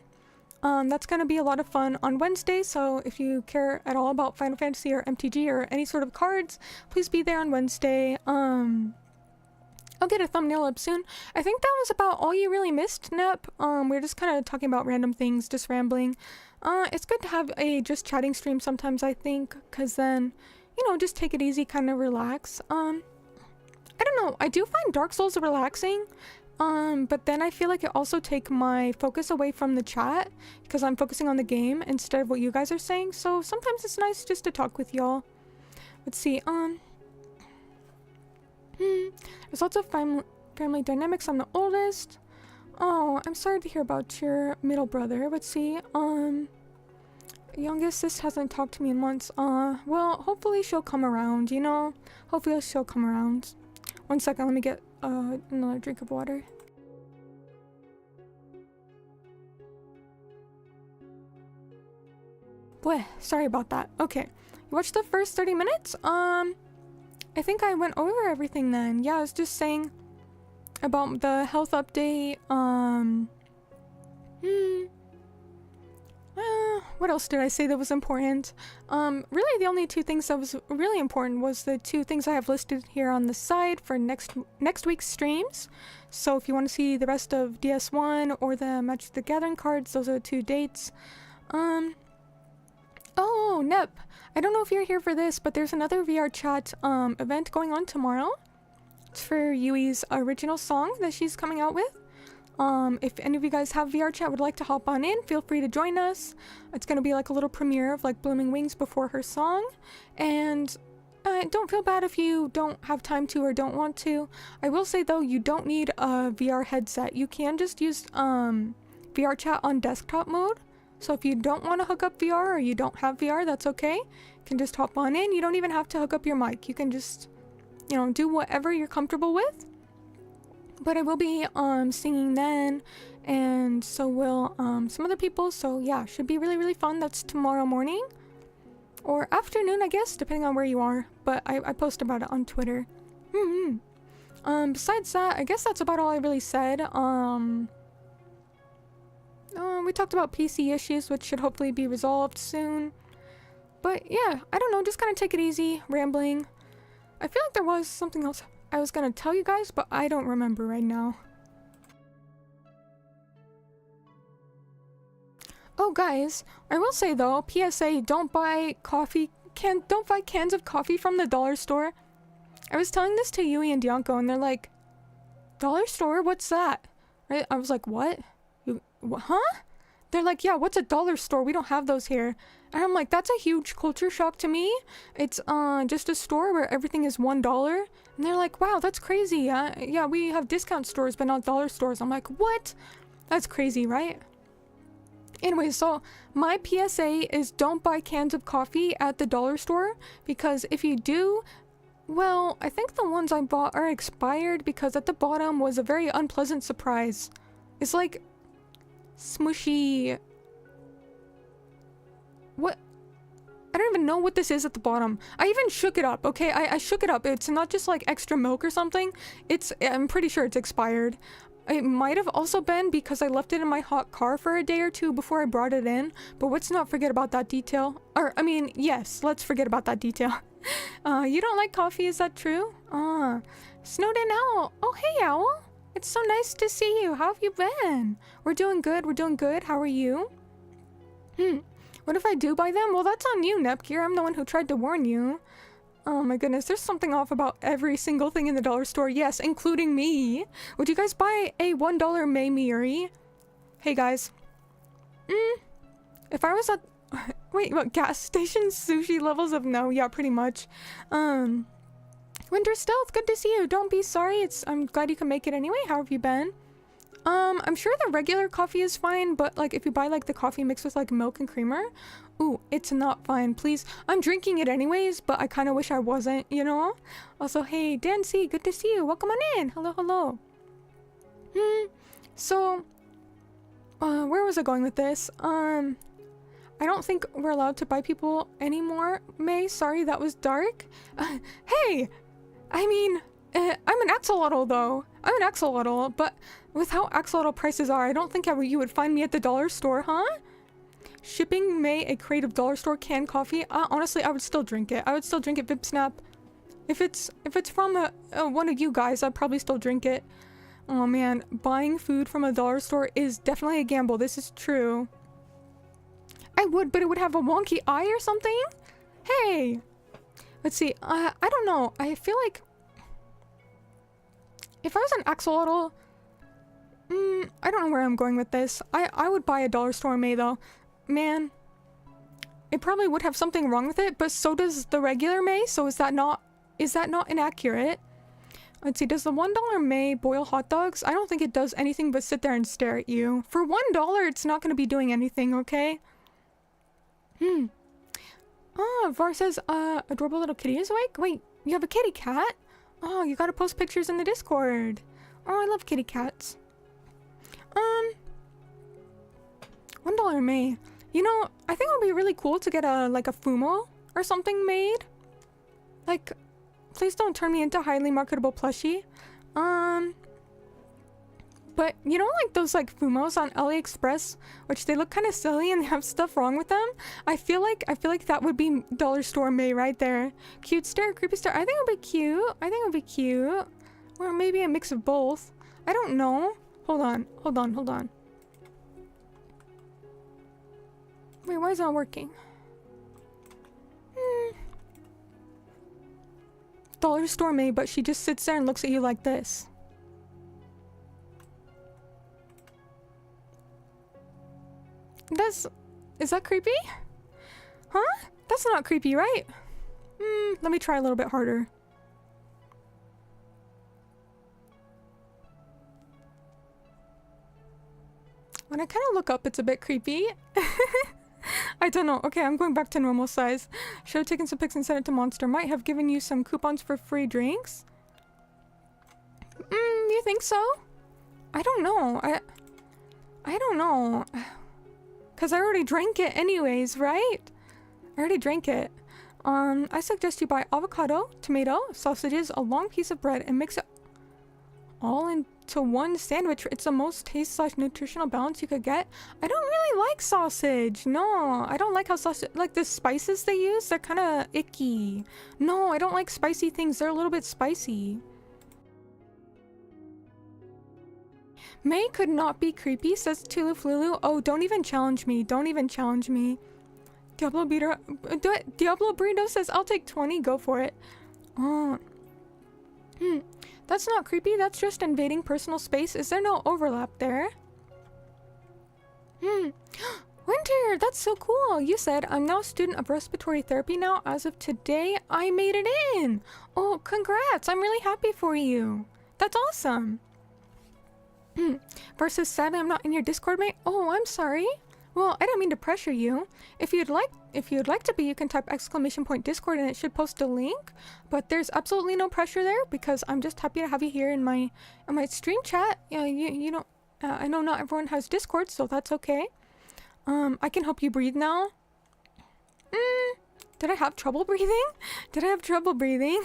That's going to be a lot of fun on Wednesday, so if you care at all about Final Fantasy or MTG or any sort of cards, please be there on Wednesday. I'll get a thumbnail up soon. I think that was about all you really missed, Nep. We're just kind of talking about random things, just rambling. It's good to have a just chatting stream sometimes, I think, because then, you know, just take it easy, kind of relax. I don't know, I do find Dark Souls relaxing, but then I feel like it also take my focus away from the chat, because I'm focusing on the game instead of what you guys are saying, so sometimes it's nice just to talk with y'all. Let's see, there's lots of family dynamics. I'm the oldest. Oh, I'm sorry to hear about your middle brother. Let's see, youngest sis hasn't talked to me in months. Well, hopefully she'll come around, you know? Hopefully she'll come around. One second, let me get, another drink of water. Boy, sorry about that. Okay, you watched the first 30 minutes? I think I went over everything then. Yeah, I was just saying about the health update. What else did I say that was important? Really the only two things that was really important was the two things I have listed here on the side for next week's streams. So if you want to see the rest of DS1 or the Magic the Gathering cards, those are the two dates. Oh, Nep, I don't know if you're here for this, but there's another VR chat event going on tomorrow. It's for Yui's original song that she's coming out with. If any of you guys have VR chat would like to hop on in, feel free to join us. It's gonna be like a little premiere of like Blooming Wings before her song. And don't feel bad if you don't have time to or don't want to. I will say though, you don't need a VR headset. You can just use VR chat on desktop mode. So if you don't want to hook up VR or you don't have VR, that's okay. You can just hop on in. You don't even have to hook up your mic. You can just, you know, do whatever you're comfortable with. But I will be singing then, and so will some other people. So yeah, should be really, really fun. That's tomorrow morning. Or afternoon, I guess, depending on where you are. But I post about it on Twitter. Besides that, I guess that's about all I really said. We talked about PC issues, which should hopefully be resolved soon. But yeah, I don't know, just kind of take it easy, rambling. I feel like there was something else I was gonna tell you guys, but I don't remember right now. Oh guys, I will say though, PSA, don't buy cans of coffee from the dollar store. I was telling this to Yui and Dianco and they're like, dollar store? What's that? Right? I was like, what? Huh? They're like, yeah, what's a dollar store? We don't have those here. And I'm like, that's a huge culture shock to me. It's just a store where everything is $1. And they're like, wow, that's crazy. Yeah, we have discount stores, but not dollar stores. I'm like, what? That's crazy, right? Anyway, so my PSA is don't buy cans of coffee at the dollar store, because if you do, well, I think the ones I bought are expired because at the bottom was a very unpleasant surprise. It's like smushy... What? I don't even know what this is at the bottom. I even shook it up, okay? I shook it up. It's not just like extra milk or something. I'm pretty sure it's expired. It might have also been because I left it in my hot car for a day or two before I brought it in, but let's not forget about that detail. Or, I mean, yes, let's forget about that detail. You don't like coffee, is that true? Snowden Owl. Oh, hey, Owl. It's so nice to see you. How have you been? We're doing good, we're doing good. How are you? What if I do buy them? Well, that's on you, Nepgear. I'm the one who tried to warn you. Oh my goodness, there's something off about every single thing in the dollar store. Yes, including me. Would you guys buy a $1 Maymiri? Hey guys. If I was at... Wait, what? Gas station sushi levels of no? Yeah, pretty much. Winter Stealth, good to see you. Don't be sorry. I'm glad you can make it anyway. How have you been? I'm sure the regular coffee is fine, but like if you buy like the coffee mixed with like milk and creamer, ooh, it's not fine, please. I'm drinking it anyways, but I kind of wish I wasn't, you know? Also, hey, Dancy, good to see you. Welcome on in. Hello, hello. So, where was I going with this? I don't think we're allowed to buy people anymore. May, sorry, that was dark. Hey, I mean, I'm an axolotl though. I'm an axolotl, but with how axolotl prices are, I don't think you would find me at the dollar store, huh? shipping May a crate of dollar store canned coffee. Honestly, I would still drink it. I would still drink it, VipSnap. If it's from one of you guys, I'd probably still drink it. Oh man, buying food from a dollar store is definitely a gamble. This is true. I would, but it would have a wonky eye or something. Hey, let's see. I don't know. I feel like if I was an axolotl, I don't know where I'm going with this. I would buy a dollar store May though. Man, it probably would have something wrong with it, but so does the regular May. So is that not inaccurate? Let's see, does the $1 May boil hot dogs? I don't think it does anything but sit there and stare at you. For $1, it's not going to be doing anything, okay? Var says, adorable little kitty is awake? Wait, you have a kitty cat? Oh, you gotta post pictures in the Discord. Oh, I love kitty cats. $1 May. You know, I think it would be really cool to get like a Fumo or something made. Like, please don't turn me into a highly marketable plushie. But you know, like those like Fumos on AliExpress, which they look kind of silly and have stuff wrong with them. I feel like that would be dollar store May right there. Cute stare, creepy stare. I think it would be cute. I think it would be cute. Or maybe a mix of both. I don't know. Hold on. Wait, why is it not working? Dollar store May, but she just sits there and looks at you like this. Is that creepy? Huh? That's not creepy, right? Let me try a little bit harder. When I kind of look up, it's a bit creepy. I don't know. Okay, I'm going back to normal size. Should have taken some pics and sent it to Monster. Might have given you some coupons for free drinks. You think so? I don't know. I don't know. Because I already drank it anyways, right? I already drank it. I suggest you buy avocado, tomato, sausages, a long piece of bread, and mix it all into one sandwich. It's the most taste/nutritional balance you could get. I don't really like sausage. No, I don't like how sausage, like the spices they use, they're kind of icky. No, I don't like spicy things. They're a little bit spicy. May could not be creepy, says Tuluflulu. Oh, don't even challenge me. Don't even challenge me. Diablo Burrito says, I'll take 20. Go for it. Oh. That's not creepy. That's just invading personal space. Is there no overlap there? Winter, that's so cool. You said, I'm now a student of respiratory therapy now. As of today, I made it in. Oh, congrats. I'm really happy for you. That's awesome. Versus, sadly, I'm not in your Discord, mate. Oh, I'm sorry. Well, I don't mean to pressure you. If you'd like to be, you can type !Discord and it should post a link. But there's absolutely no pressure there because I'm just happy to have you here in my stream chat. Yeah, you know, I know not everyone has Discord, so that's okay. I can help you breathe now. Did I have trouble breathing? Did I have trouble breathing?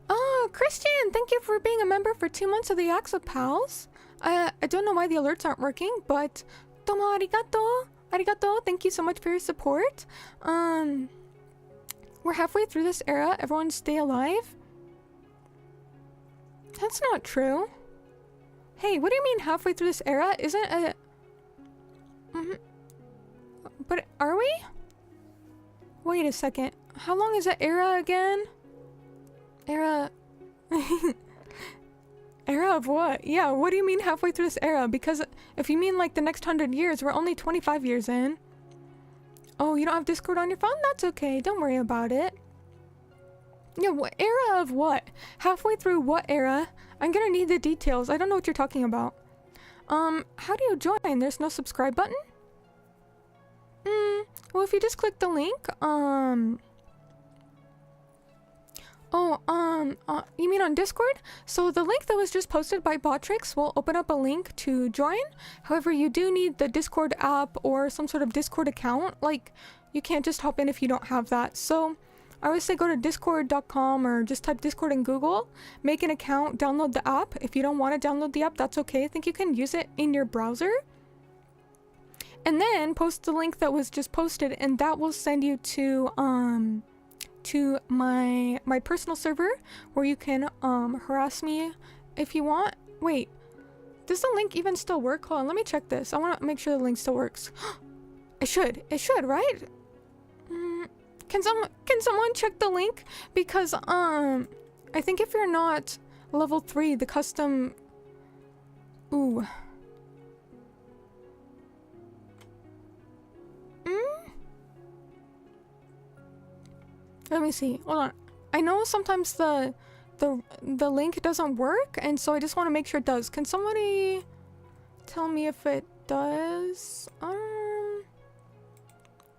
Oh, Christian, thank you for being a member for 2 months of the Axo Pals. I don't know why the alerts aren't working, but tomo arigato. Arigato, thank you so much for your support. We're halfway through this era. Everyone stay alive. That's not true. Hey, what do you mean halfway through this era? Isn't it But are we? Wait a second. How long is that era again? Era... Era of what? Yeah, what do you mean halfway through this era? Because if you mean like the next 100 years, we're only 25 years in. Oh, you don't have Discord on your phone? That's okay. Don't worry about it. Yeah, what era of what? Halfway through what era? I'm gonna need the details. I don't know what you're talking about. How do you join? There's no subscribe button? Well, if you just click the link, you mean on Discord? So the link that was just posted by Botrix will open up a link to join. However, you do need the Discord app or some sort of Discord account. Like, you can't just hop in if you don't have that. So, I always say go to discord.com or just type Discord in Google, make an account, download the app. If you don't want to download the app, that's okay. I think you can use it in your browser. And then post the link that was just posted, and that will send you to my personal server where you can harass me if you want. Wait, does the link even still work? Hold on, let me check this. I want to make sure the link still works. It should, right? Can someone check the link? Because I think if you're not level 3, the custom... Ooh. Let me see. Hold on. I know sometimes the link doesn't work, and so I just want to make sure it does. Can somebody tell me if it does?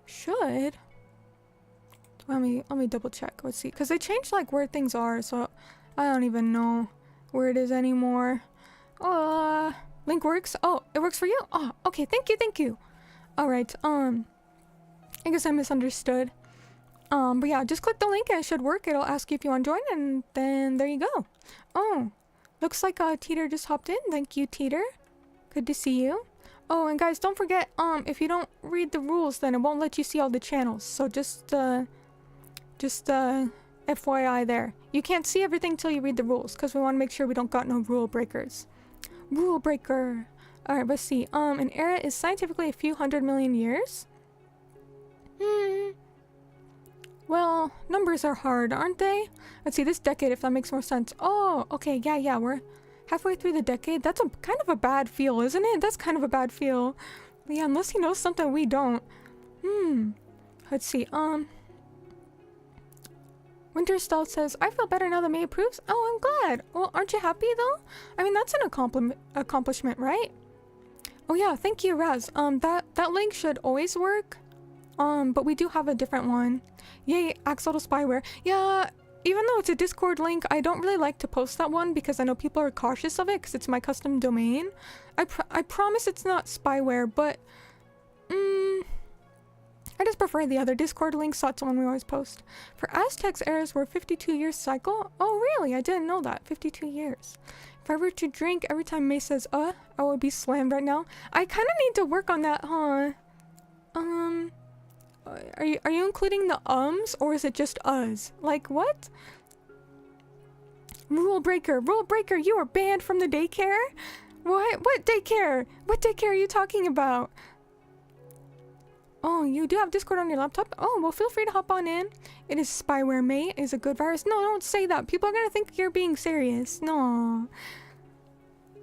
Should. Let me double check. Let's see. Because they changed like where things are, so I don't even know where it is anymore. Link works. Oh, it works for you? Oh, okay. Thank you. All right. I guess I misunderstood. But yeah, just click the link and it should work. It'll ask you if you want to join, and then there you go. Oh, looks like Teeter just hopped in. Thank you, Teeter. Good to see you. Oh, and guys, don't forget, if you don't read the rules, then it won't let you see all the channels. So just FYI there. You can't see everything till you read the rules, because we want to make sure we don't got no rule breakers. Rule breaker. Alright, let's see. An era is scientifically a few 100 million years. Well, numbers are hard, aren't they? Let's see, this decade, if that makes more sense. Oh, okay, yeah, we're halfway through the decade. That's a kind of a bad feel, isn't it? That's kind of a bad feel. But yeah, unless he knows something we don't. Let's see, Winterstall says, I feel better now that May approves. Oh, I'm glad. Well, aren't you happy, though? I mean, that's an accomplishment, right? Oh, yeah, thank you, Raz. That link should always work. But we do have a different one. Yay, axolotl spyware. Yeah, even though it's a Discord link, I don't really like to post that one because I know people are cautious of it because it's my custom domain. I promise it's not spyware, but I just prefer the other Discord link, so that's the one we always post. For Aztecs, eras were 52-year cycle. Oh, really? I didn't know that. 52 years. If I were to drink every time May says, I would be slammed right now. I kind of need to work on that, huh? Are you including the ums, or is it just us? Like, what? Rule breaker, you are banned from the daycare? What daycare? What daycare are you talking about? Oh, you do have Discord on your laptop? Oh, well, feel free to hop on in. It is spyware, mate. It is a good virus. No, don't say that. People are gonna think you're being serious. No.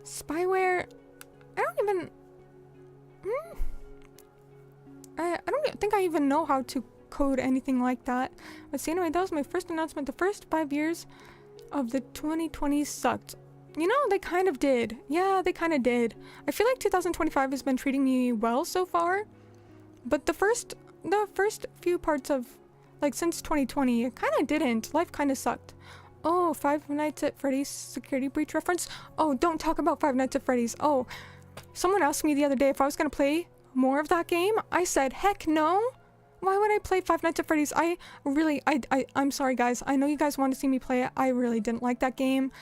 Spyware... I don't even... I don't think I even know how to code anything like that. Let's see, anyway, that was my first announcement. The first 5 years of the 2020s sucked. You know, they kind of did. Yeah, they kind of did. I feel like 2025 has been treating me well so far. But the first few parts of, like, since 2020, it kind of didn't. Life kind of sucked. Oh, Five Nights at Freddy's security breach reference? Oh, don't talk about Five Nights at Freddy's. Oh, someone asked me the other day if I was going to play more of that game. I said, heck no. Why would I play Five Nights at Freddy's? I'm sorry, guys. I know you guys want to see me play it. I really didn't like that game.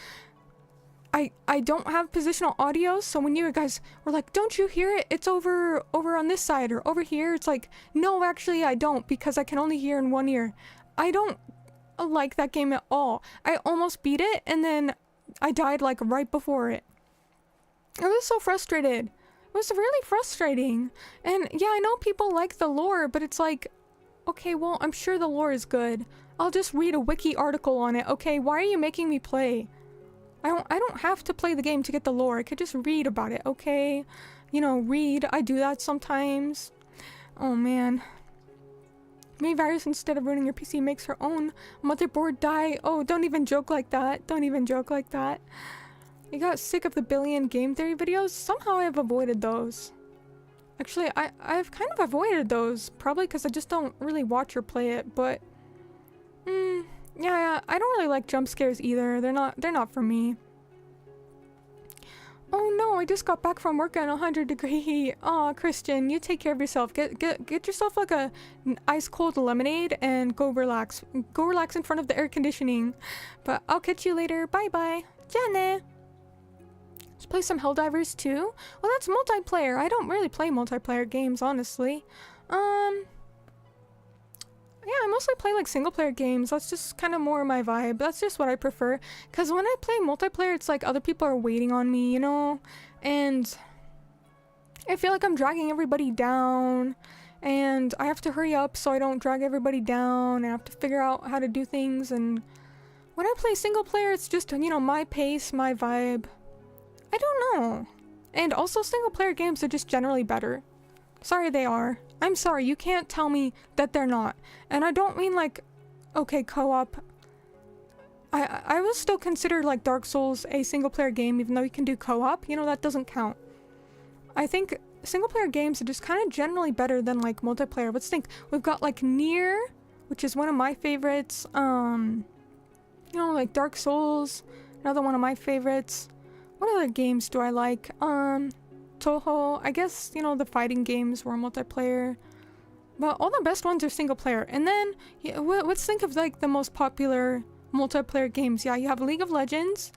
I don't have positional audio, so when you guys were like, don't you hear it? It's over on this side or over here. It's like, no, actually I don't, because I can only hear in one ear. I don't like that game at all. I almost beat it, and then I died like right before it. I was so frustrated. It was really frustrating. And yeah, I know people like the lore, but it's like, okay, well, I'm sure the lore is good. I'll just read a wiki article on it. Okay, why are you making me play? I don't have to play the game to get the lore. I could just read about it, okay? You know, read. I do that sometimes. Oh, man. May virus, instead of ruining your PC, makes her own motherboard die. Oh, don't even joke like that. Don't even joke like that. You got sick of the billion game theory videos? Somehow I have avoided those. Actually, I've kind of avoided those. Probably because I just don't really watch or play it, but... yeah, I don't really like jump scares either. They're not for me. Oh no, I just got back from work at 100-degree heat. Aw, Christian, you take care of yourself. Get yourself like an ice cold lemonade and go relax. Go relax in front of the air conditioning. But I'll catch you later. Bye bye. Jane. Let's play some Helldivers too. Well, that's multiplayer. I don't really play multiplayer games, honestly. Yeah, I mostly play like single player games. That's just kind of more my vibe. That's just what I prefer. Because when I play multiplayer, it's like other people are waiting on me, you know? And I feel like I'm dragging everybody down. And I have to hurry up so I don't drag everybody down. And I have to figure out how to do things. And when I play single player, it's just, you know, my pace, my vibe. I don't know. And also single player games are just generally better. Sorry, they are. I'm sorry, you can't tell me that they're not. And I don't mean like, okay, co-op. I will still consider like Dark Souls a single player game even though you can do co-op. You know, that doesn't count. I think single player games are just kind of generally better than like multiplayer. Let's think. We've got like Nier, which is one of my favorites. You know, like Dark Souls, another one of my favorites. What other games do I like? ToS, I guess, you know, the fighting games were multiplayer, but all the best ones are single player. And then, yeah, let's think of like the most popular multiplayer games. Yeah, you have League of Legends,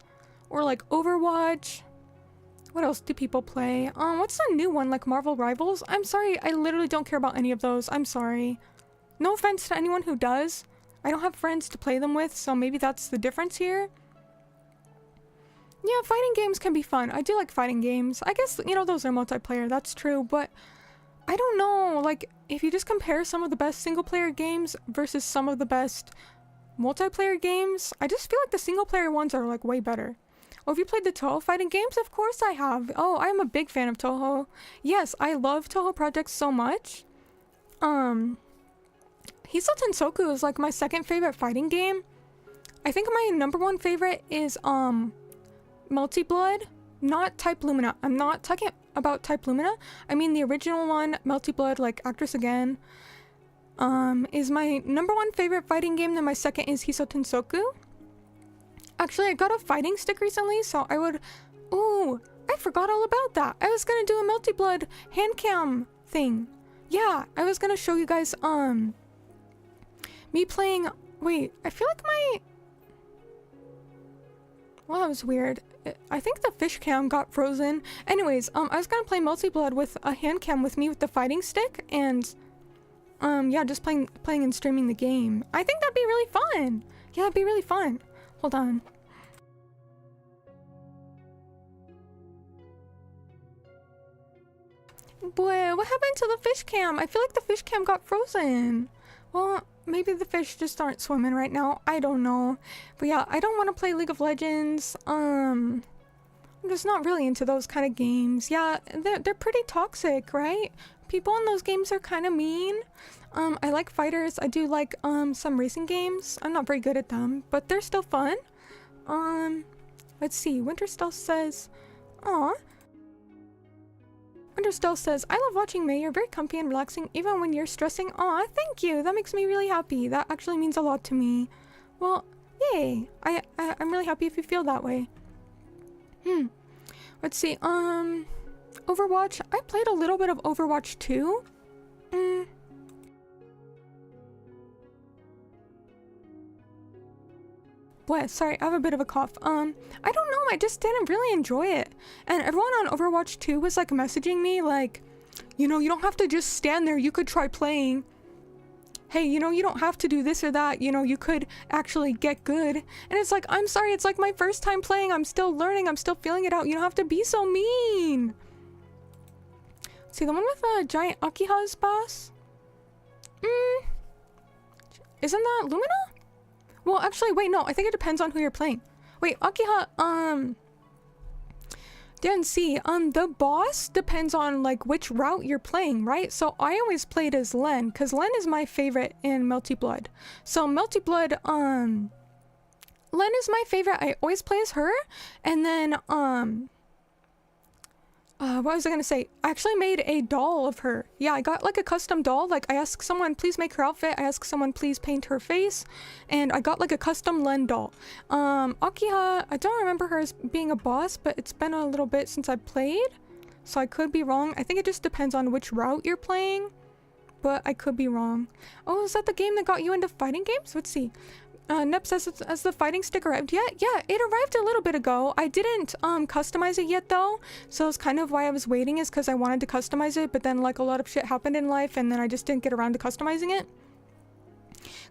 or like Overwatch. What else do people play? What's the new one, like Marvel Rivals? I'm sorry, I literally don't care about any of those. I'm sorry. No offense to anyone who does. I don't have friends to play them with, so maybe that's the difference here. Yeah, fighting games can be fun. I do like fighting games. I guess, you know, those are multiplayer. That's true. But I don't know. Like, if you just compare some of the best single-player games versus some of the best multiplayer games, I just feel like the single-player ones are, like, way better. Oh, have you played the ToS fighting games? Of course I have. Oh, I'm a big fan of ToS. Yes, I love ToS projects so much. Hiso Tensoku is, like, my second favorite fighting game. I think my number one favorite is, Melty Blood, not Type Lumina. I'm not talking about Type Lumina. I mean the original one, Melty Blood, like Actress Again, is my number one favorite fighting game. Then my second is Hiso Tensoku. Actually, I got a fighting stick recently, so I would... Ooh, I forgot all about that. I was gonna do a Melty Blood hand cam thing. Yeah, I was gonna show you guys, me playing... Wait, I feel like my... Well, that was weird. I think the fish cam got frozen. Anyways, I was gonna play Melty Blood with a hand cam with me with the fighting stick, and yeah, just playing and streaming the game. I think that'd be really fun. Yeah, it'd be really fun. Hold on. Boy, what happened to the fish cam? I feel like the fish cam got frozen. Well, maybe the fish just aren't swimming right now. I don't know. But yeah, I don't want to play League of Legends. I'm just not really into those kind of games. Yeah, they're pretty toxic, right? People in those games are kind of mean. I like fighters. I do like some racing games. I'm not very good at them, but they're still fun. Let's see. Winterstell says, aw. Winterstell says, I love watching May. You're very comfy and relaxing even when you're stressing. Aw, thank you. That makes me really happy. That actually means a lot to me. Well, yay. I'm really happy if you feel that way. Let's see. Overwatch. I played a little bit of Overwatch 2. What? Sorry, I have a bit of a cough. I don't know, I just didn't really enjoy it. And everyone on Overwatch 2 was like messaging me like, you know, you don't have to just stand there, you could try playing. Hey, you know, you don't have to do this or that, you know, you could actually get good. And it's like, I'm sorry, it's like my first time playing, I'm still learning, I'm still feeling it out, you don't have to be so mean. See, the one with the giant Akiha's boss? Isn't that Lumina? Well, actually, wait, no, I think it depends on who you're playing. Wait, Akiha, didn't see. The boss depends on, like, which route you're playing, right? So I always played as Len, because Len is my favorite in Melty Blood. So Melty Blood, Len is my favorite. I always play as her. And then, what was I gonna say? I actually made a doll of her. Yeah, I got like a custom doll. Like I asked someone, please make her outfit. I asked someone, please paint her face. And I got like a custom Len doll. Akiha, I don't remember her as being a boss, but it's been a little bit since I played. So I could be wrong. I think it just depends on which route you're playing. But I could be wrong. Oh, is that the game that got you into fighting games? Let's see. Nep says, has the fighting stick arrived yet? Yeah, it arrived a little bit ago. I didn't customize it yet though. So it's kind of why I was waiting, is because I wanted to customize it, but then like a lot of shit happened in life and then I just didn't get around to customizing it.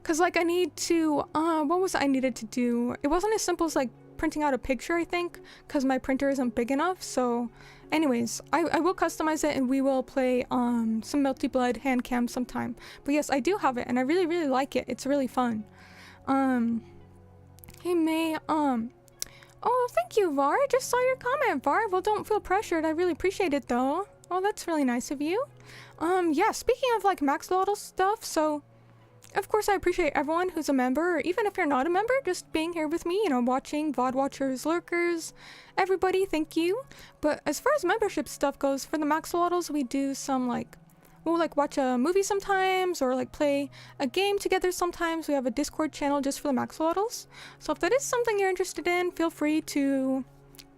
Cause like I need to, what was it I needed to do? It wasn't as simple as like printing out a picture, I think, because my printer isn't big enough. So anyways, I will customize it and we will play some Melty Blood hand cam sometime. But yes, I do have it and I really, really like it. It's really fun. Hey May, oh, thank you, Var. I just saw your comment, Var. Well, don't feel pressured. I really appreciate it, though. Oh, that's really nice of you. Yeah, speaking of, like, axolotl stuff, so, of course, I appreciate everyone who's a member, or even if you're not a member, just being here with me, you know, watching, VOD watchers, lurkers, everybody, thank you. But as far as membership stuff goes, for the axolotls, we do some, like, we'll like watch a movie sometimes or like play a game together sometimes. We have a Discord channel just for the axolotls. So if that is something you're interested in, feel free to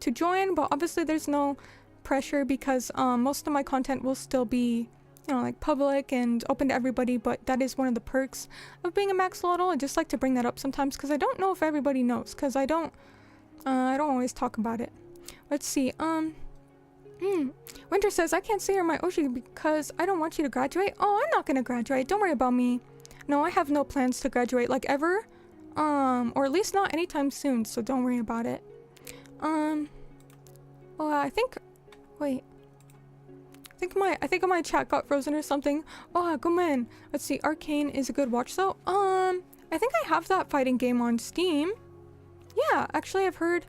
join. But obviously there's no pressure because most of my content will still be, you know, like public and open to everybody. But that is one of the perks of being a axolotl. I just like to bring that up sometimes because I don't know if everybody knows, because I don't always talk about it. Let's see. Winter says, I can't say you're my Oshi because I don't want you to graduate. Oh, I'm not gonna graduate. Don't worry about me. No, I have no plans to graduate, like, ever. Or at least not anytime soon, so don't worry about it. Well, I think... Wait. I think my chat got frozen or something. Oh, go man. Let's see. Arcane is a good watch, though. I think I have that fighting game on Steam. Yeah, actually, I've heard...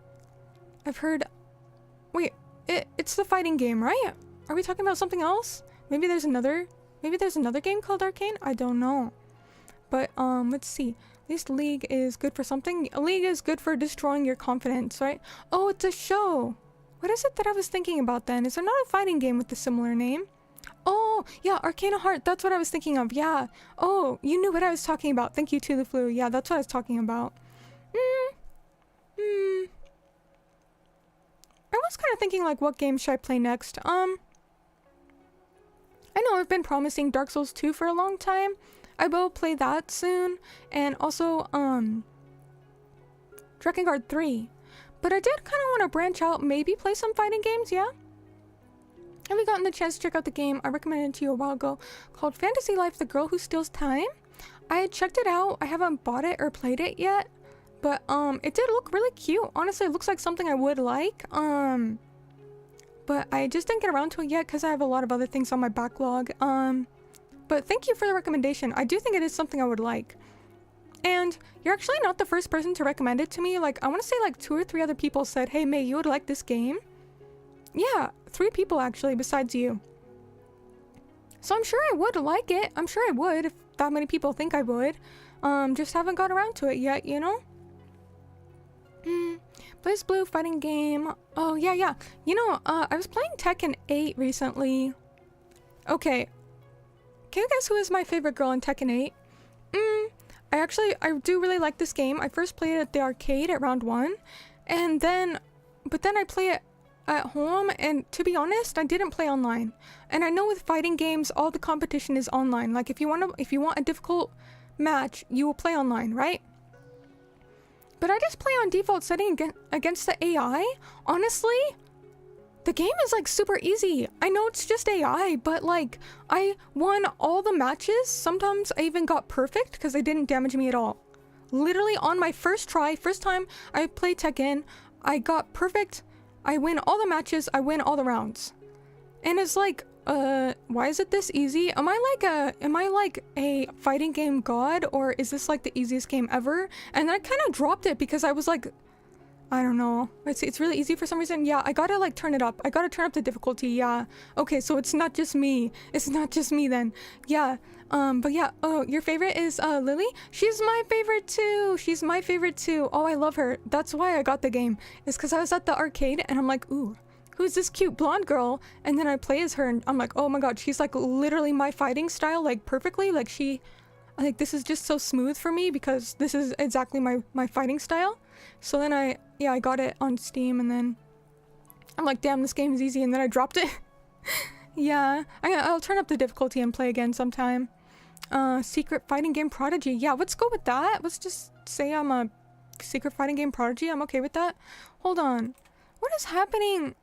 Wait. It's the fighting game, right? Are we talking about something else? Maybe there's another game called Arcane? I don't know. But, let's see. At least League is good for something. League is good for destroying your confidence, right? Oh, it's a show. What is it that I was thinking about then? Is there not a fighting game with a similar name? Oh, yeah, Arcana Heart. That's what I was thinking of. Yeah. Oh, you knew what I was talking about. Thank you, To the Flu. Yeah, that's what I was talking about. I was kind of thinking, like, what game should I play next? I know I've been promising Dark Souls 2 for a long time. I will play that soon. And also, Drakengard 3. But I did kind of want to branch out, maybe play some fighting games, yeah? Have you gotten the chance to check out the game I recommended to you a while ago called Fantasy Life: The Girl Who Steals Time? I had checked it out. I haven't bought it or played it yet. But, it did look really cute. Honestly, it looks like something I would like. But I just didn't get around to it yet because I have a lot of other things on my backlog. But thank you for the recommendation. I do think it is something I would like. And you're actually not the first person to recommend it to me. Like, I want to say like 2 or 3 other people said, hey, May, you would like this game. Yeah, 3 people actually, besides you. So I'm sure I would like it. I'm sure I would if that many people think I would. Just haven't got around to it yet, you know? Blaze Blue fighting game. Oh, yeah. You know, I was playing Tekken 8 recently. Okay. Can you guess who is my favorite girl in Tekken 8? I do really like this game. I first played it at the arcade at round 1. But then I play it at home, and to be honest, I didn't play online. And I know with fighting games, all the competition is online. Like, if you want a difficult match, you will play online, right? But I just play on default setting against the AI. Honestly, the game is like super easy. I know it's just AI, but like I won all the matches. Sometimes I even got perfect because they didn't damage me at all. Literally on my first try, first time I played Tekken, I got perfect. I win all the matches. I win all the rounds. And it's like, why is it this easy? Am I like a fighting game god, or is this like the easiest game ever? And then I kind of dropped it because I was like, I don't know. It's really easy for some reason. Yeah, I gotta like turn it up. I gotta turn up the difficulty. Yeah. Okay, so it's not just me. It's not just me then. Yeah. But yeah. Oh, your favorite is Lily? She's my favorite too. She's my favorite too. Oh, I love her. That's why I got the game. It's because I was at the arcade and I'm like, ooh, who's this cute blonde girl? And then I play as her and I'm like, oh my god, she's like literally my fighting style, like perfectly. Like this is just so smooth for me because this is exactly my fighting style. So then I got it on Steam and then I'm like, damn, this game is easy, and then I dropped it. Yeah, I'll turn up the difficulty and play again sometime. Secret fighting game prodigy. Yeah, let's go with that. Let's just say I'm a secret fighting game prodigy. I'm okay with that. Hold on. What is happening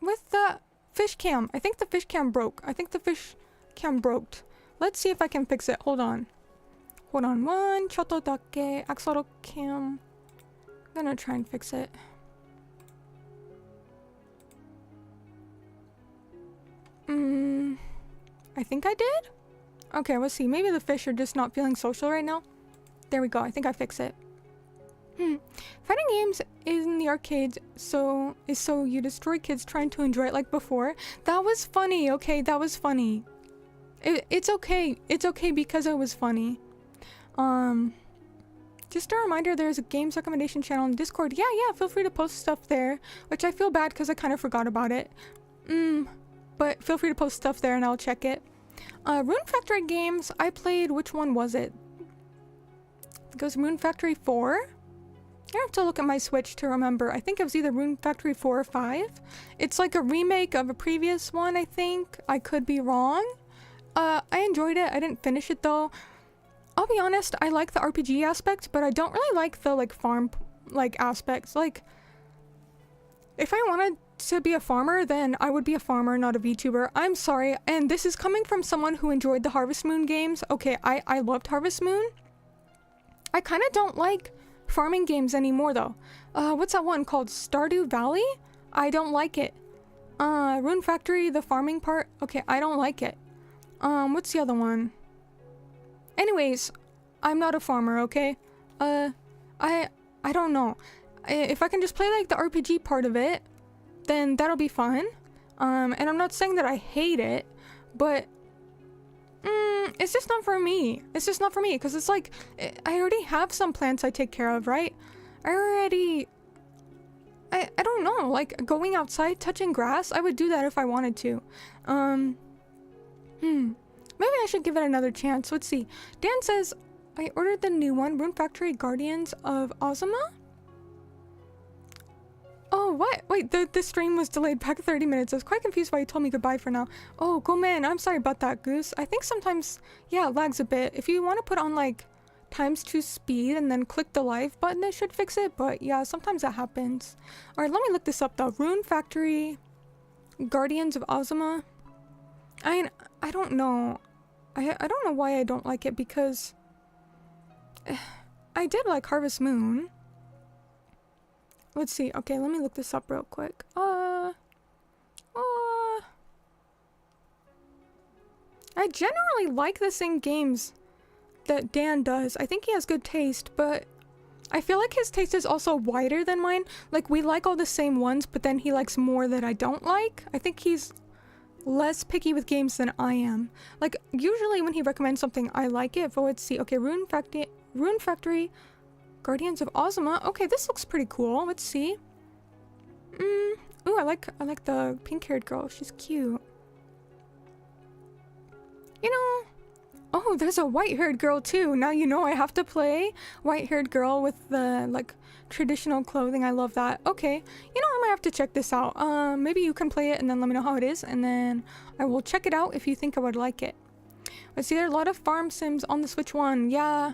with the fish cam? I think the fish cam broke. Let's see if I can fix it. Hold on. One choto dake axolotl cam. I'm gonna try and fix it. I think I did? Okay, let's see. Maybe the fish are just not feeling social right now. There we go. I think I fixed it. Fighting games in the arcades so you destroy kids trying to enjoy it like before. That was funny. Okay, that was funny. It's okay. It's okay because it was funny. Just a reminder, there's a games recommendation channel on Discord. Yeah, feel free to post stuff there, which I feel bad because I kind of forgot about it. But feel free to post stuff there and I'll check it. Rune Factory games, I played, which one was it? It goes Rune Factory 4. I have to look at my Switch to remember. I think it was either Rune Factory 4 or 5. It's like a remake of a previous one, I think. I could be wrong. I enjoyed it. I didn't finish it though. I'll be honest, I like the RPG aspect, but I don't really like the farm aspects. Like, if I wanted to be a farmer, then I would be a farmer, not a VTuber. I'm sorry, and this is coming from someone who enjoyed the Harvest Moon games. Okay, I loved Harvest Moon. I kind of don't like farming games anymore though. What's that one called? Stardew Valley? I don't like it. Rune Factory, the farming part. Okay, I don't like it. What's the other one? Anyways, I'm not a farmer, okay? I don't know. If I can just play like the RPG part of it, then that'll be fun. And I'm not saying that I hate it, but it's just not for me. It's just not for me because it's like I already have some plants I take care of, right? I don't know, like going outside, touching grass, I would do that if I wanted to. Maybe I should give it another chance. Let's see. Dan says, I ordered the new one, Rune Factory Guardians of Ozma? Oh, what? Wait, the stream was delayed back 30 minutes. I was quite confused why you told me goodbye for now. Oh, go man, I'm sorry about that, Goose. I think sometimes, yeah, it lags a bit. If you want to put on like ×2 speed and then click the live button, it should fix it. But yeah, sometimes that happens. Alright, let me look this up though. Rune Factory Guardians of Ozma. I don't know. I don't know why I don't like it because I did like Harvest Moon. Let's see. Okay, let me look this up real quick. I generally like the same games that Dan does. I think he has good taste, but I feel like his taste is also wider than mine. Like, we like all the same ones, but then he likes more that I don't like. I think he's less picky with games than I am. Like, usually when he recommends something, I like it. But let's see. Okay, Rune Factory Guardians of Ozma. Okay, this looks pretty cool. Let's see. Ooh, I like the pink-haired girl. She's cute. You know, oh, there's a white-haired girl too. Now you know I have to play white-haired girl with the like traditional clothing. I love that. Okay, you know, I might have to check this out. Maybe you can play it and then let me know how it is, and then I will check it out if you think I would like it. Let's see, there are a lot of farm sims on the Switch One. Yeah.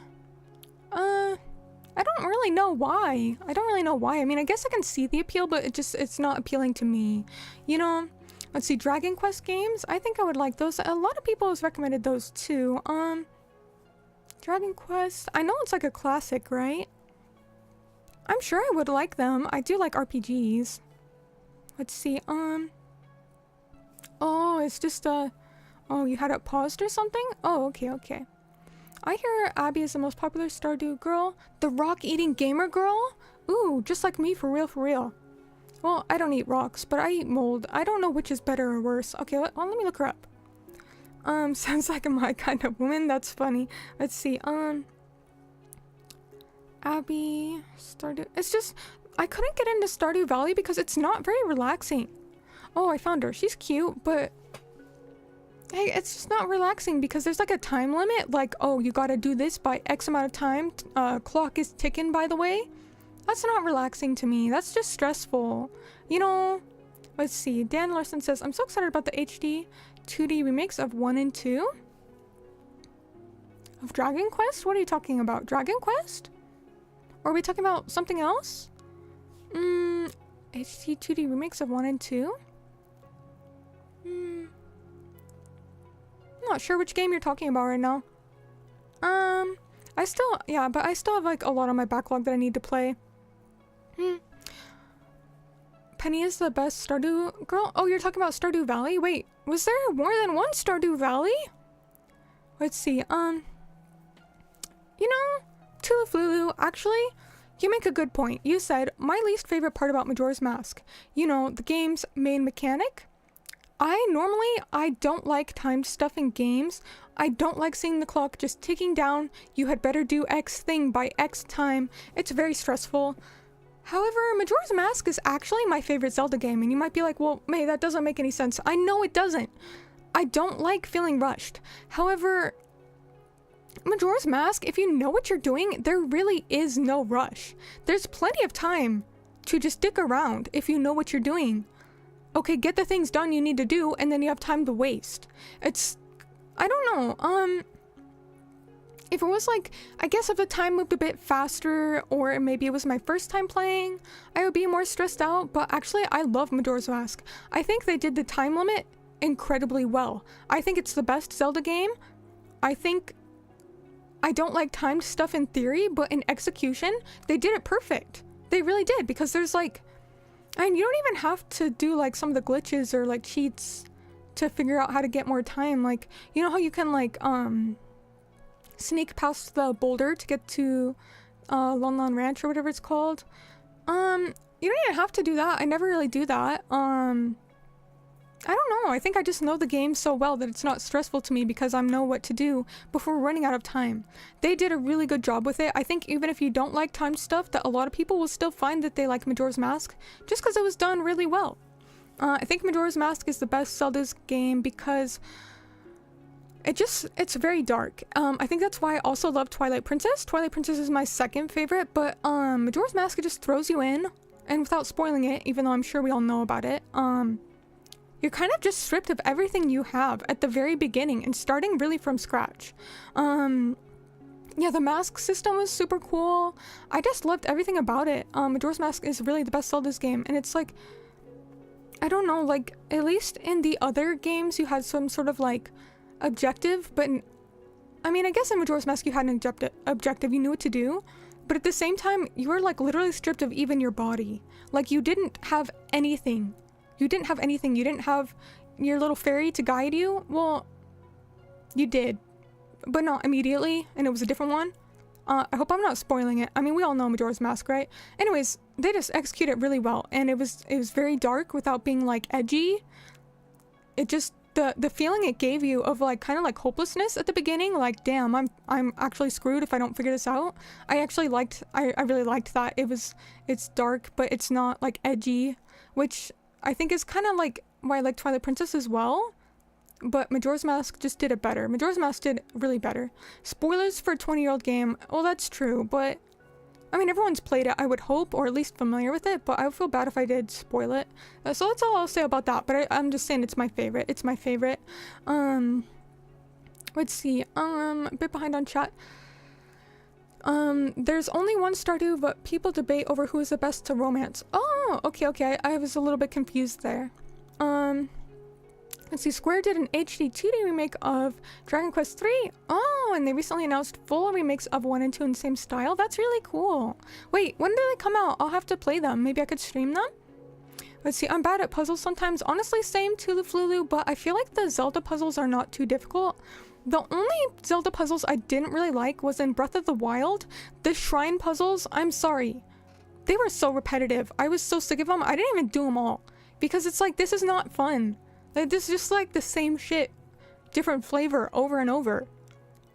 I don't really know why. I mean, I guess I can see the appeal, but it's not appealing to me. You know? Let's see, Dragon Quest games. I think I would like those. A lot of people have recommended those too. Dragon Quest. I know it's like a classic, right? I'm sure I would like them. I do like RPGs. Let's see. Oh, it's just oh, you had it paused or something? Oh, okay. I hear Abby is the most popular Stardew girl. The rock-eating gamer girl? Ooh, just like me, for real. Well, I don't eat rocks, but I eat mold. I don't know which is better or worse. Okay, let me look her up. Sounds like my kind of woman. That's funny. Let's see. Abby, Stardew. It's just, I couldn't get into Stardew Valley because it's not very relaxing. Oh, I found her. She's cute, but hey, it's just not relaxing because there's like a time limit. Like, oh, you gotta do this by X amount of time. Clock is ticking, by the way. That's not relaxing to me. That's just stressful. You know, let's see. Dan Larson says, I'm so excited about the HD 2D remakes of 1 and 2. Of Dragon Quest? What are you talking about? Dragon Quest? Or are we talking about something else? HD 2D remakes of 1 and 2? I'm not sure which game you're talking about right now. I still have like a lot on my backlog that I need to play. Penny is the best Stardew girl? Oh, you're talking about Stardew Valley? Wait, was there more than one Stardew Valley? Let's see, you know, Tuluflulu, actually, you make a good point. You said, my least favorite part about Majora's Mask. You know, the game's main mechanic. I don't like timed stuff in games. I don't like seeing the clock just ticking down. You had better do X thing by X time. It's very stressful. However, Majora's Mask is actually my favorite Zelda game, and you might be like, well, May, that doesn't make any sense. I know it doesn't. I don't like feeling rushed. However, Majora's Mask, if you know what you're doing, there really is no rush. There's plenty of time to just stick around if you know what you're doing. Okay, get the things done you need to do, and then you have time to waste. It's, I don't know, if it was like, I guess if the time moved a bit faster, or maybe it was my first time playing, I would be more stressed out, but actually I love Majora's Mask. I think they did the time limit incredibly well. I think it's the best Zelda game. I don't like timed stuff in theory, but in execution, they did it perfect. They really did, because there's like, and you don't even have to do like some of the glitches or like cheats to figure out how to get more time. Like, you know how you can like, sneak past the boulder to get to Lon Lon Ranch or whatever it's called. You don't even have to do that. I never really do that. I don't know. I think I just know the game so well that it's not stressful to me because I know what to do before running out of time. They did a really good job with it. I think even if you don't like timed stuff, that a lot of people will still find that they like Majora's Mask just because it was done really well. I think Majora's Mask is the best Zelda's game because it's very dark. I think that's why I also love Twilight Princess. Twilight Princess is my second favorite, but Majora's Mask, it just throws you in, and without spoiling it, even though I'm sure we all know about it, you're kind of just stripped of everything you have at the very beginning and starting really from scratch. Yeah, the mask system was super cool. I just loved everything about it. Majora's Mask is really the best Zelda's game, and it's like, I don't know, like, at least in the other games you had some sort of like objective, but I mean, I guess in Majora's Mask you had an objective, you knew what to do, but at the same time you were like literally stripped of even your body. Like, you didn't have anything. You didn't have your little fairy to guide you. Well, you did, but not immediately, and it was a different one. I hope I'm not spoiling it. I mean, we all know Majora's Mask, right? Anyways, they just execute it really well, and it was very dark without being like edgy. It just, the feeling it gave you of like kind of like hopelessness at the beginning, like, damn, I'm actually screwed if I don't figure this out. I really liked that. It's dark, but it's not like edgy, which I think is kind of like why I like Twilight Princess as well. But Majora's Mask just did it better. Majora's Mask did really better. Spoilers for a 20-year-old game. Well, that's true, but I mean, everyone's played it, I would hope, or at least familiar with it, but I would feel bad if I did spoil it. So that's all I'll say about that, but I'm just saying it's my favorite. It's my favorite. Let's see. A bit behind on chat. There's only one Stardew, but people debate over who is the best to romance. Oh, okay. I was a little bit confused there. Let's see, Square did an HD 2D remake of Dragon Quest 3. Oh, and they recently announced full remakes of 1 and 2 in the same style. That's really cool. Wait, when do they come out? I'll have to play them. Maybe I could stream them? Let's see, I'm bad at puzzles sometimes. Honestly, same Tuluflulu, but I feel like the Zelda puzzles are not too difficult. The only Zelda puzzles I didn't really like was in Breath of the Wild. The shrine puzzles, I'm sorry. They were so repetitive. I was so sick of them. I didn't even do them all. Because it's like, this is not fun. Like, this is just like the same shit, different flavor over and over.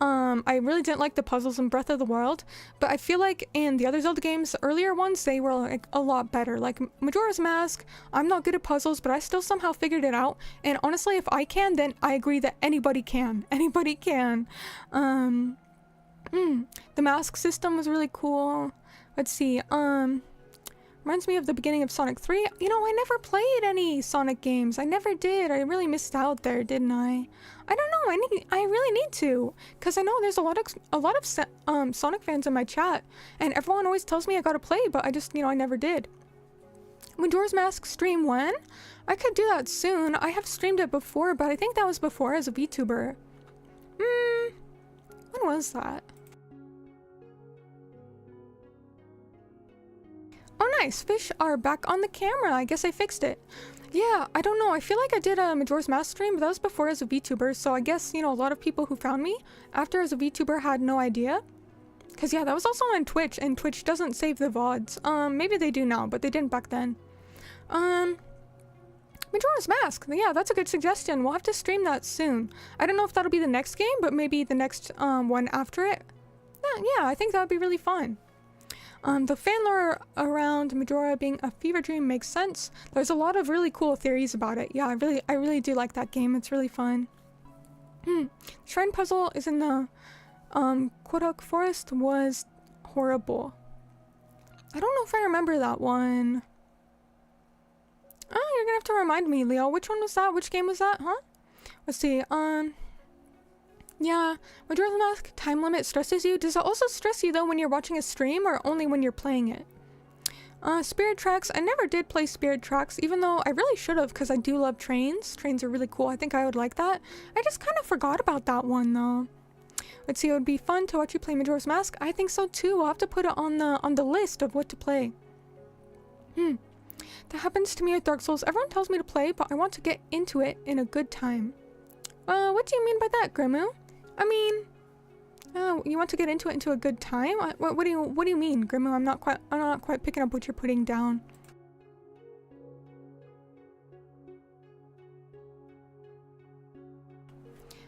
I really didn't like the puzzles in Breath of the Wild, but I feel like in the other Zelda games, earlier ones, they were like a lot better. Like Majora's Mask, I'm not good at puzzles, but I still somehow figured it out. And honestly, if I can, then I agree that anybody can. Anybody can. The mask system was really cool. Let's see. Reminds me of the beginning of Sonic 3. You know, I never played any Sonic games. I never did. I really missed out there, didn't I? I don't know. I really need to, because I know there's a lot of Sonic fans in my chat, and everyone always tells me I gotta play, but I just, you know, I never did. Majora's Mask stream when? I could do that soon. I have streamed it before, but I think that was before as a VTuber. When was that? Oh nice, fish are back on the camera. I guess I fixed it. Yeah, I don't know. I feel like I did a Majora's Mask stream, but that was before as a VTuber, so I guess, you know, a lot of people who found me after as a VTuber had no idea. Because yeah, that was also on Twitch, and Twitch doesn't save the VODs. Maybe they do now, but they didn't back then. Majora's Mask. Yeah, that's a good suggestion. We'll have to stream that soon. I don't know if that'll be the next game, but maybe the next one after it. Yeah, I think that would be really fun. The fan lore around Majora being a fever dream makes sense. There's a lot of really cool theories about it. Yeah, I really do like that game. It's really fun. The shrine puzzle is in the Kodok Forest was horrible. I don't know if I remember that one. Oh, you're gonna have to remind me, Leo. Which one was that? Which game was that? Huh? Let's see. Yeah, Majora's Mask time limit stresses you. Does it also stress you though when you're watching a stream, or only when you're playing it? Spirit Tracks. I never did play Spirit Tracks, even though I really should have, because I do love trains. Trains are really cool. I think I would like that. I just kind of forgot about that one though. Let's see, it would be fun to watch you play Majora's Mask. I think so too. We'll have to put it on the list of what to play. That happens to me with Dark Souls. Everyone tells me to play, but I want to get into it in a good time. What do you mean by that, Grimu? I mean, you want to get into it into a good time? What do you mean, Grimu? I'm not quite picking up what you're putting down.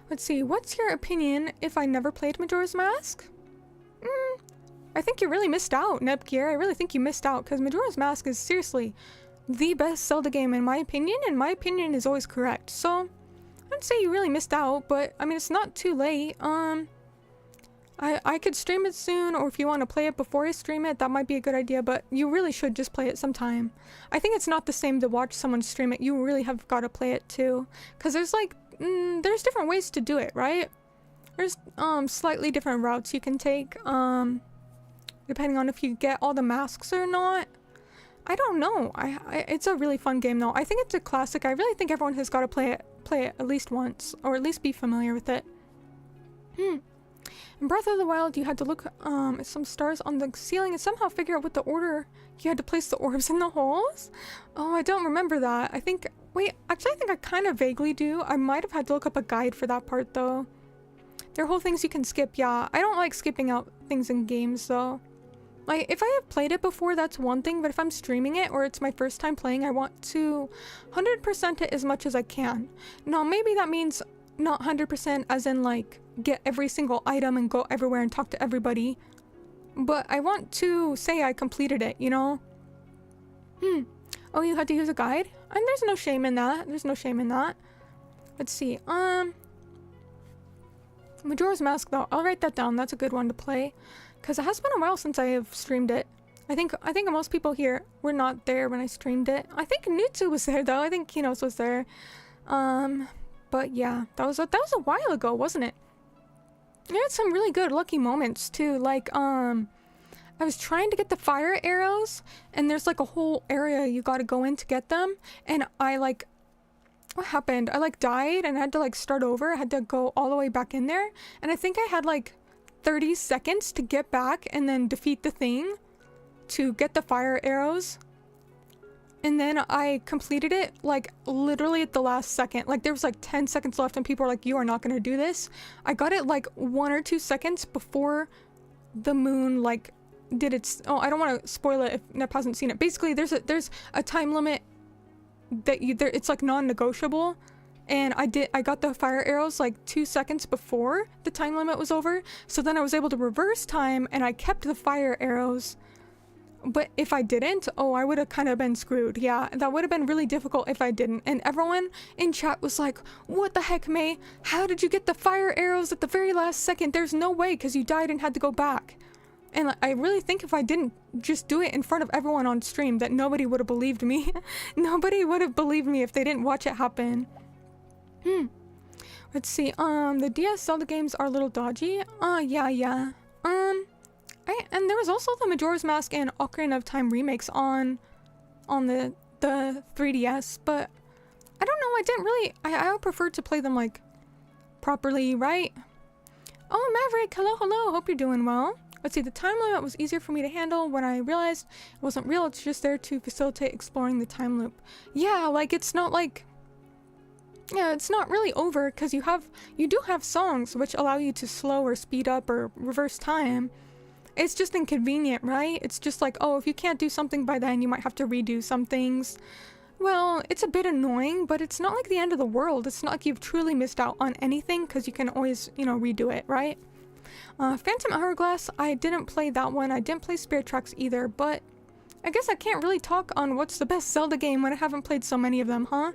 Let's see. What's your opinion if I never played Majora's Mask? I think you really missed out, Nepgear. I really think you missed out, because Majora's Mask is seriously the best Zelda game in my opinion, and my opinion is always correct. So I'd say you really missed out, but I mean, it's not too late. I could stream it soon, or if you want to play it before I stream it, that might be a good idea, but you really should just play it sometime. I think it's not the same to watch someone stream it. You really have got to play it too, because there's like there's different ways to do it, right? There's slightly different routes you can take, depending on if you get all the masks or not. I don't know. It's a really fun game though. I think it's a classic. I really think everyone has got to play it at least once, or at least be familiar with it. In Breath of the Wild, you had to look at some stars on the ceiling and somehow figure out what the order you had to place the orbs in the holes. Oh, I don't remember that. I think, wait, actually I think I kind of vaguely do. I might have had to look up a guide for that part though. There are whole things you can skip. Yeah, I don't like skipping out things in games though. Like, if I have played it before, that's one thing, but if I'm streaming it or it's my first time playing, I want to 100% it as much as I can. Now, maybe that means not 100% as in, like, get every single item and go everywhere and talk to everybody, but I want to say I completed it, you know? Oh, you had to use a guide? And there's no shame in that. There's no shame in that. Let's see. Majora's Mask, though. I'll write that down. That's a good one to play. Because it has been a while since I have streamed it. I think most people here were not there when I streamed it. I think Nutsu was there though. I think Kinos was there. But yeah, that was a while ago, wasn't it? I had some really good lucky moments too. Like I was trying to get the fire arrows, and there's like a whole area you got to go in to get them, and what happened? I like died and I had to like start over. I had to go all the way back in there, and I think I had like 30 seconds to get back and then defeat the thing to get the fire arrows. And then I completed it like literally at the last second. Like there was like 10 seconds left and people were like, you are not going to do this. I got it like 1 or 2 seconds before the moon like did its... Oh, I don't want to spoil it if Nep hasn't seen it. Basically, there's a time limit that it's like non-negotiable. and I got the fire arrows like 2 seconds before the time limit was over, so then I was able to reverse time and I kept the fire arrows. But if I didn't, oh, I would have kind of been screwed. Yeah, that would have been really difficult if I didn't. And everyone in chat was like, what the heck, May? How did you get the fire arrows at the very last second? There's no way, because you died and had to go back. And I really think if I didn't just do it in front of everyone on stream, that nobody would have believed me. Nobody would have believed me if they didn't watch it happen. Let's see. The DS Zelda games are a little dodgy. Yeah. And there was also the Majora's Mask and Ocarina of Time remakes on the 3DS, but I don't know, I didn't really, I would prefer to play them like properly, right? Oh, Maverick, hello, hope you're doing well. Let's see, the time limit was easier for me to handle when I realized it wasn't real, it's just there to facilitate exploring the time loop. Yeah, like it's not like, yeah, it's not really over, because you do have songs which allow you to slow or speed up or reverse time. It's just inconvenient, right? It's just like, oh, if you can't do something by then, you might have to redo some things. Well, it's a bit annoying, but it's not like the end of the world. It's not like you've truly missed out on anything, because you can always, you know, redo it, right? Phantom Hourglass, I didn't play that one. I didn't play Spirit Tracks either, but I guess I can't really talk on what's the best Zelda game when I haven't played so many of them, huh?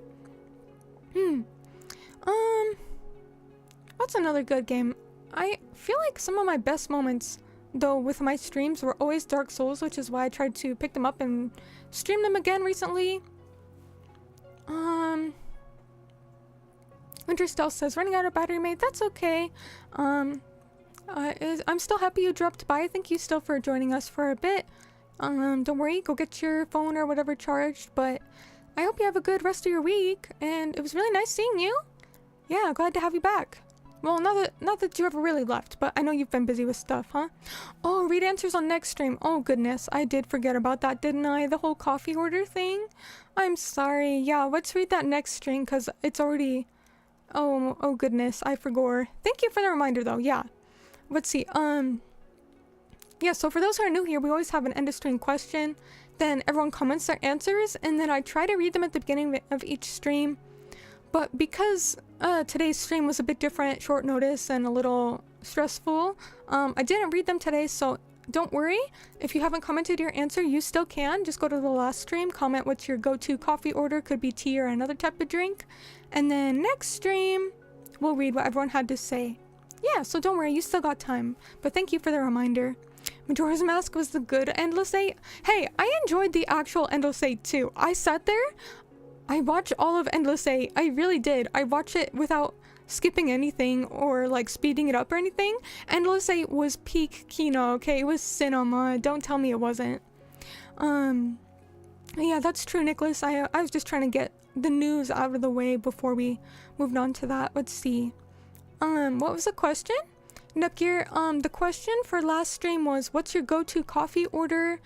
What's another good game? I feel like some of my best moments, though, with my streams were always Dark Souls, which is why I tried to pick them up and stream them again recently. Winterstell says, running out of battery, mate. That's okay. I'm still happy you dropped by. Thank you still for joining us for a bit. Don't worry, go get your phone or whatever charged, but I hope you have a good rest of your week, and it was really nice seeing you. Yeah, glad to have you back. Well, not that you ever really left, but I know you've been busy with stuff, huh? Oh, read answers on next stream. Oh, goodness. I did forget about that, didn't I? The whole coffee order thing? I'm sorry. Yeah, let's read that next stream, because it's already... Oh, goodness. I forgot. Thank you for the reminder, though. Yeah. Let's see. Yeah, so for those who are new here, we always have an end of stream question. Then everyone comments their answers, and then I try to read them at the beginning of each stream. But because today's stream was a bit different, short notice, and a little stressful, I didn't read them today, so don't worry. If you haven't commented your answer, you still can. Just go to the last stream, comment what's your go-to coffee order, could be tea or another type of drink. And then next stream, we'll read what everyone had to say. Yeah, so don't worry, you still got time. But thank you for the reminder. Majora's Mask was the good Endless 8. Hey, I enjoyed the actual Endless 8 too. I sat there, I watched all of Endless 8. I really did. I watched it without skipping anything or like speeding it up or anything. Endless 8 was peak Kino, okay? It was cinema. Don't tell me it wasn't. Yeah, that's true, Nicholas. I was just trying to get the news out of the way before we moved on to that. Let's see. What was the question? Nukir, the question for last stream was, what's your go-to coffee order?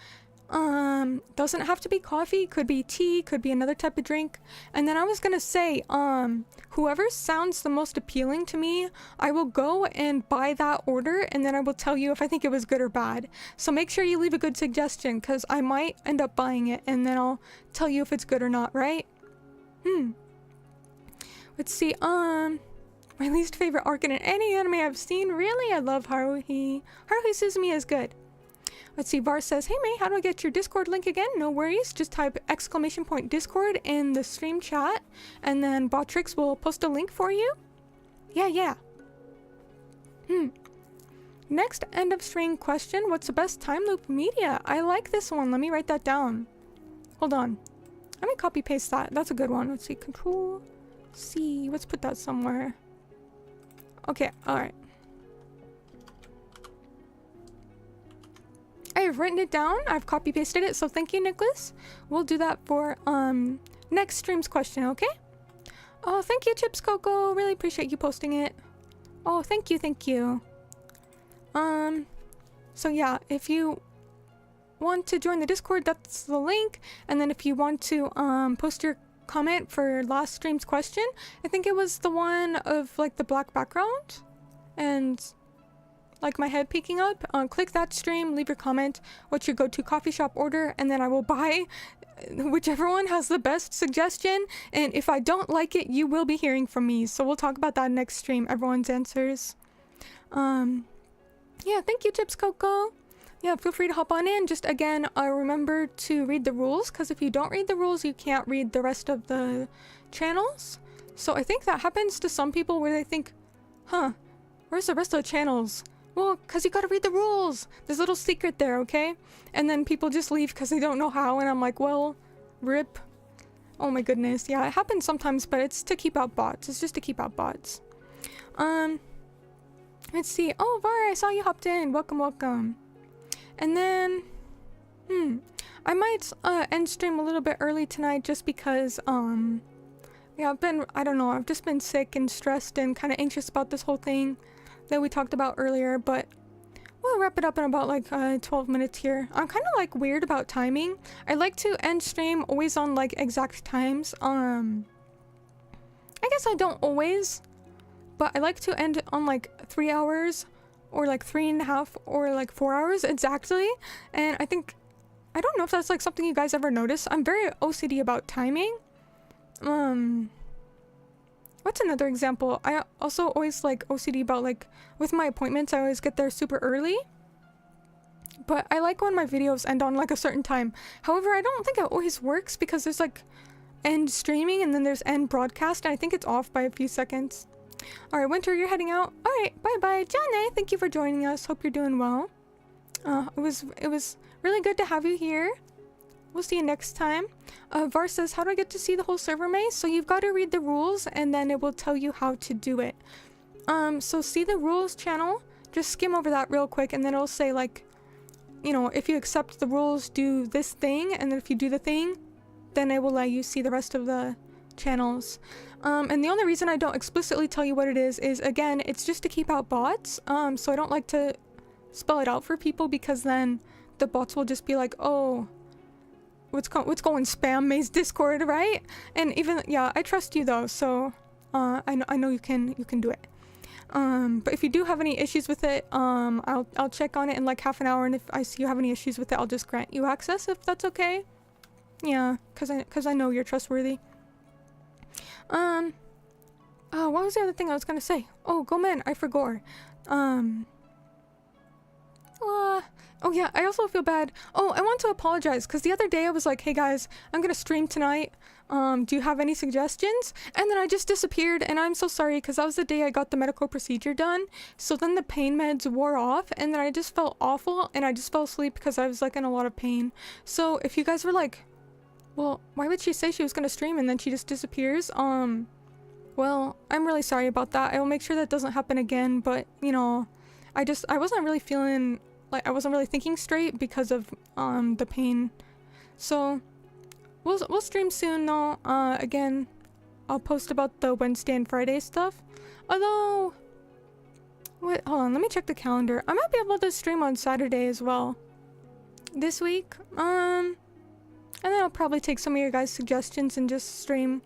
Doesn't have to be coffee, could be tea, could be another type of drink. And then I was gonna say, whoever sounds the most appealing to me, I will go and buy that order, and then I will tell you if I think it was good or bad. So make sure you leave a good suggestion, because I might end up buying it, and then I'll tell you if it's good or not, right? Let's see, my least favorite arc in any anime I've seen. Really? I love Haruhi. Haruhi Suzumi is good. Let's see, Var says, hey May, how do I get your Discord link again? No worries, just type !Discord in the stream chat, and then Botrix will post a link for you. Yeah. Next end of stream question, what's the best time loop media? I like this one, let me write that down. Hold on. Let me copy paste that. That's a good one. Let's see, Control C. Let's put that somewhere. Okay, alright. I have written it down. I've copy pasted it, so thank you, Nicholas. We'll do that for next stream's question, okay? Oh, thank you, Chips Coco. Really appreciate you posting it. Oh, thank you. So yeah, if you want to join the Discord, that's the link. And then if you want to post your comment for last stream's question, I think it was the one of like the black background and like my head peeking up. Click that stream, leave your comment, what's your go-to coffee shop order, and then I will buy whichever one has the best suggestion, and if I don't like it, you will be hearing from me. So we'll talk about that next stream, everyone's answers. Yeah, thank you, Chips Coco. Yeah, feel free to hop on in. Just again, remember to read the rules, because if you don't read the rules, you can't read the rest of the channels. So I think that happens to some people where they think, huh, where's the rest of the channels? Well, because you gotta read the rules. There's a little secret there, okay? And then people just leave because they don't know how, and I'm like, well, rip. Oh my goodness. Yeah, it happens sometimes, but it's to keep out bots. It's just to keep out bots. Let's see. Oh, Var, I saw you hopped in. Welcome, welcome. And then, I might end stream a little bit early tonight just because, yeah, I don't know, I've just been sick and stressed and kind of anxious about this whole thing that we talked about earlier, but we'll wrap it up in about like 12 minutes here. I'm kind of like weird about timing. I like to end stream always on like exact times. I guess I don't always, but I like to end on like 3 hours or like 3.5 or like 4 hours exactly. And I don't know if that's like something you guys ever notice. I'm very OCD about timing. What's another example? I also always like OCD about like with my appointments. I always get there super early, but I like when my videos end on like a certain time. However, I don't think it always works because there's like end streaming and then there's end broadcast, and I think it's off by a few seconds. All right, Winter, you're heading out. All right, bye bye. Jane, thank you for joining us. Hope you're doing well. It was really good to have you here. We'll see you next time. Var says, how do I get to see the whole server maze? So you've got to read the rules and then it will tell you how to do it. So see the rules channel, just skim over that real quick, and then it'll say like, you know, if you accept the rules, do this thing, and then if you do the thing, then it will let you see the rest of the channels. And the only reason I don't explicitly tell you what it is again, it's just to keep out bots. So I don't like to spell it out for people because then the bots will just be like, oh, what's going spam maze Discord, right? And even, yeah, I trust you though, so I know you can do it. But if you do have any issues with it, I'll check on it in like half an hour, and if I see you have any issues with it, I'll just grant you access if that's okay. Yeah, cause I know you're trustworthy. Oh, what was the other thing I was gonna say? Oh, go man, I forgot. Oh yeah, I also feel bad. Oh, I want to apologize because the other day I was like, hey guys, I'm gonna stream tonight. Do you have any suggestions? And then I just disappeared, and I'm so sorry because that was the day I got the medical procedure done. So then the pain meds wore off, and then I just felt awful, and I just fell asleep because I was like in a lot of pain. So if you guys were like, well, why would she say she was gonna stream and then she just disappears? Well, I'm really sorry about that. I will make sure that doesn't happen again, but you know, I wasn't really feeling like I wasn't really thinking straight because of the pain. So we'll stream soon though. Again, I'll post about the Wednesday and Friday stuff. Although, wait, hold on, let me check the calendar. I might be able to stream on Saturday as well this week. And then I'll probably take some of your guys' suggestions and just stream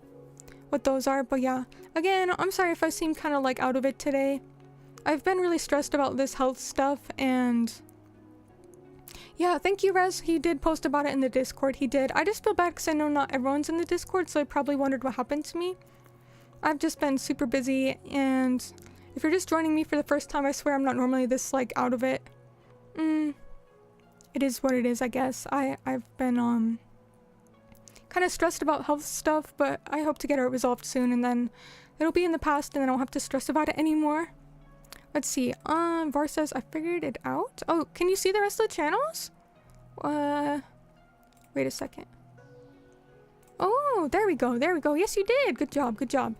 what those are. But yeah, again, I'm sorry if I seem kind of like out of it today. I've been really stressed about this health stuff, and yeah, thank you, Rez. He did post about it in the Discord. He did. I just feel bad because I know not everyone's in the Discord, so I probably wondered what happened to me. I've just been super busy, and if you're just joining me for the first time, I swear I'm not normally this like out of it. It is what it is, I guess. I've been kind of stressed about health stuff, but I hope to get it resolved soon, and then it'll be in the past, and then I don't have to stress about it anymore. Let's see. Var says I figured it out. Oh, can you see the rest of the channels? Wait a second. Oh, there we go. There we go. Yes, you did. Good job. Good job.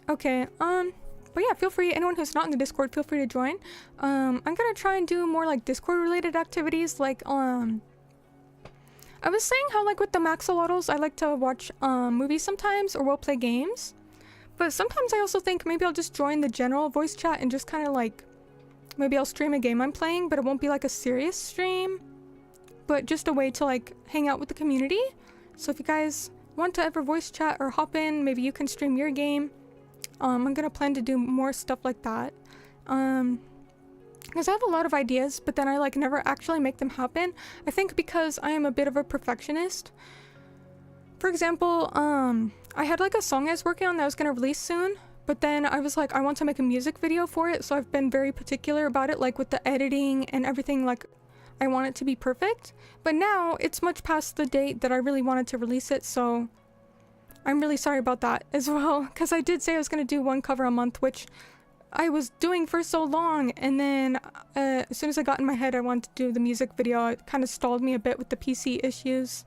Okay. But yeah, feel free. Anyone who's not in the Discord, feel free to join. I'm gonna try and do more like Discord related activities, like I was saying how like with the axolotls, I like to watch movies sometimes, or we'll play games. But sometimes I also think maybe I'll just join the general voice chat and just kind of like, maybe I'll stream a game I'm playing, but it won't be like a serious stream, but just a way to like hang out with the community. So if you guys want to ever voice chat or hop in, maybe you can stream your game. I'm gonna plan to do more stuff like that. Because I have a lot of ideas, but then I like never actually make them happen. I think because I am a bit of a perfectionist. For example, I had like a song I was working on that I was gonna release soon, but then I was like, I want to make a music video for it, so I've been very particular about it, like with the editing and everything, like I want it to be perfect. But now it's much past the date that I really wanted to release it, so I'm really sorry about that as well, because I did say I was gonna do one cover a month, which I was doing for so long, and then as soon as I got in my head I wanted to do the music video, it kind of stalled me a bit with the PC issues.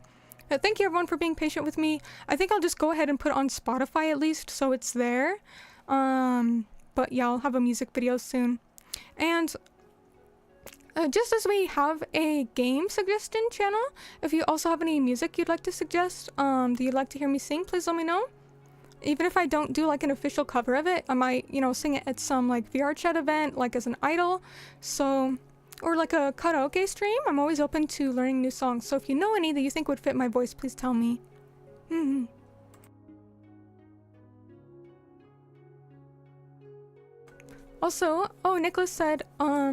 Thank you everyone for being patient with me. I think I'll just go ahead and put it on Spotify at least, so it's there. But yeah, I'll have a music video soon. And just as we have a game suggestion channel, if you also have any music you'd like to suggest, that you'd like to hear me sing, please let me know. Even if I don't do like an official cover of it, I might, you know, sing it at some like VR chat event, like as an idol. So, or like a karaoke stream. I'm always open to learning new songs. So if you know any that you think would fit my voice, please tell me. Also, oh, Nicholas said,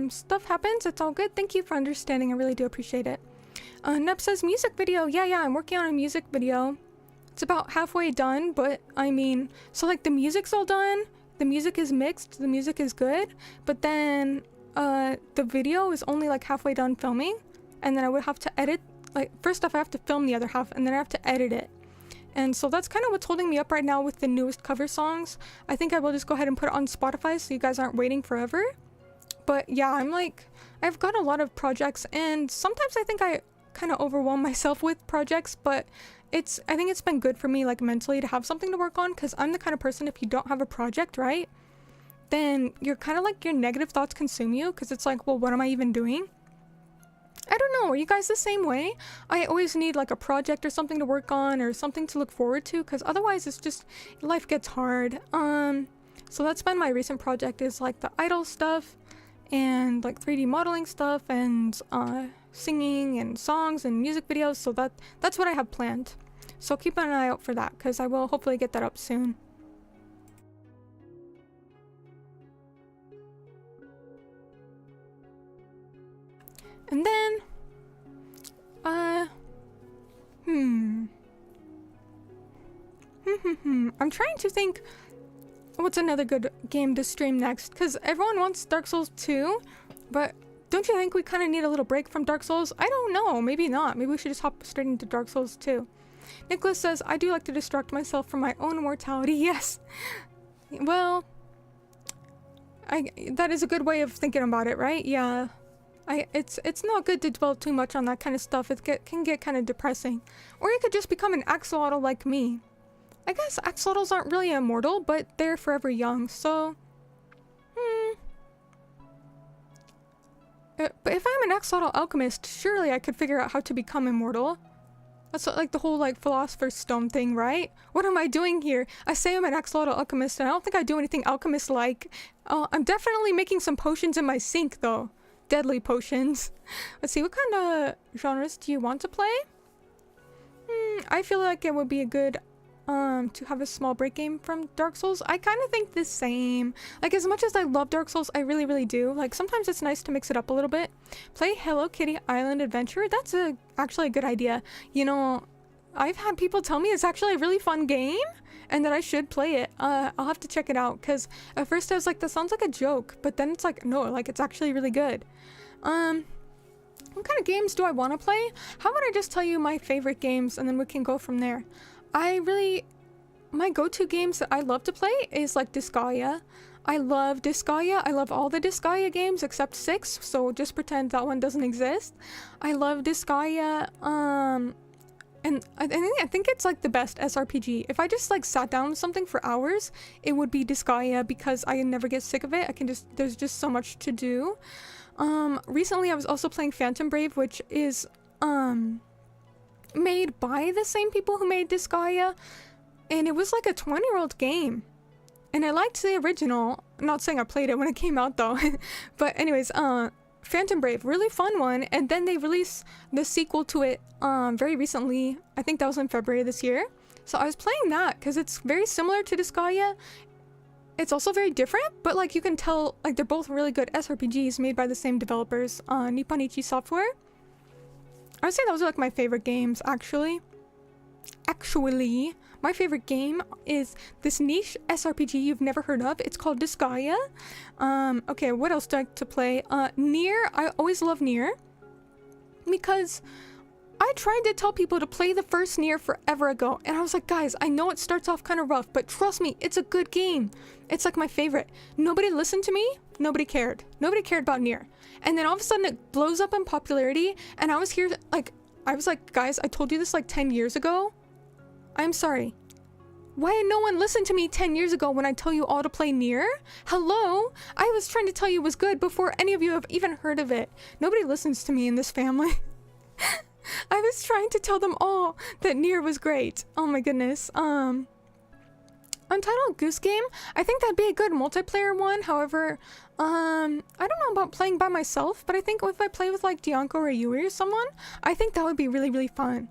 stuff happens, it's all good. Thank you for understanding, I really do appreciate it. Neb says music video. Yeah, I'm working on a music video. It's about halfway done, but I mean, so like the music's all done, the music is mixed, the music is good, but then the video is only like halfway done filming, and then I would have to edit, like first off I have to film the other half and then I have to edit it. And so that's kind of what's holding me up right now with the newest cover songs. I think I will just go ahead and put it on Spotify so you guys aren't waiting forever. But yeah, I'm like, I've got a lot of projects, and sometimes I think I kind of overwhelm myself with projects, but I think it's been good for me like mentally to have something to work on, because I'm the kind of person, if you don't have a project, right, then you're kind of like, your negative thoughts consume you, because it's like, well, what am I even doing? I don't know, are you guys the same way? I always need like a project or something to work on or something to look forward to, because otherwise it's just, life gets hard. So that's been my recent project, is like the idol stuff and like 3D modeling stuff and singing and songs and music videos. So that's what I have planned. So keep an eye out for that, because I will hopefully get that up soon. And then, I'm trying to think what's another good game to stream next, because everyone wants Dark Souls 2, but don't you think we kind of need a little break from Dark Souls? I don't know, maybe not. Maybe we should just hop straight into Dark Souls 2. Nicholas says, I do like to distract myself from my own mortality. Yes. Well, that is a good way of thinking about it, right? Yeah. It's not good to dwell too much on that kind of stuff. It can get kind of depressing. Or you could just become an axolotl like me. I guess axolotls aren't really immortal, but they're forever young, so... But if I'm an axolotl alchemist, surely I could figure out how to become immortal. That's like the whole like philosopher's stone thing, right? What am I doing here? I say I'm an axolotl alchemist, and I don't think I do anything alchemist-like. I'm definitely making some potions in my sink, though. Deadly potions. Let's see, what kind of genres do you want to play? I feel like it would be a good to have a small break game from Dark Souls. I kind of think the same. Like, as much as I love Dark Souls, I really do. Like, sometimes it's nice to mix it up a little bit. Play Hello Kitty Island Adventure. That's actually a good idea. You know, I've had people tell me it's actually a really fun game and that I should play it. I'll have to check it out, because at first I was like, that sounds like a joke, but then it's like, no, like it's actually really good. What kind of games do I want to play? How about I just tell you my favorite games and then we can go from there. My go-to games that I love to play is like Disgaea. I love Disgaea. I love all the Disgaea games except 6, so just pretend that one doesn't exist. I love Disgaea, and I think it's like the best SRPG. If I just like sat down with something for hours, it would be Disgaea, because I never get sick of it. There's just so much to do. Recently I was also playing Phantom Brave, which is made by the same people who made Disgaea, and it was like a 20-year-old game, and I liked the original. I'm not saying I played it when it came out though. But anyways, Phantom Brave, really fun one, and then they released the sequel to it very recently. I think that was in February this year. So I was playing that because it's very similar to Disgaea. It's also very different, but like you can tell, like they're both really good SRPGs made by the same developers, Nippon Ichi Software. I would say those are like my favorite games, actually. actually, my favorite game is this niche SRPG you've never heard of. It's called Disgaea. Okay, what else do I like to play? Nier. I always love Nier because I tried to tell people to play the first Nier forever ago, and I was like, guys, I know it starts off kind of rough, but trust me, it's a good game. It's like my favorite. Nobody listened to me. Nobody cared. Nobody cared about Nier. And then all of a sudden it blows up in popularity, and I was here like, I was like, guys, I told you this like 10 years ago. I'm sorry. Why did no one listen to me 10 years ago when I tell you all to play Nier? Hello? I was trying to tell you it was good before any of you have even heard of it. Nobody listens to me in this family. I was trying to tell them all that Nier was great. Oh my goodness. Untitled Goose Game. I think that'd be a good multiplayer one. However, I don't know about playing by myself, but I think if I play with like Dianco or Yuri or someone, I think that would be really, really fun.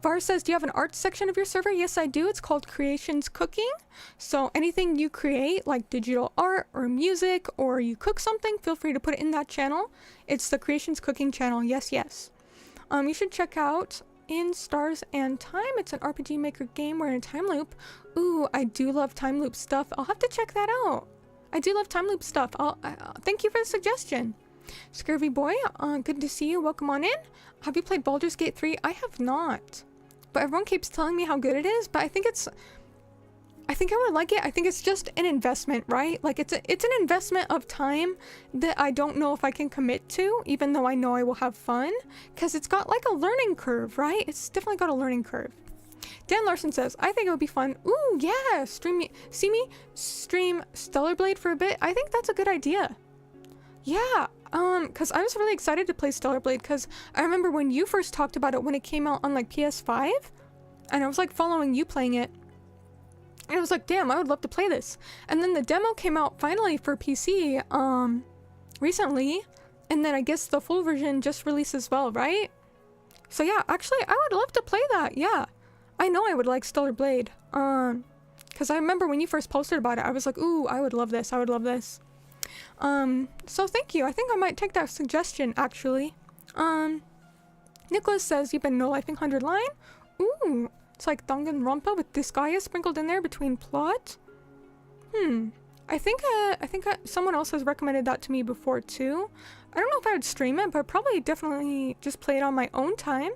Var says, do you have an art section of your server? Yes, I do. It's called Creations Cooking. So anything you create, like digital art or music, or you cook something, feel free to put it in that channel. It's the Creations Cooking channel. Yes, yes. You should check out In Stars and Time. It's an RPG Maker game. We're in a time loop. Ooh, I do love time loop stuff. I'll have to check that out. I do love time loop stuff. Thank you for the suggestion. Scurvy Boy, good to see you. Welcome on in. Have you played Baldur's Gate 3? I have not. But everyone keeps telling me how good it is, but I think I would like it. I think it's just an investment, right? Like it's an investment of time that I don't know if I can commit to, even though I know I will have fun, because it's got like a learning curve, right? It's definitely got a learning curve. Dan Larson says, I think it would be fun. Ooh, yeah, stream Stellar Blade for a bit. I think that's a good idea. Yeah, because I was really excited to play Stellar Blade, because I remember when you first talked about it when it came out on like PS5, and I was like following you playing it. And I was like, damn, I would love to play this. And then the demo came out finally for PC, recently. And then I guess the full version just released as well, right? So yeah, actually, I would love to play that, yeah. I know I would like Stellar Blade. Because I remember when you first posted about it, I was like, ooh, I would love this, I would love this. So thank you. I think I might take that suggestion, actually. Nicholas says, you've been no-lifing 100 line? Ooh. It's like Danganronpa with Disgaea sprinkled in there between plot. I think someone else has recommended that to me before too. I don't know if I would stream it, but probably definitely just play it on my own time.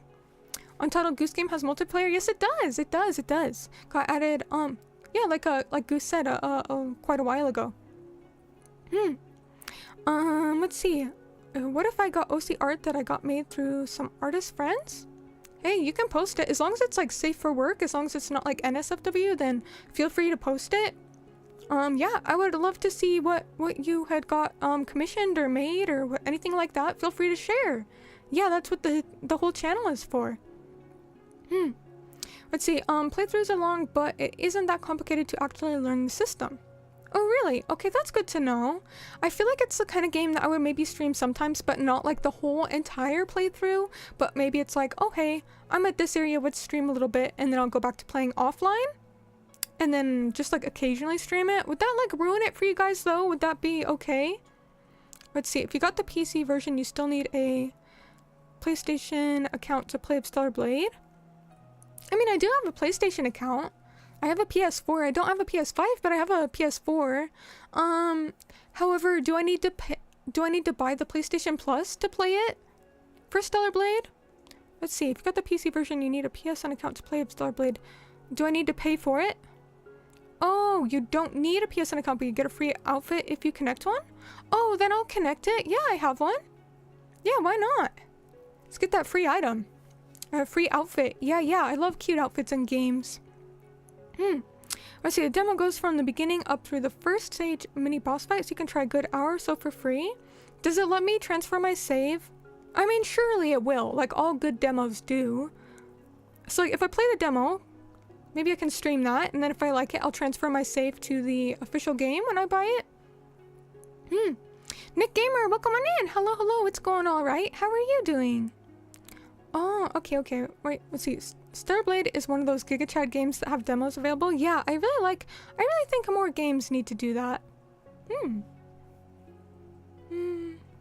Untitled Goose Game has multiplayer. Yes, it does. It does. It does. Got added. Yeah, like Goose said quite a while ago. Let's see. What if I got OC art that I got made through some artist friends? Hey, you can post it as long as it's like safe for work, as long as it's not like NSFW, then feel free to post it. Yeah, I would love to see what you had got commissioned or made or anything like that. Feel free to share. Yeah, that's what the whole channel is for. Let's see. Playthroughs are long, but it isn't that complicated to actually learn the system. Oh, really? Okay, that's good to know. I feel like it's the kind of game that I would maybe stream sometimes, but not like the whole entire playthrough. But maybe it's like, oh, hey, I'm at this area, let's stream a little bit, and then I'll go back to playing offline. And then just like occasionally stream it. Would that like ruin it for you guys though? Would that be okay? Let's see. If you got the PC version, you still need a PlayStation account to play Stellar Blade. I mean, I do have a PlayStation account. I have a PS4. I don't have a PS5, but I have a PS4. However, do I need to buy the PlayStation Plus to play it for Stellar Blade? Let's see. If you got the PC version, you need a PSN account to play Stellar Blade. Do I need to pay for it? Oh, you don't need a PSN account, but you get a free outfit if you connect one? Oh, then I'll connect it. Yeah, I have one. Yeah, why not? Let's get that free item. A free outfit. Yeah, I love cute outfits in games. Let's see, the demo goes from the beginning up through the first stage mini boss fight, so you can try a good hour or so for free. Does it let me transfer my save? I mean, surely it will, like all good demos do. So if I play the demo, maybe I can stream that, and then if I like it, I'll transfer my save to the official game when I buy it. Nick Gamer, welcome on in. Hello, what's going on, right? How are you doing? Oh, okay. Wait, let's see. Stellar Blade is one of those Giga Chad games that have demos available. Yeah, I really think more games need to do that.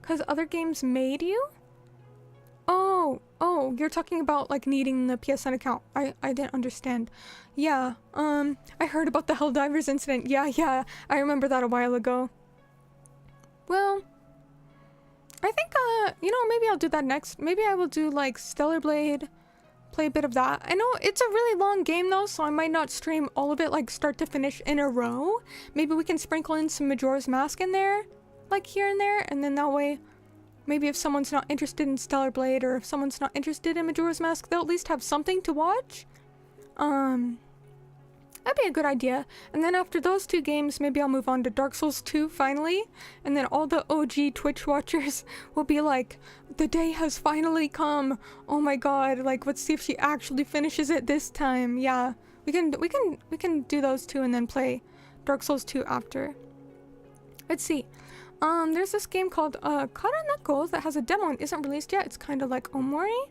Because other games made you? Oh, you're talking about like needing the PSN account. I didn't understand. Yeah, I heard about the Helldivers incident. Yeah, I remember that a while ago. Well, I think, you know, maybe I'll do that next. Maybe I will do like Stellar Blade, play a bit of that. I know it's a really long game though, so I might not stream all of it like start to finish in a row. Maybe we can sprinkle in some Majora's Mask in there, like here and there, and then that way, maybe if someone's not interested in Stellar Blade or if someone's not interested in Majora's Mask, they'll at least have something to watch. That'd be a good idea. And then after those two games, maybe I'll move on to Dark Souls 2 finally. And then all the OG Twitch watchers will be like, the day has finally come. Oh my god, like let's see if she actually finishes it this time. Yeah, we can do those two and then play Dark Souls 2 after. Let's see. There's this game called Karaneko that has a demo and isn't released yet. It's kind of like Omori.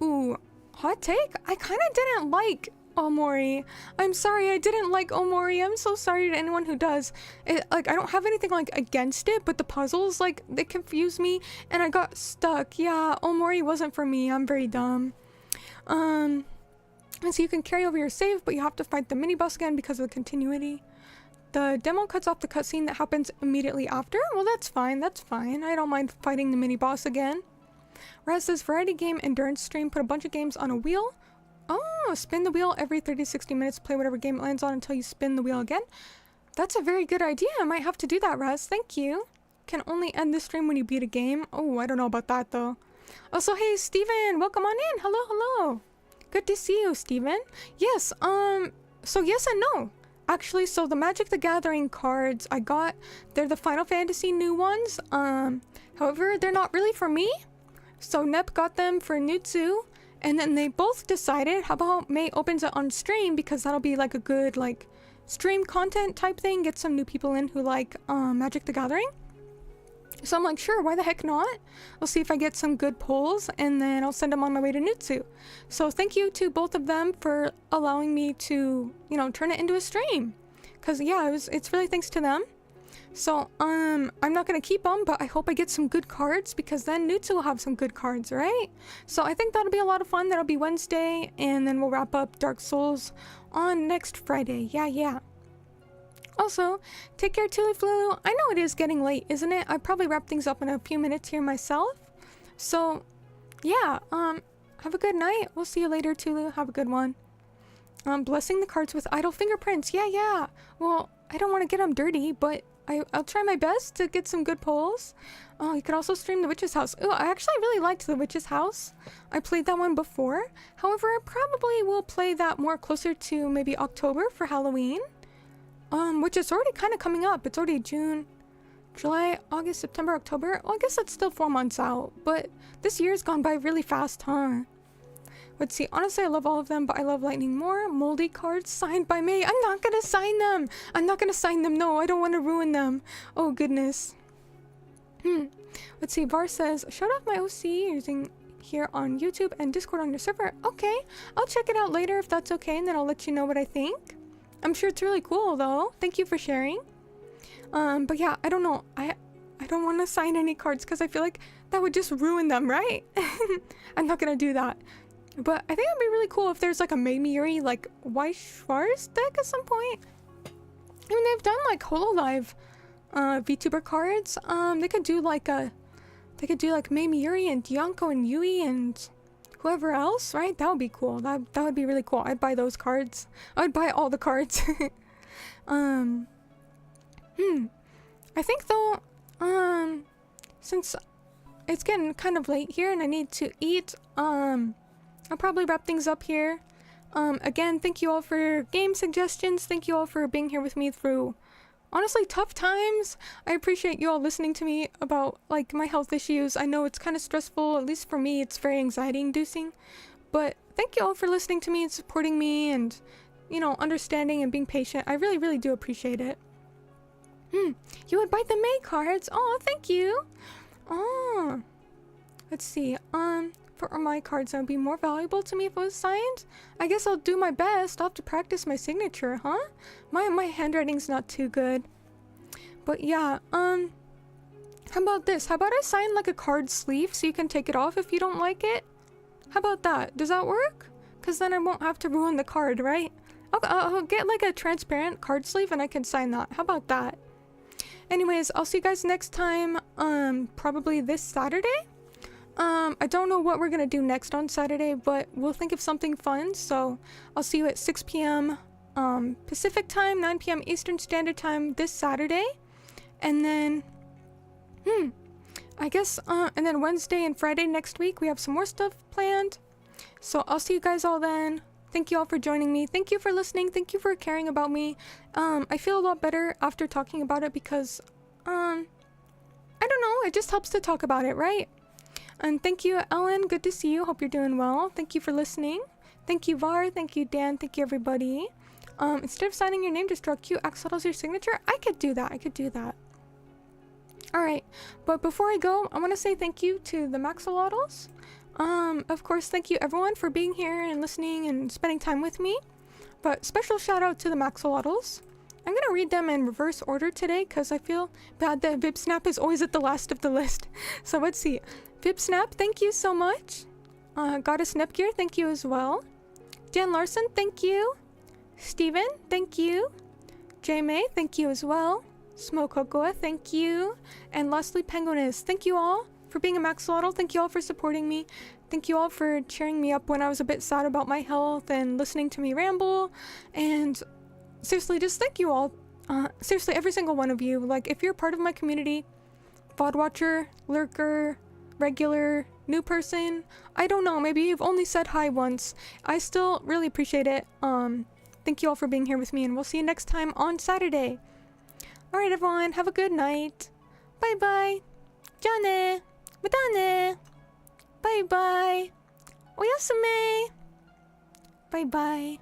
Ooh, hot take? I kind of didn't like Omori. I'm sorry, I didn't like Omori. I'm so sorry to anyone who does. Like, I don't have anything like against it, but the puzzles, like, they confuse me and I got stuck. Yeah, Omori wasn't for me. I'm very dumb. And so you can carry over your save, but you have to fight the mini boss again because of the continuity. The demo cuts off the cutscene that happens immediately after. Well, that's fine. That's fine. I don't mind fighting the mini boss again. Whereas this variety game endurance stream put a bunch of games on a wheel. Oh, spin the wheel every 30-60 minutes. Play whatever game it lands on until you spin the wheel again. That's a very good idea. I might have to do that, Raz. Thank you. Can only end the stream when you beat a game. Oh, I don't know about that, though. Also, hey, Steven. Welcome on in. Hello. Good to see you, Steven. Yes, so yes and no. Actually, so the Magic the Gathering cards I got, they're the Final Fantasy new ones. However, they're not really for me. So Nep got them for Nutsu. And then they both decided, how about May opens it on stream, because that'll be like a good like stream content type thing, get some new people in who like Magic the Gathering. So I'm like, sure, why the heck not? We'll see if I get some good polls and then I'll send them on my way to Nutsu. So thank you to both of them for allowing me to, you know, turn it into a stream. Cause yeah, it's really thanks to them. So, I'm not gonna keep them, but I hope I get some good cards because then Nutsu will have some good cards, right? So I think that'll be a lot of fun. That'll be Wednesday, and then we'll wrap up Dark Souls on next Friday. Yeah. Also, take care, Tuliflulu. I know it is getting late, isn't it? I'll probably wrap things up in a few minutes here myself. So, yeah, have a good night. We'll see you later, Tulu. Have a good one. Blessing the cards with idle fingerprints. Yeah. Well, I don't want to get them dirty, but I'll try my best to get some good polls. Oh, you could also stream The Witch's House. Oh, I actually really liked The Witch's House. I played that one before. However, I probably will play that more closer to maybe October for Halloween. Which is already kind of coming up. It's already June, July, August, September, October. Well, I guess that's still 4 months out. But this year's gone by really fast, huh? Let's see. Honestly, I love all of them, but I love Lightning more. Moldy cards signed by May. I'm not gonna sign them. No, I don't want to ruin them. Oh, goodness. Let's see. Var says, shut off my OC using here on YouTube and Discord on your server. Okay. I'll check it out later if that's okay, and then I'll let you know what I think. I'm sure it's really cool, though. Thank you for sharing. But yeah, I don't know. I don't want to sign any cards because I feel like that would just ruin them, right? I'm not gonna do that. But I think it'd be really cool if there's like a Maymiri like Schwarz deck at some point. I mean, they've done like HoloLive VTuber cards. They could do like Maymiri and Dianko and Yui and whoever else, right? That would be cool. That would be really cool. I'd buy those cards. I would buy all the cards. I think though, since it's getting kind of late here and I need to eat, I'll probably wrap things up here. Again, thank you all for your game suggestions. Thank you all for being here with me through, honestly, tough times. I appreciate you all listening to me about, like, my health issues. I know it's kind of stressful. At least for me, it's very anxiety-inducing. But thank you all for listening to me and supporting me and, you know, understanding and being patient. I really, really do appreciate it. You would buy the May cards? Oh, thank you. Oh. Let's see. For my cards, that would be more valuable to me if it was signed. I guess I'll do my best. I'll have to practice my signature, huh? My handwriting's not too good. But yeah, How about this? How about I sign like a card sleeve so you can take it off if you don't like it? How about that? Does that work? Because then I won't have to ruin the card, right? I'll get like a transparent card sleeve and I can sign that. How about that? Anyways, I'll see you guys next time, probably this Saturday. I don't know what we're gonna do next on Saturday, but we'll think of something fun. So I'll see you at 6 p.m. Pacific time, 9 p.m. Eastern Standard Time this Saturday. And then, I guess, and then Wednesday and Friday next week, we have some more stuff planned. So I'll see you guys all then. Thank you all for joining me. Thank you for listening. Thank you for caring about me. I feel a lot better after talking about it because, I don't know, it just helps to talk about it, right? And thank you, Ellen. Good to see you. Hope you're doing well. Thank you for listening. Thank you, Var. Thank you, Dan. Thank you, everybody. Instead of signing your name, just draw cute axolotl as your signature. I could do that. I could do that. Alright, but before I go, I want to say thank you to the axolotls. Of course, thank you everyone for being here and listening and spending time with me. But special shout out to the axolotls. I'm gonna read them in reverse order today because I feel bad that VipSnap is always at the last of the list. So let's see. VipSnap, thank you so much. Goddess Nepgear, thank you as well. Dan Larson, thank you. Steven, thank you. J May, thank you as well. Smoke Cocoa, thank you. And lastly, Penguinus, thank you all for being a axolotl. Thank you all for supporting me. Thank you all for cheering me up when I was a bit sad about my health and listening to me ramble. And seriously, just thank you all. Seriously, every single one of you. Like, if you're part of my community, VOD watcher, lurker, regular, new person, I don't know, maybe you've only said hi once. I still really appreciate it. Thank you all for being here with me, and we'll see you next time on Saturday. Alright everyone, have a good night. Bye bye. Jane. Madane. Bye bye. Oyasume. Bye bye.